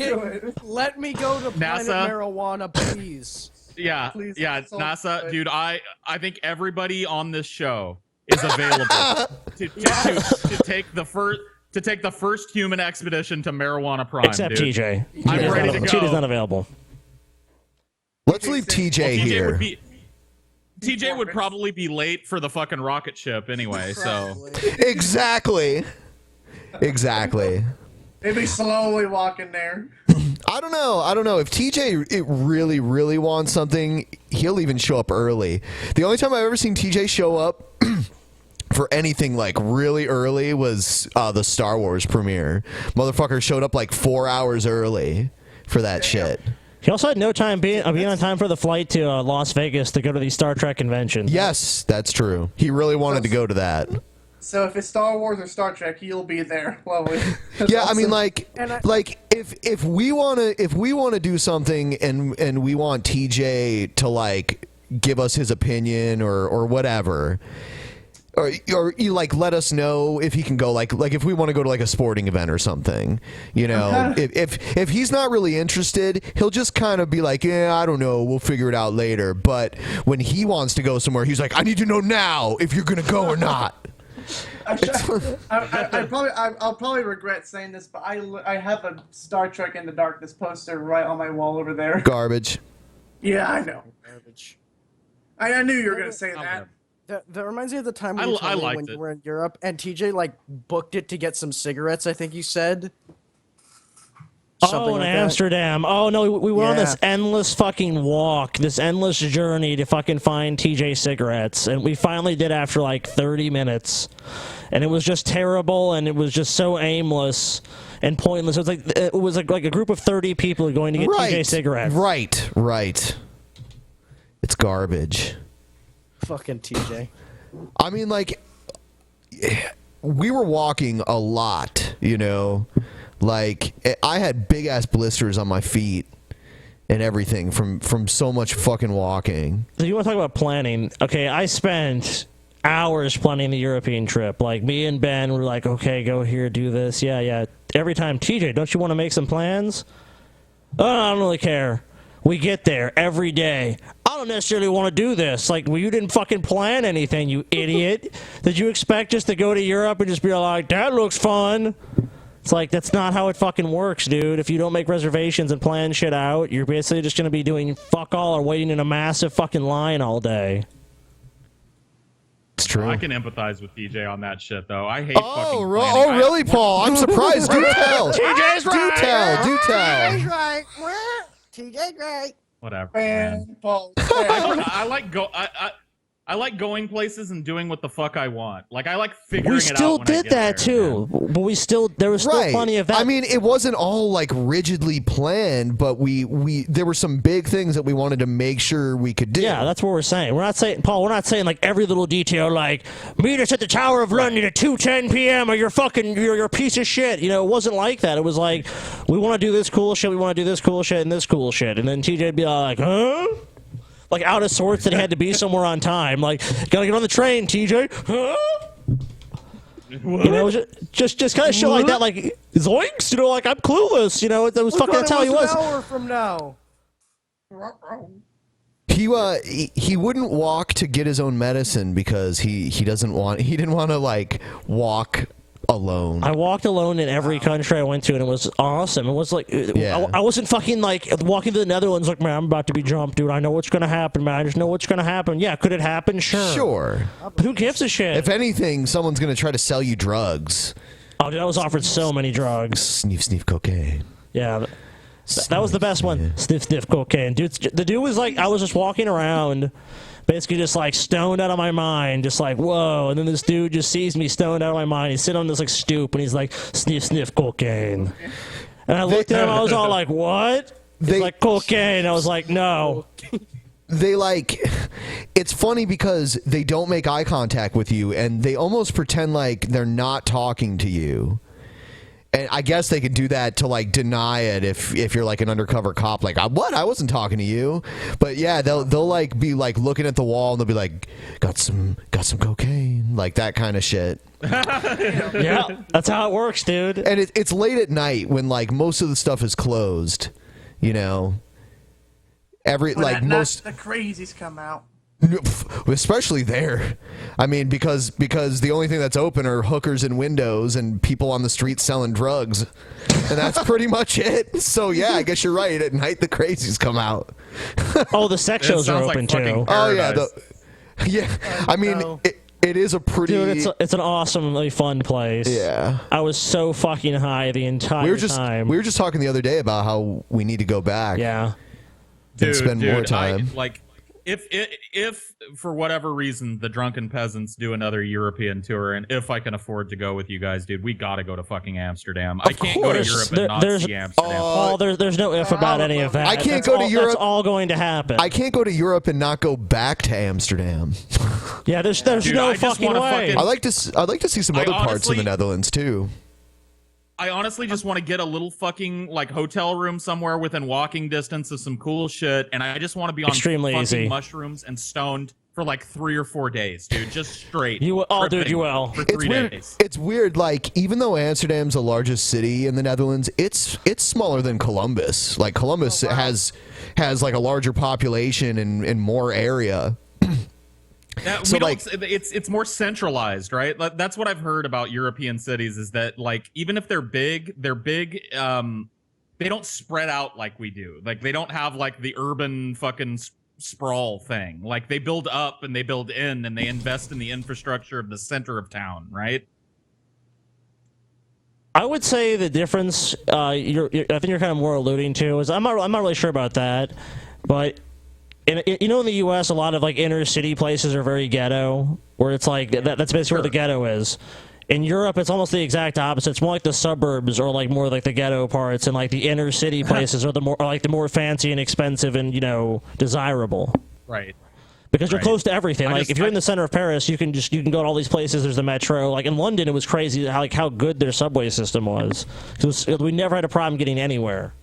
Let me go to planet NASA? marijuana, please. Yeah, Please, yeah, that's so NASA, good. dude. I think everybody on this show is available to take the first human expedition to Marijuana Prime. Except dude. TJ. I'm ready to go. TJ's not available. Let's leave TJ here. TJ would probably be late for the fucking rocket ship anyway, so. Exactly. They'd be slowly walking there. I don't know. If TJ really, really wants something, he'll even show up early. The only time I've ever seen TJ show up for anything like really early was the Star Wars premiere. Motherfucker showed up like 4 hours early for that shit. He also had no time being on time for the flight to Las Vegas to go to the Star Trek convention. Yes, that's true. He really wanted to go to that. So if it's Star Wars or Star Trek, he'll be there. Lovely. Yeah, I mean, like if we wanna do something and we want TJ to like give us his opinion or whatever. Or you like let us know if he can go like if we want to go to like a sporting event or something, if he's not really interested, he'll just kind of be like, yeah, I don't know, we'll figure it out later. But when he wants to go somewhere, he's like, I need to know now if you're gonna go or not. I'll probably regret saying this, but I have a Star Trek Into Darkness poster right on my wall over there. Garbage. Yeah, I know. Garbage. I knew you were gonna say that. That reminds me of the time when you were in Europe and TJ like booked it to get some cigarettes. I think you said. In Amsterdam. Oh no, we went on this endless fucking walk, this endless journey to fucking find TJ cigarettes, and we finally did after like 30 minutes, and it was just terrible, and it was just so aimless and pointless. It was like a group of 30 people going to get TJ cigarettes. Right. It's garbage. Fucking TJ. I mean, like, we were walking a lot, Like, I had big-ass blisters on my feet and everything from so much fucking walking. So you want to talk about planning? Okay, I spent hours planning the European trip. Like, me and Ben were like, okay, go here, do this. Yeah. Every time, TJ, don't you want to make some plans? Oh, I don't really care. We get there every day. I don't don't necessarily want to do this. Like, well, you didn't fucking plan anything, you idiot. Did you expect us to go to Europe and just be like, that looks fun? It's like, that's not how it fucking works, dude. If you don't make reservations and plan shit out, you're basically just going to be doing fuck all or waiting in a massive fucking line all day. It's true. I can empathize with DJ on that shit, though. I hate fucking planning. Oh, really, Paul? I'm surprised. Do tell. TJ's right. Do tell. TJ's right. TJ great. Whatever. Man, Paul. I like going places and doing what the fuck I want. Like, I like figuring We it out. still when I did get that there, too, man. but there was still plenty of that. I mean, it wasn't all like rigidly planned, but we there were some big things that we wanted to make sure we could do. Yeah, that's what we're saying. We're not saying, Paul, we're not saying like every little detail, like meet us at the Tower of London at 2:10 p.m. or you're a piece of shit. You know, it wasn't like that. It was like, we want to do this cool shit, we want to do this cool shit and this cool shit, and then TJ'd be like, huh? Like out of sorts that he had to be somewhere on time. Like, gotta get on the train, TJ. Huh? You know, just kind of shit like that. Like, zoinks. You know, like I'm clueless. You know, it was fucking. That's how he was. An hour from now. He wouldn't walk to get his own medicine because he didn't want to like walk alone. I walked alone in every country I went to, and it was awesome. It was like, I wasn't fucking like walking to the Netherlands like, man, I'm about to be jumped, dude. I know what's gonna happen, man. I just know what's gonna happen. Yeah, could it happen? Sure. But who gives a shit? If anything, someone's gonna try to sell you drugs. Oh, dude, I was offered so many drugs. Sniff cocaine. Yeah, that was the best one. Sniff cocaine. Dude, the dude was like, I was just walking around, basically just like stoned out of my mind, just like, whoa. And then this dude just sees me stoned out of my mind. He's sitting on this like stoop and he's like, sniff cocaine. And I looked at him, I was all like, what? He's like, cocaine. I was like, no. They like, it's funny because they don't make eye contact with you and they almost pretend like they're not talking to you. And I guess they could do that to like deny it if you're like an undercover cop, like, what? I wasn't talking to you. But yeah, they'll like be like looking at the wall and they'll be like, got some cocaine, like that kind of shit. Yeah, that's how it works, dude. And it's late at night when like most of the stuff is closed, you know. When the crazies come out. Especially there. I mean, because the only thing that's open are hookers and windows and people on the street selling drugs. And that's pretty much it. So, yeah, I guess you're right. At night, the crazies come out. Oh, the sex shows are open, too. Oh, yeah. I mean, it is a pretty... Dude, it's an awesomely fun place. Yeah. I was so fucking high the entire time. We were just talking the other day about how we need to go back. Yeah. And spend more time. If for whatever reason the Drunken Peasants do another European tour, and if I can afford to go with you guys, dude, we gotta go to fucking Amsterdam. I can't go to Europe and not see Amsterdam. Oh, there's no if about any of that. I can't go to Europe. That's all going to happen. I can't go to Europe and not go back to Amsterdam. Yeah, there's no fucking way. I'd like to see some other parts of the Netherlands too. I honestly just want to get a little fucking like hotel room somewhere within walking distance of some cool shit, and I just want to be on extremely fucking easy mushrooms and stoned for like 3 or 4 days, dude. Just straight. You will. For 3 days. It's weird. Like, even though Amsterdam's the largest city in the Netherlands, it's smaller than Columbus. Like, Columbus has like a larger population and more area. So it's more centralized, right? That's what I've heard about European cities, is that like even if they're big, they don't spread out like we do. Like they don't have like the urban fucking sprawl thing. Like they build up and they build in and they invest in the infrastructure of the center of town, right? I would say the difference I think you're kind of more alluding to is I'm not really sure about that, but in the U.S., a lot of like inner city places are very ghetto, where it's like that's basically where the ghetto is. In Europe, it's almost the exact opposite. It's more like the suburbs, or like more like the ghetto parts, and like the inner city places are the more fancy and expensive and desirable. Right. Because you're close to everything. If you're in the center of Paris, you can go to all these places. There's the metro. Like in London, it was crazy how good their subway system was. We never had a problem getting anywhere.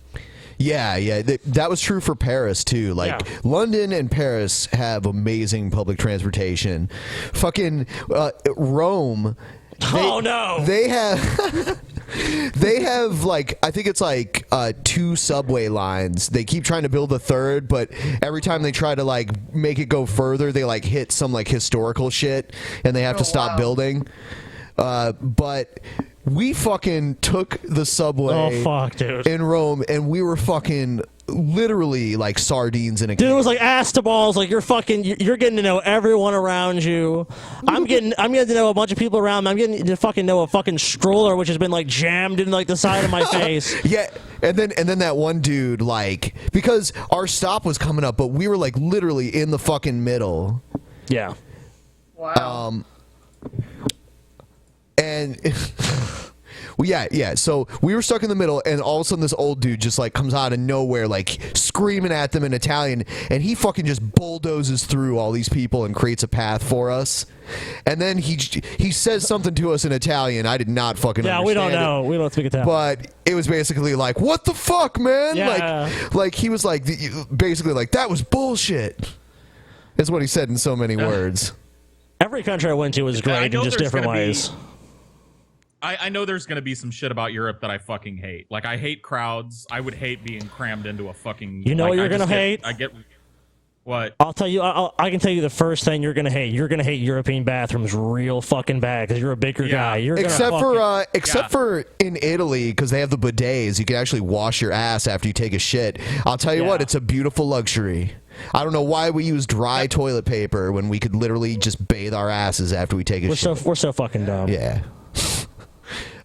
Yeah, that was true for Paris too. Like London and Paris have amazing public transportation. Fucking Rome. Oh no! They have They have like I think it's like 2 subway lines. They keep trying to build a third, but every time they try to like make it go further, they like hit some like historical shit, and they have to stop building. But we fucking took the subway in Rome, and we were fucking literally like sardines in a Dude, it was like ass to balls. Like you're getting to know everyone around you. I'm getting to know a bunch of people around me. I'm getting to fucking know a fucking stroller which has been like jammed in like the side of my face. Yeah, and then that one dude, like, because our stop was coming up, but we were like literally in the fucking middle. Yeah. Wow. And well, yeah. So we were stuck in the middle, and all of a sudden, this old dude just like comes out of nowhere, like screaming at them in Italian, and he fucking just bulldozes through all these people and creates a path for us. And then he says something to us in Italian. I did not fucking understand. We don't know. We don't speak Italian. But it was basically like, "What the fuck, man?" Yeah. Like he was like basically like that was bullshit. Is what he said in so many words. Every country I went to was great in just different ways. I know there's going to be some shit about Europe that I fucking hate. Like, I hate crowds. I would hate being crammed into a fucking... You know what you're going to hate? I get... What? I'll tell you, I can tell you the first thing you're going to hate. You're going to hate European bathrooms real fucking bad because you're a bigger guy. You're Except for in Italy, because they have the bidets, you can actually wash your ass after you take a shit. I'll tell you what, it's a beautiful luxury. I don't know why we use dry toilet paper when we could literally just bathe our asses after we take a shit. We're so fucking dumb. Yeah.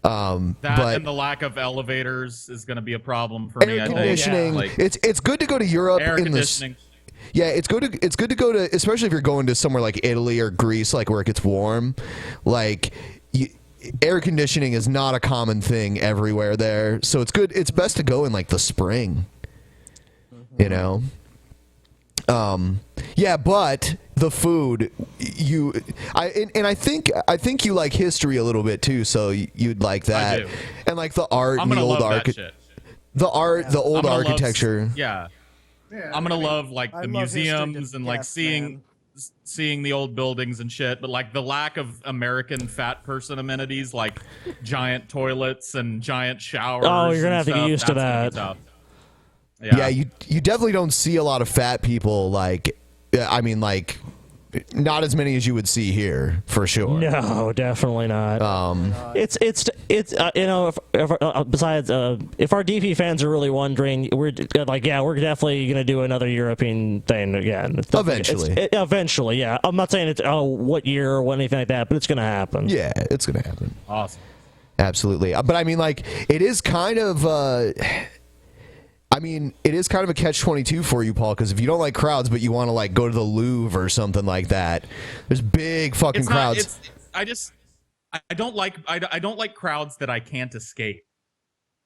And the lack of elevators is going to be a problem for me. Air conditioning. Like, it's good to go to Europe air in conditioning. Yeah, it's good to go to, especially if you're going to somewhere like Italy or Greece, like where it gets warm. Like air conditioning is not a common thing everywhere there, so it's good. It's best to go in like the spring. You know. Yeah, but the food, I think you like history a little bit too, so you'd like that. I do. And like the art and the old the old architecture. I'm gonna love like the museums and like seeing the old buildings and shit, but like the lack of American fat person amenities like giant toilets and giant showers. Oh, you're gonna have to get used to that. Yeah, you definitely don't see a lot of fat people. Like, I mean, like, not as many as you would see here, for sure. No, definitely not. It's you know, besides if our DP fans are really wondering, we're definitely gonna do another European thing again. Eventually, yeah. I'm not saying it's what year or anything like that, but it's gonna happen. Yeah, it's gonna happen. Awesome. Absolutely. But I mean, like, it is kind of. It is kind of a catch-22 for you, Paul, because if you don't like crowds, but you want to like go to the Louvre or something like that, there's big fucking crowds. I don't like crowds that I can't escape.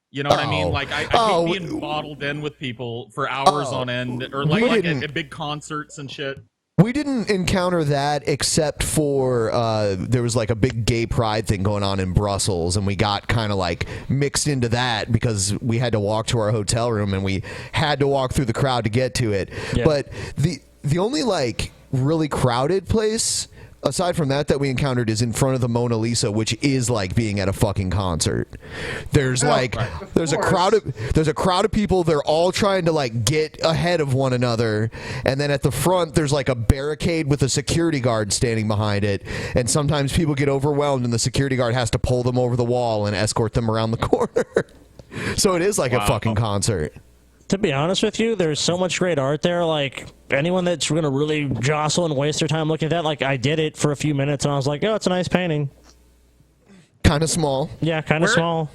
You know what I mean? Like I hate being bottled in with people for hours on end, or like at big concerts and shit. We didn't encounter that except for there was like a big gay pride thing going on in Brussels, and we got kind of like mixed into that because we had to walk to our hotel room and we had to walk through the crowd to get to it. Yeah. But the only like really crowded place aside from that we encountered is in front of the Mona Lisa, which is like being at a fucking concert. There's there's a crowd of people. They're all trying to like get ahead of one another, and then at the front there's like a barricade with a security guard standing behind it, and sometimes people get overwhelmed and the security guard has to pull them over the wall and escort them around the corner. So it is like a fucking concert. To be honest with you, there's so much great art there. Like, anyone that's going to really jostle and waste their time looking at that, like, I did it for a few minutes, and I was like, oh, it's a nice painting. Kind of small. Yeah, kind of small.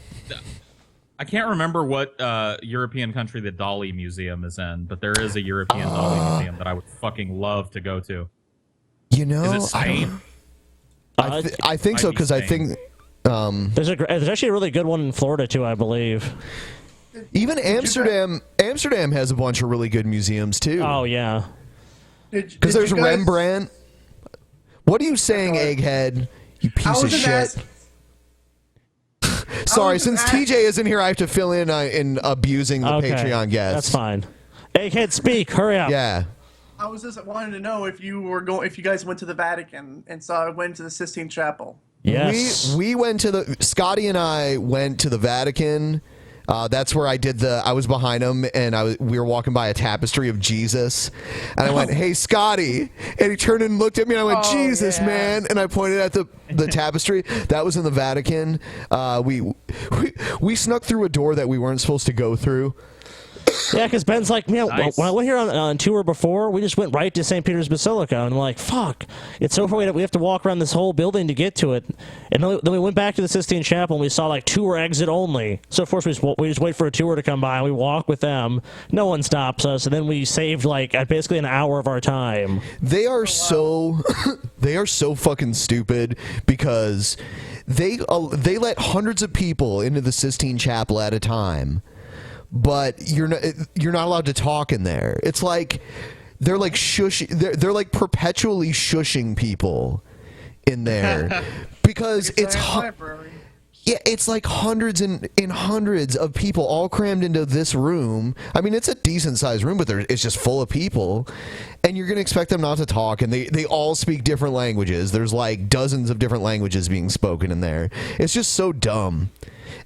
I can't remember what European country the Dali Museum is in, but there is a European Dali Museum that I would fucking love to go to. You know, is it Spain? I think so, because I think... there's actually a really good one in Florida, too, I believe. Even Amsterdam has a bunch of really good museums too. Oh yeah, because there's Rembrandt. What are you saying, Egghead? You piece of shit. Sorry, since TJ isn't here, I have to fill in abusing the Patreon guests. That's fine. Egghead, speak. Hurry up. Yeah. I was just wanting to know if you guys went to the Vatican and went to the Sistine Chapel. Yes. We went to Scotty and I went to the Vatican. That's where I was behind him, and we were walking by a tapestry of Jesus, and I went, "Hey, Scotty," and he turned and looked at me, and I went, "Jesus, man," and I pointed at the tapestry. That was in the Vatican. We snuck through a door that we weren't supposed to go through. Yeah, because Ben's like, Nice. when I went here on tour before, we just went right to St. Peter's Basilica, and we're like, fuck, it's so far we have to walk around this whole building to get to it. And then we went back to the Sistine Chapel, and we saw like tour exit only. So of course we just wait for a tour to come by, and we walk with them. No one stops us, and then we saved like basically an hour of our time. They are so fucking stupid because they let hundreds of people into the Sistine Chapel at a time. But you're not allowed to talk in there. It's like they're like they're like perpetually shushing people in there because it's like hundreds and hundreds of people all crammed into this room. I mean, it's a decent sized room, but it's just full of people, and you're gonna expect them not to talk. And they all speak different languages. There's like dozens of different languages being spoken in there. It's just so dumb.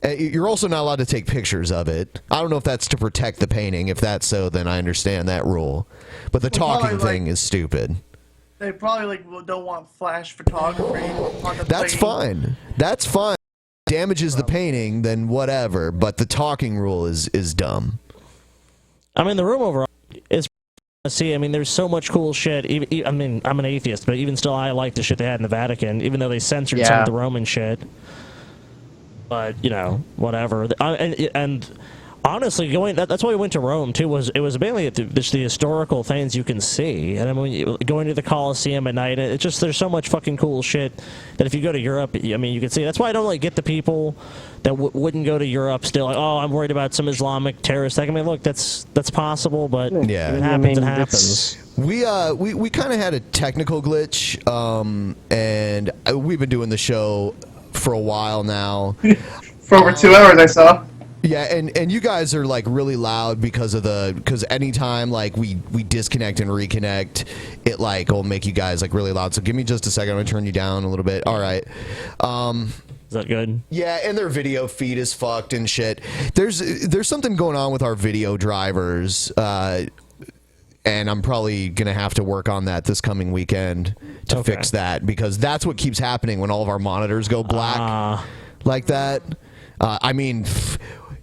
You're also not allowed to take pictures of it. I don't know if that's to protect the painting. If that's so, then I understand that rule. But the talking thing is stupid. They probably don't want flash photography. That's fine. That's fine. Damages the painting, then whatever. But the talking rule is dumb. I mean, the room overall is. See, I mean, there's so much cool shit. I mean, I'm an atheist, but even still, I like the shit they had in the Vatican, even though they censored some of the Roman shit. But whatever. And honestly, that's why we went to Rome too. It was mainly just the historical things you can see, and I mean, going to the Colosseum at night. It's just there's so much fucking cool shit that if you go to Europe, I mean, you can see. That's why I don't get the people that wouldn't go to Europe still. Like, oh, I'm worried about some Islamic terrorist. I mean, look, that's possible, but if it happens, it happens. We kind of had a technical glitch, and we've been doing the show for a while now. For over 2 hours, I saw. Yeah, and you guys are like really loud because anytime like we disconnect and reconnect, it like will make you guys like really loud. So give me just a second. I'm gonna turn you down a little bit. All right. Is that good? Yeah, and their video feed is fucked and shit. There's something going on with our video drivers. And I'm probably going to have to work on that this coming weekend to fix that, because that's what keeps happening when all of our monitors go black like that. I mean,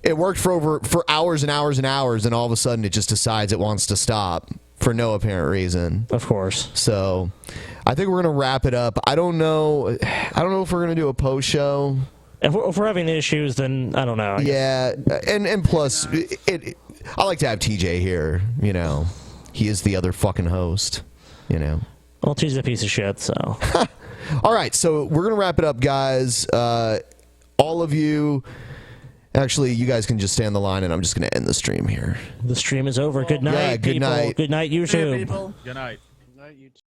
it worked for hours and hours and hours, and all of a sudden it just decides it wants to stop for no apparent reason. Of course. So I think we're going to wrap it up. I don't know if we're going to do a post show. If we're having issues, then I don't know. Yeah, and plus, I like to have TJ here, He is the other fucking host, Well, she's a piece of shit, so. All right, so we're going to wrap it up, guys. All of you, actually, you guys can just stay on the line, and I'm just going to end the stream here. The stream is over. Good night, good people. night. Good night, YouTube. Good night.